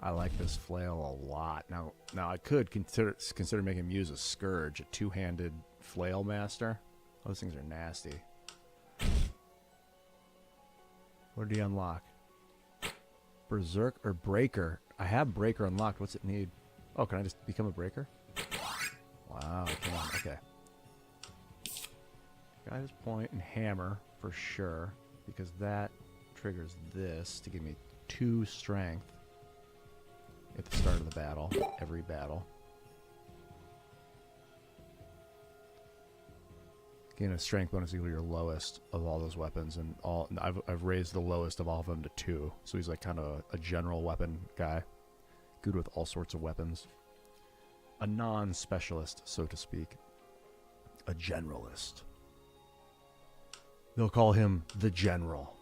I like this flail a lot. Now I could consider making him use a scourge, a 2-handed flail master. Those things are nasty. What did he unlock? Berserk or breaker? I have breaker unlocked. What's it need? Oh, can I just become a breaker? Wow, I can. Okay. Guidance point and hammer for sure, because that triggers this to give me 2 strength at the start of the battle, every battle. Gain a strength bonus equal to your lowest of all those weapons, and I've raised the lowest of all of them to 2. So he's like kind of a general weapon guy, good with all sorts of weapons. A non-specialist, so to speak. A generalist. They'll call him the General.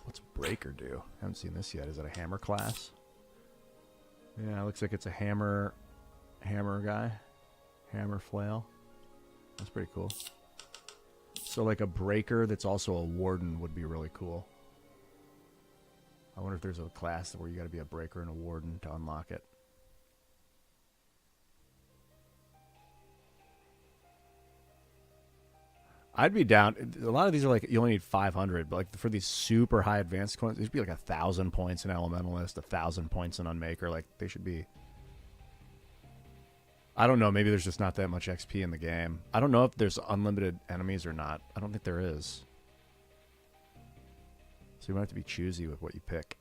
What's Breaker do? I haven't seen this yet. Is it a hammer class? Yeah, it looks like it's a hammer guy. Hammer flail. That's pretty cool. So like a Breaker that's also a Warden would be really cool. I wonder if there's a class where you got to be a Breaker and a Warden to unlock it. I'd be down. A lot of these are like, you only need 500, but like for these super high advanced coins, there should be like 1,000 points in Elementalist, 1,000 points in Unmaker. Like they should be. I don't know. Maybe there's just not that much XP in the game. I don't know if there's unlimited enemies or not. I don't think there is. So you might have to be choosy with what you pick.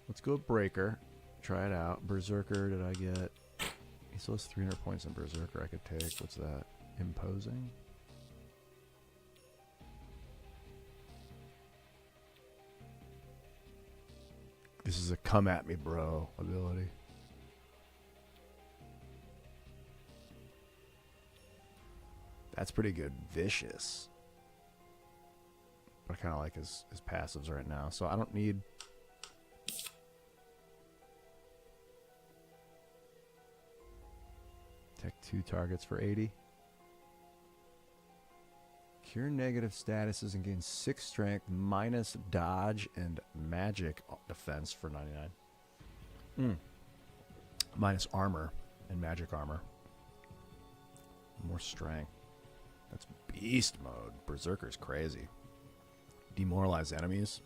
Let's go Breaker. Try it out. Berserker, did I get? He still has 300 points in Berserker I could take. What's that? Imposing? This is a come at me, bro ability. That's pretty good. Vicious. But I kind of like his passives right now. So I don't need... Tech 2 targets for 80. Cure negative statuses and gain 6 strength minus dodge and magic defense for 99. Minus armor and magic armor. More strength. That's beast mode. Berserker's crazy. Demoralize enemies.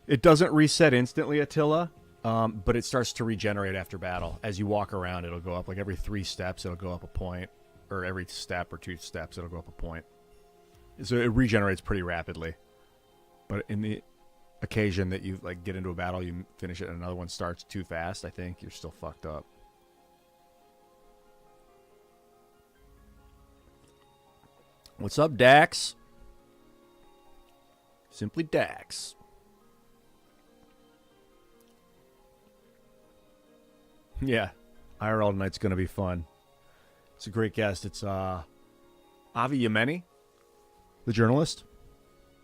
It doesn't reset instantly, Attila, but it starts to regenerate after battle. As you walk around, it'll go up. Like every 3 steps, it'll go up a point. Or every step or 2 steps, it'll go up a point. So it regenerates pretty rapidly. But in the occasion that you like get into a battle, you finish it, and another one starts too fast, I think you're still fucked up. What's up, Dax? Simply Dax. Yeah, IRL tonight's gonna be fun. It's a great guest. It's Avi Yemeni, the journalist.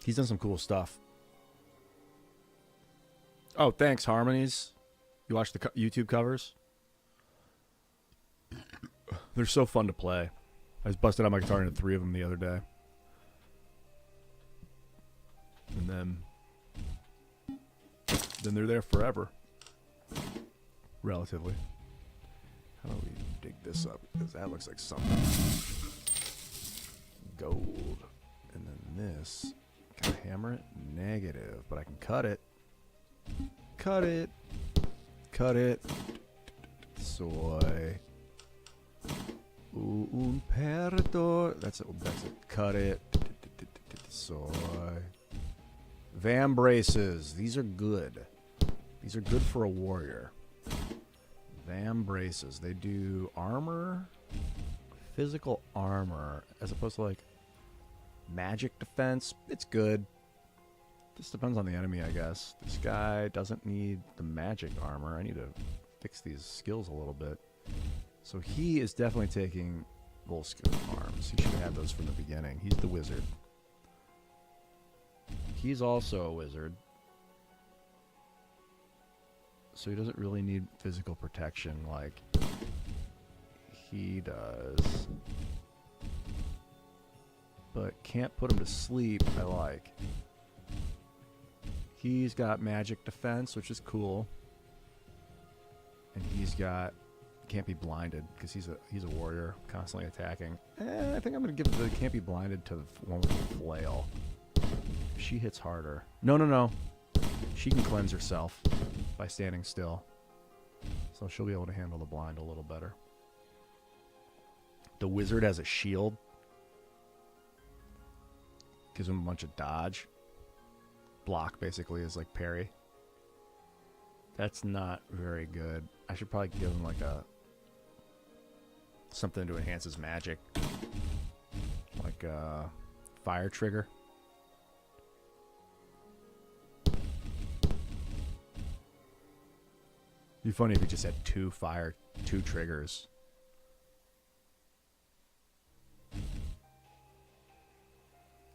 He's done some cool stuff. Oh, thanks, Harmonies. You watch the YouTube covers? They're so fun to play. I just busted out my guitar into 3 of them the other day. And then they're there forever. Relatively. How do we dig this up? Because that looks like something. Gold. And then this. Can I hammer it? Negative. But I can cut it. Cut it. Cut it. Soy. Un perdor. That's it. That's it. Cut it. Soy. Vam braces. These are good. These are good for a warrior. Vam braces. They do armor, physical armor, as opposed to like magic defense. It's good. Just depends on the enemy, I guess. This guy doesn't need the magic armor. I need to fix these skills a little bit. So he is definitely taking Volscoon arms. He should have had those from the beginning. He's the wizard. He's also a wizard. So he doesn't really need physical protection like he does. But can't put him to sleep, I like. He's got magic defense, which is cool. And he's got... can't be blinded, because he's a warrior, constantly attacking. I think I'm going to give the can't be blinded to the one with the flail. She hits harder. No. She can cleanse herself by standing still. So she'll be able to handle the blind a little better. The wizard has a shield. Gives him a bunch of dodge. Block basically is like parry. That's not very good. I should probably give him like a something to enhance his magic. Like a fire trigger. It'd be funny if he just had two triggers.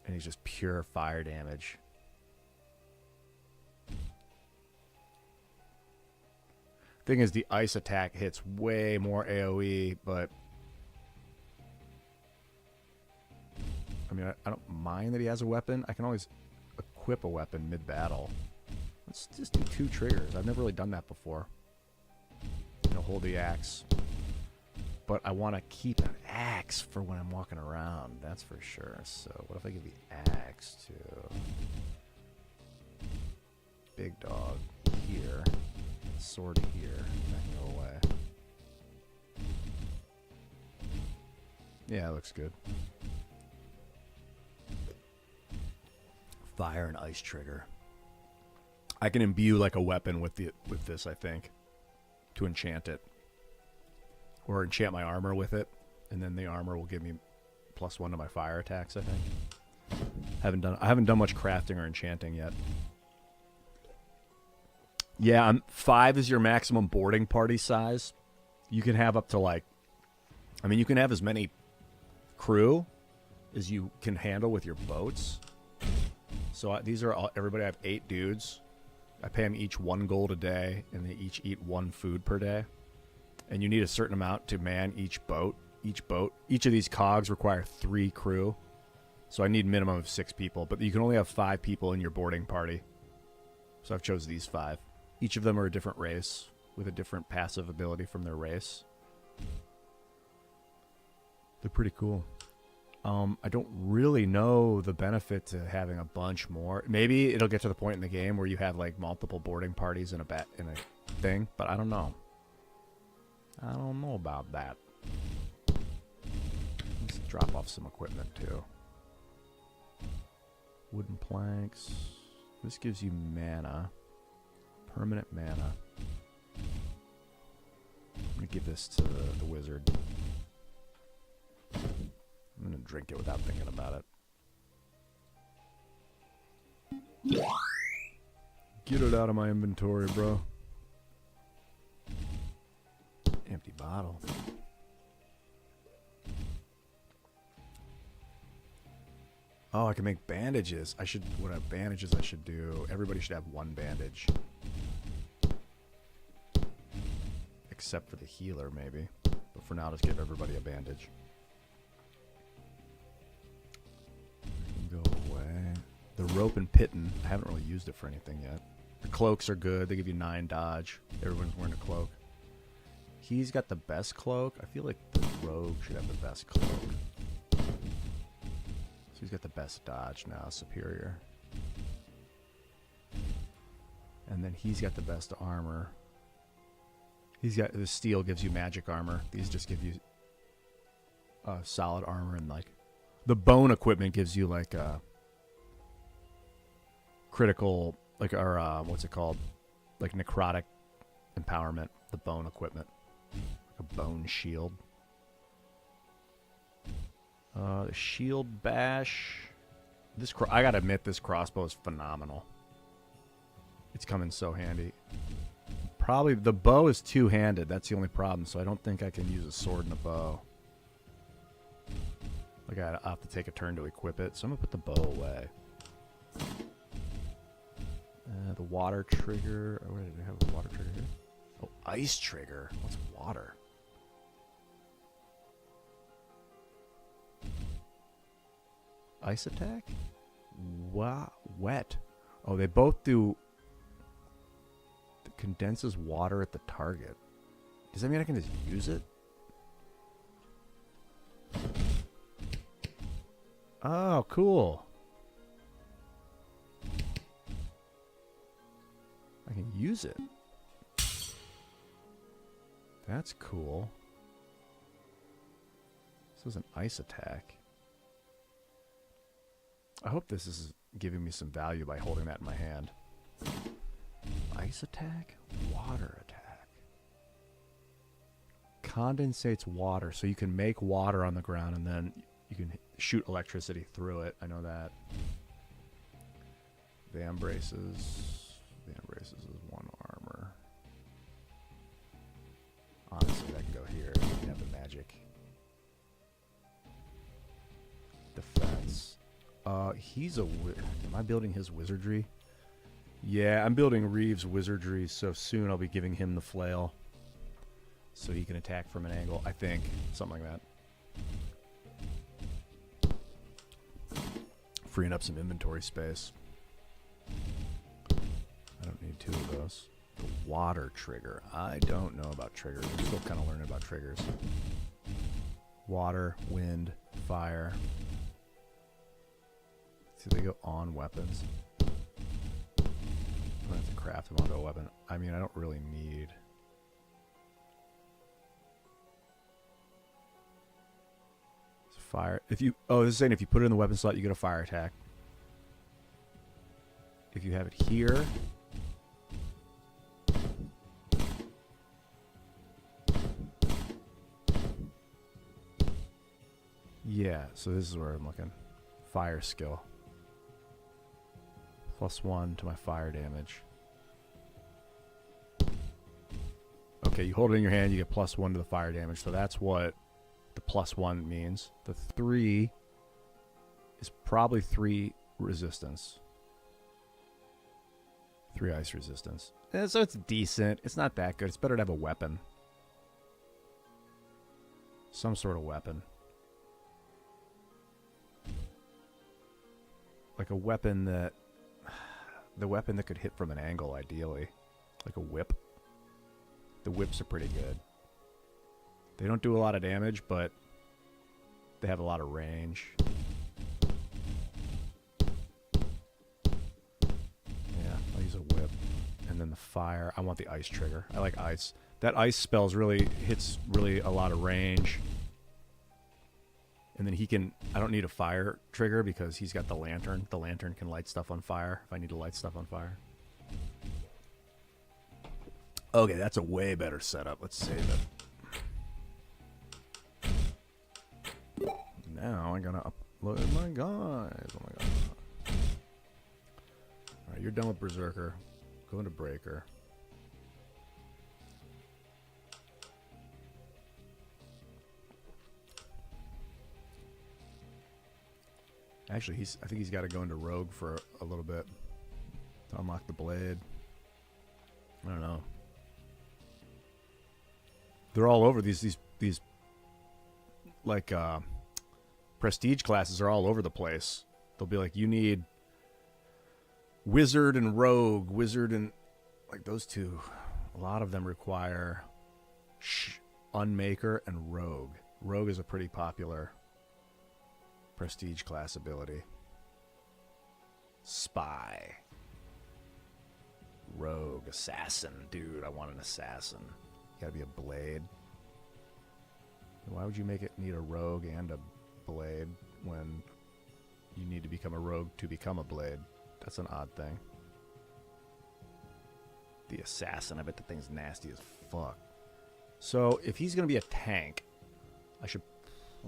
And he's just pure fire damage. Thing is, the ice attack hits way more AoE, but I mean, I don't mind that he has a weapon. I can always equip a weapon mid-battle. Let's just do 2 triggers. I've never really done that before. You know, hold the axe. But I want to keep an axe for when I'm walking around. That's for sure. So what if I give the axe to big dog here, sword here, that can go away. Yeah, it looks good. Fire and ice trigger. I can imbue like a weapon with this, I think, to enchant it. Or enchant my armor with it, and then the armor will give me +1 to my fire attacks, I think. I haven't done much crafting or enchanting yet. Yeah, 5 is your maximum boarding party size. You can have up to like, I mean, you can have as many crew as you can handle with your boats. So these are all, everybody, I have 8 dudes. I pay them each 1 gold a day, and they each eat 1 food per day. And you need a certain amount to man each boat. Each of these cogs require 3 crew. So I need a minimum of 6 people. But you can only have 5 people in your boarding party. So I've chose these 5. Each of them are a different race with a different passive ability from their race. They're pretty cool. I don't really know the benefit to having a bunch more. Maybe it'll get to the point in the game where you have like multiple boarding parties in a thing, but I don't know. I don't know about that. Let's drop off some equipment too. Wooden planks. This gives you mana. Permanent mana. I'm going to give this to the wizard. I'm going to drink it without thinking about it. Get it out of my inventory, bro. Empty bottle. Oh, I can make bandages. What bandages I should do? Everybody should have 1 bandage. Except for the healer, maybe. But for now, just give everybody a bandage. Go away. The rope and pitten. I haven't really used it for anything yet. The cloaks are good. They give you 9 dodge. Everyone's wearing a cloak. He's got the best cloak. I feel like the rogue should have the best cloak. So he's got the best dodge now, superior. And then he's got the best armor. He's got the steel gives you magic armor. These just give you solid armor, and like the bone equipment gives you like a critical, like, or what's it called? Like necrotic empowerment. The bone equipment. A bone shield. The shield bash. I gotta admit, this crossbow is phenomenal. It's coming so handy. Probably the bow is 2-handed. That's the only problem. So I don't think I can use a sword and a bow. Like I have to take a turn to equip it. So I'm gonna put the bow away. The water trigger. Oh, where did I have a water trigger here? Oh, ice trigger. What's water? Ice attack? Wow, wet. Oh, they both do. It condenses water at the target. Does that mean I can just use it? Oh, cool. I can use it. That's cool. This is an ice attack. I hope this is giving me some value by holding that in my hand. Ice attack, water attack. Condensates water, so you can make water on the ground and then you can shoot electricity through it. I know that. Van braces. Van braces is 1 armor. Honestly, that can go here. You can have the magic. Defense. He's a... Am I building his wizardry? Yeah, I'm building Reeves' wizardry, so soon I'll be giving him the flail. So he can attack from an angle, I think. Something like that. Freeing up some inventory space. I don't need 2 of those. The water trigger. I don't know about triggers. I'm still kind of learning about triggers. Water, wind, fire. See, they go on weapons. I'm gonna have to craft them onto a weapon. I mean, I don't really need... Fire. If you... Oh, this is saying if you put it in the weapon slot, you get a fire attack. If you have it here... Yeah, so this is where I'm looking. Fire skill. +1 to my fire damage. Okay, you hold it in your hand, you get +1 to the fire damage. So that's what the +1 means. The 3 is probably 3 resistance. 3 ice resistance. So it's decent. It's not that good. It's better to have a weapon. Some sort of weapon. Like a weapon that... The weapon that could hit from an angle, ideally. Like a whip. The whips are pretty good. They don't do a lot of damage, but they have a lot of range. Yeah, I'll use a whip. And then the fire. I want the ice trigger. I like ice. That ice spells really hits really a lot of range. And then he can... I don't need a fire trigger because he's got the lantern. The lantern can light stuff on fire if I need to light stuff on fire. Okay, that's a way better setup. Let's save it. Now I gotta upload my guys. Oh my god. Alright, you're done with Berserker. Go into Breaker. Actually, I think he's got to go into Rogue for a little bit to unlock the blade. I don't know. They're all over these like prestige classes are all over the place. They'll be like, you need wizard and rogue, wizard and like those two. A lot of them require unmaker and rogue. Rogue is a pretty popular prestige class ability. Spy. Rogue. Assassin. Dude, I want an assassin. Gotta be a blade. Why would you make it need a rogue and a blade when you need to become a rogue to become a blade? That's an odd thing. The assassin. I bet the thing's nasty as fuck. So, if he's gonna be a tank, I should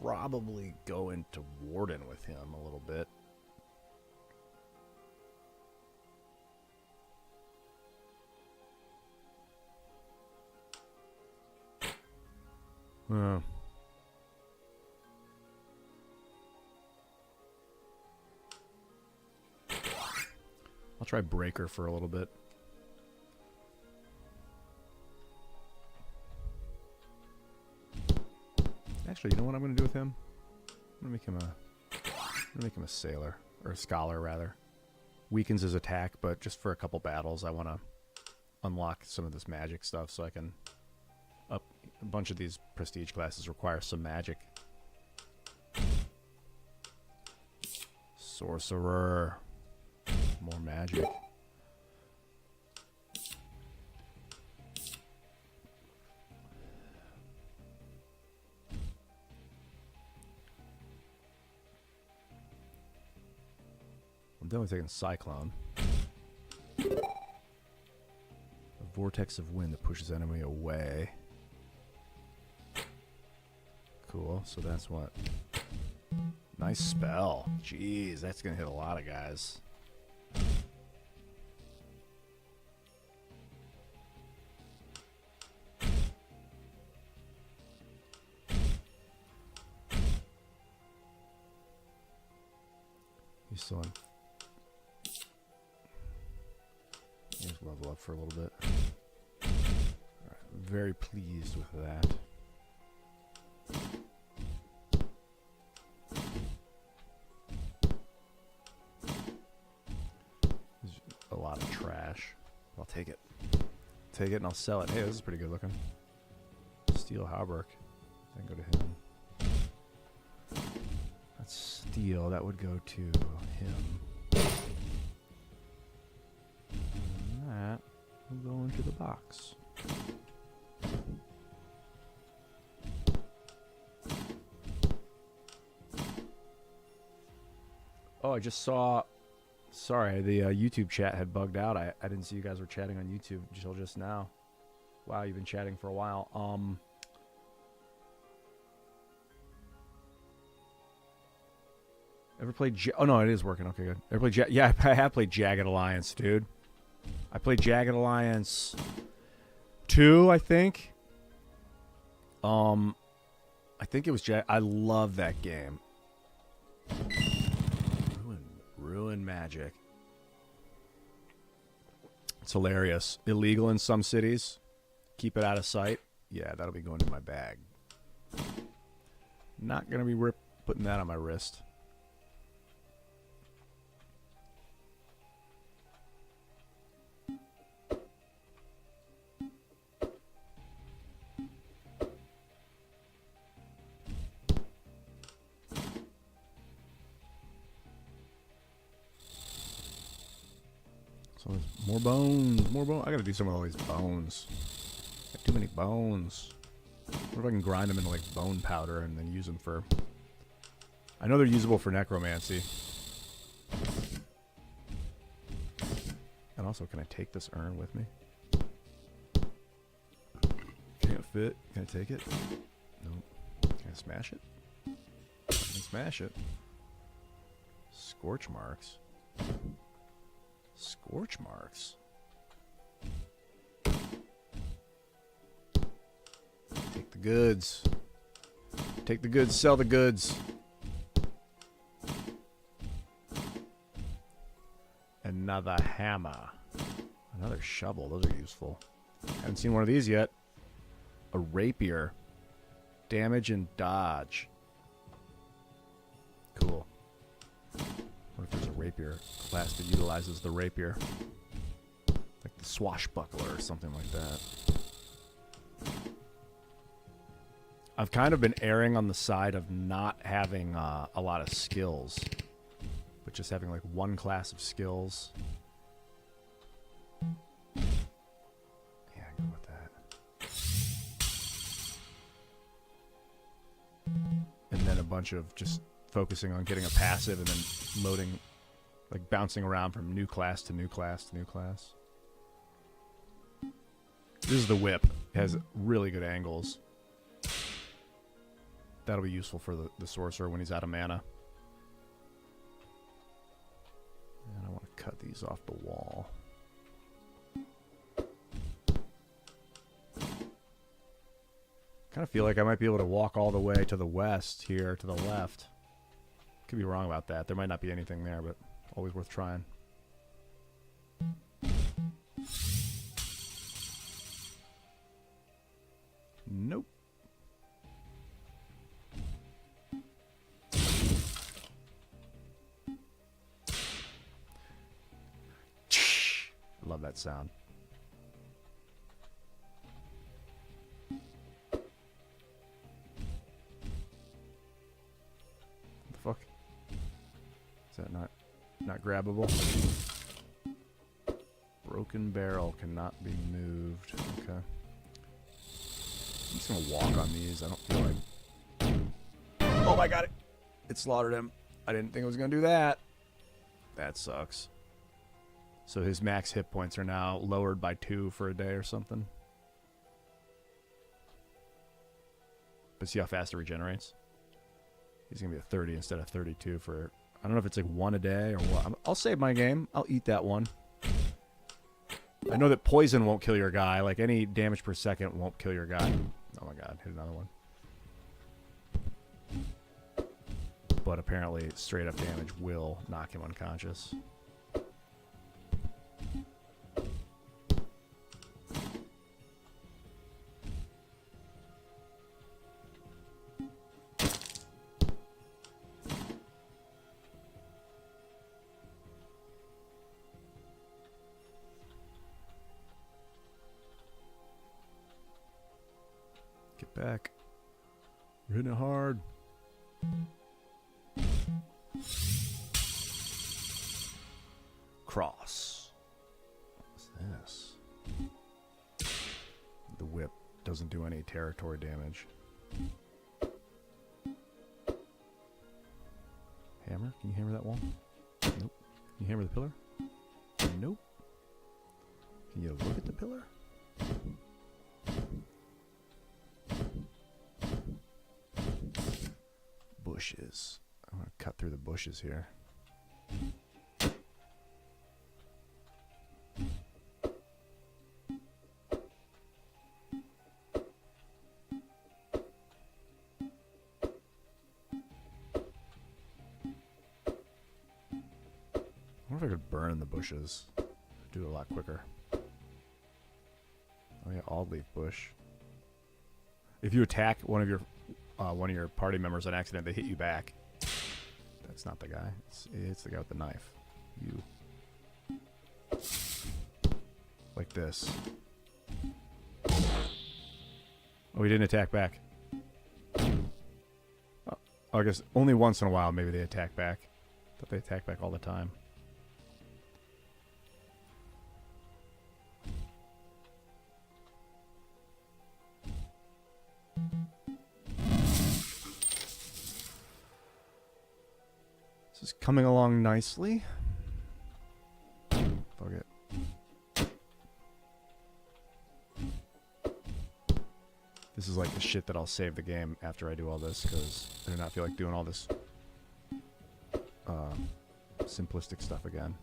probably go into Warden with him a little bit. I'll try Breaker for a little bit. Actually, you know what I'm going to do with him? I'm going to make him a sailor, or a scholar rather. Weakens his attack, but just for a couple battles, I want to unlock some of this magic stuff so I can up a bunch of these prestige classes require some magic. Sorcerer. More magic. definitely taking Cyclone. A vortex of wind that pushes enemy away. Cool, so that's what? Nice spell. Jeez, that's going to hit a lot of guys. He's still in. He's level up for a little bit. Alright, very pleased with that. There's a lot of trash. I'll take it. Take it and I'll sell it. Hey, this is pretty good looking. Steel Hauberk. Then go to him. That's steel. That would go to him. And that will go into the box. Oh, I just saw... Sorry, the YouTube chat had bugged out. I didn't see you guys were chatting on YouTube until just now. Wow, you've been chatting for a while. Ever played... oh, no, it is working. Okay, good. Ever played... yeah, I have played Jagged Alliance, dude. I played Jagged Alliance 2, I think. I think it was... I love that game. Ruin magic. It's hilarious. Illegal in some cities. Keep it out of sight. Yeah, that'll be going in my bag. Not going to be putting that on my wrist. So there's more bones, more bones. I gotta do some of all these bones. Got too many bones. What if I can grind them into like bone powder and then use them for... I know they're usable for necromancy. And also, can I take this urn with me? Can't fit. Can I take it? Nope. Can I smash it? I can smash it. Scorch marks. Scorch marks. Take the goods. Take the goods, sell the goods. Another hammer. Another shovel. Those are useful. Haven't seen one of these yet. A rapier. Damage and dodge. Cool. What if there's a rapier class that utilizes the rapier? Like the swashbuckler or something like that. I've kind of been erring on the side of not having a lot of skills. But just having like one class of skills. Yeah, go with that. And then a bunch of just focusing on getting a passive and then loading, like bouncing around from new class to new class to new class. This is the whip. It has really good angles. That'll be useful for the sorcerer when he's out of mana. And I want to cut these off the wall. Kind of feel like I might be able to walk all the way to the west here to the left. Could be wrong about that. There might not be anything there, but always worth trying. Nope. I love that sound. What the fuck? Is that not grabbable? Broken barrel cannot be moved. Okay. I'm just gonna walk on these. I don't feel like... Oh, I got it! It slaughtered him. I didn't think it was gonna do that. That sucks. So his max hit points are now lowered by 2 for a day or something. But see how fast it regenerates? He's going to be at 30 instead of 32 for... I don't know if it's like 1 a day or what. I'll save my game. I'll eat that one. I know that poison won't kill your guy. Like, any damage per second won't kill your guy. Oh my god, hit another one. But apparently, straight up damage will knock him unconscious. Get back. We're hitting it hard. Cross. What's this? The whip doesn't do any territory damage. Hammer? Can you hammer that wall? Nope. Can you hammer the pillar? Nope. Can you look at the pillar? Bushes. I'm going to cut through the bushes here. I wonder if I could burn the bushes. Do it a lot quicker. Oh yeah, olive bush. If you attack one of your party members on accident, they hit you back. That's not the guy. It's the guy with the knife. You. Like this. Oh, he didn't attack back. Oh, I guess only once in a while maybe they attack back. But they attack back all the time. This is coming along nicely. Fuck it. This is like the shit that I'll save the game after I do all this, because I do not feel like doing all this simplistic stuff again.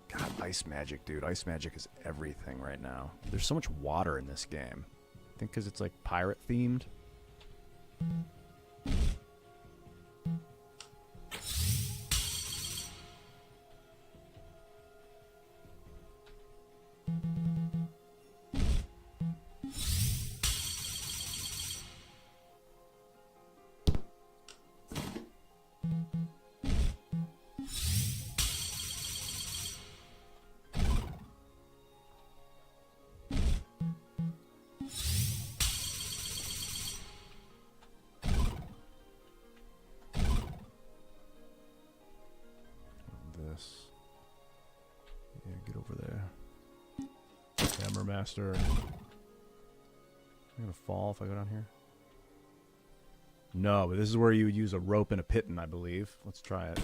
God, ice magic, dude. Ice magic is everything right now. There's so much water in this game. I think because it's like pirate themed. Yeah, get over there. Hammer Master. I'm gonna fall if I go down here. No, but this is where you would use a rope and a piton, I believe. Let's try it.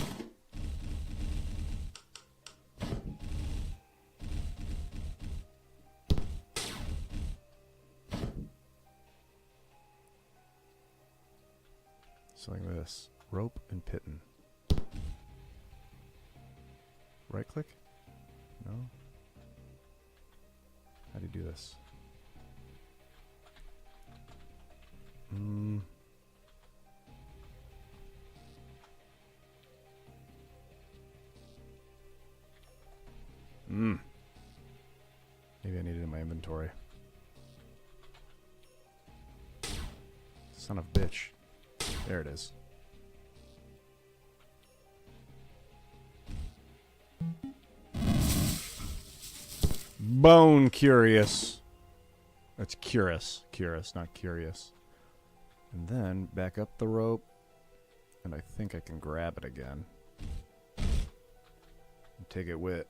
So like this. Rope and piton. Right click? No? How do you do this? Maybe I need it in my inventory. Son of a bitch. There it is. Bone curious. That's curious. Curious, not curious. And then back up the rope. And I think I can grab it again. And take it with.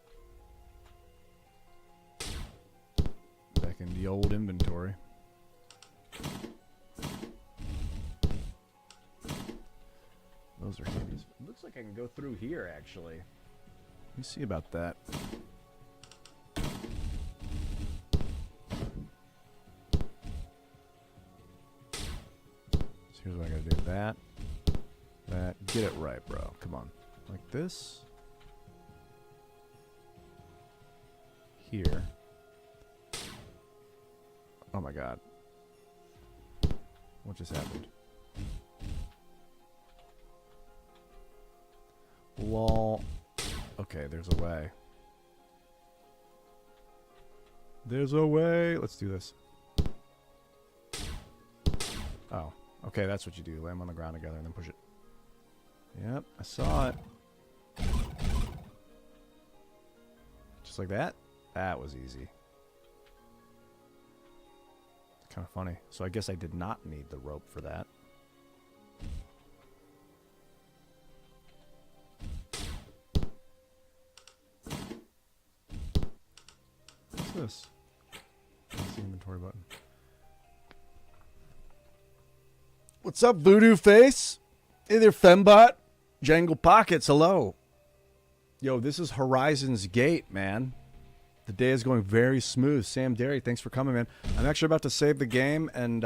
Back in the old inventory. Those are handy. It looks like I can go through here, actually. Let me see about that. So here's what I gotta do. That. Get it right, bro. Come on. Like this. Here. Oh my god. What just happened? Lol. Okay, there's a way. There's a way. Let's do this. Oh. Okay, that's what you do. Lay them on the ground together and then push it. Yep, I saw it. Just like that? That was easy. Kind of funny. So I guess I did not need the rope for that. What's this? That's the inventory button. What's up, Voodoo Face? Hey there, Fembot. Jangle Pockets, hello. Yo, this is Horizon's Gate, man. The day is going very smooth. Sam Derry, thanks for coming, man. I'm actually about to save the game and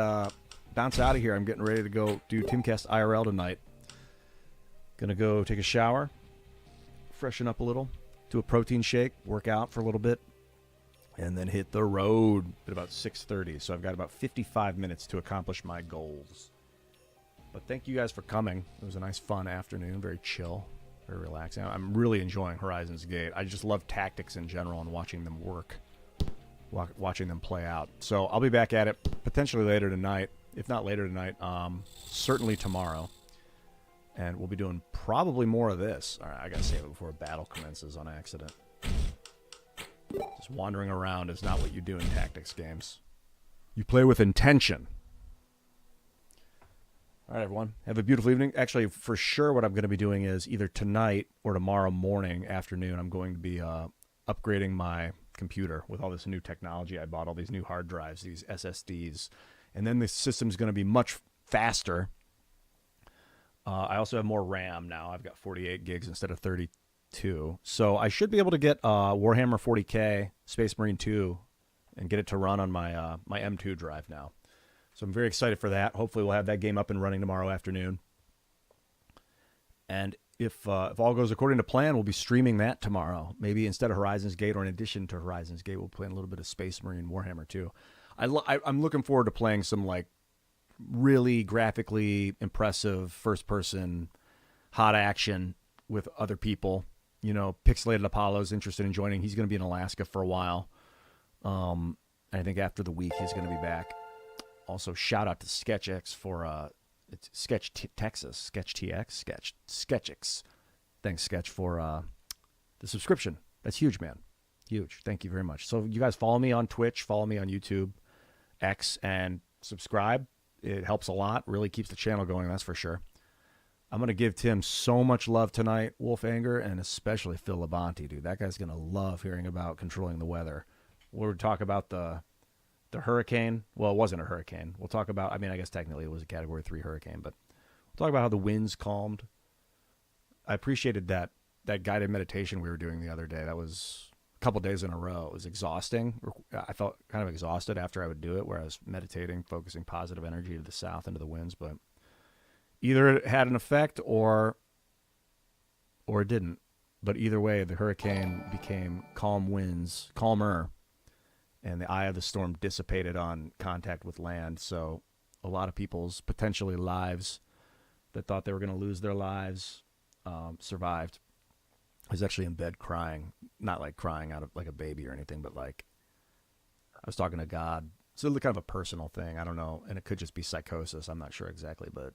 bounce out of here. I'm getting ready to go do Teamcast IRL tonight. Gonna go take a shower, freshen up a little, do a protein shake, work out for a little bit, and then hit the road at about 6:30. So I've got about 55 minutes to accomplish my goals. But thank you guys for coming. It was a nice, fun afternoon. Very chill, very relaxing. I'm really enjoying Horizon's Gate. I just love tactics in general and watching them work, watching them play out. So I'll be back at it potentially later tonight. If not later tonight, certainly tomorrow. And we'll be doing probably more of this. All right, I got to save it before a battle commences on accident. Just wandering around is not what you do in tactics games. You play with intention. All right, everyone. Have a beautiful evening. Actually, for sure, what I'm going to be doing is either tonight or tomorrow morning, afternoon, I'm going to be upgrading my computer with all this new technology. I bought all these new hard drives, these SSDs, and then the system's going to be much faster. I also have more RAM now. I've got 48 gigs instead of 32. So I should be able to get Warhammer 40K, Space Marine 2, and get it to run on my my M2 drive now. So I'm very excited for that. Hopefully we'll have that game up and running tomorrow afternoon. And if all goes according to plan, we'll be streaming that tomorrow. Maybe instead of Horizon's Gate or in addition to Horizon's Gate, we'll play a little bit of Space Marine Warhammer 2. I'm looking forward to playing some like really graphically impressive first-person hot action with other people. You know, Pixelated Apollo's interested in joining. He's going to be in Alaska for a while. And I think after the week, he's going to be back. Also, shout out to SketchX for it's Texas, SketchX. Thanks, Sketch, for the subscription. That's huge, man. Huge. Thank you very much. So you guys follow me on Twitch, follow me on YouTube, X, and subscribe. It helps a lot. Really keeps the channel going, that's for sure. I'm going to give Tim so much love tonight, Wolf Anger, and especially Phil Labonte, dude. That guy's going to love hearing about controlling the weather. We'll talk about the hurricane. Well, it wasn't a hurricane. We'll talk about, I mean, I guess technically it was a Category 3 hurricane, but we'll talk about how the winds calmed. I appreciated that guided meditation we were doing the other day. That was a couple days in a row. It was exhausting. I felt kind of exhausted after I would do it, where I was meditating, focusing positive energy to the south into the winds, but either it had an effect or it didn't. But either way, the hurricane became calm winds, calmer, and the eye of the storm dissipated on contact with land. So a lot of people's potentially lives that thought they were going to lose their lives survived. I was actually in bed crying, not like crying out of like a baby or anything, but like I was talking to God. So it's kind of a personal thing. I don't know. And it could just be psychosis. I'm not sure exactly, but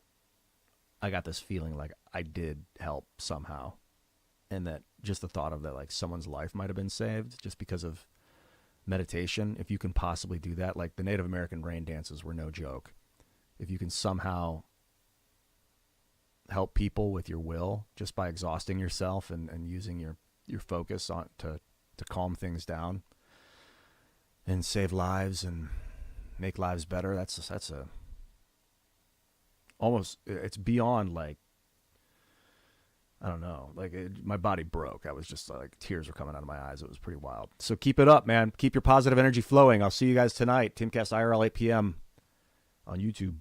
I got this feeling like I did help somehow. And that just the thought of that, like someone's life might have been saved just because of meditation. If you can possibly do that, like the Native American rain dances were no joke. If you can somehow help people with your will just by exhausting yourself and using your focus on to calm things down and save lives and make lives better, that's almost, it's beyond like I don't know. Like my body broke. I was just like tears were coming out of my eyes. It was pretty wild. So keep it up, man. Keep your positive energy flowing. I'll see you guys tonight. Timcast IRL 8 p.m. on YouTube.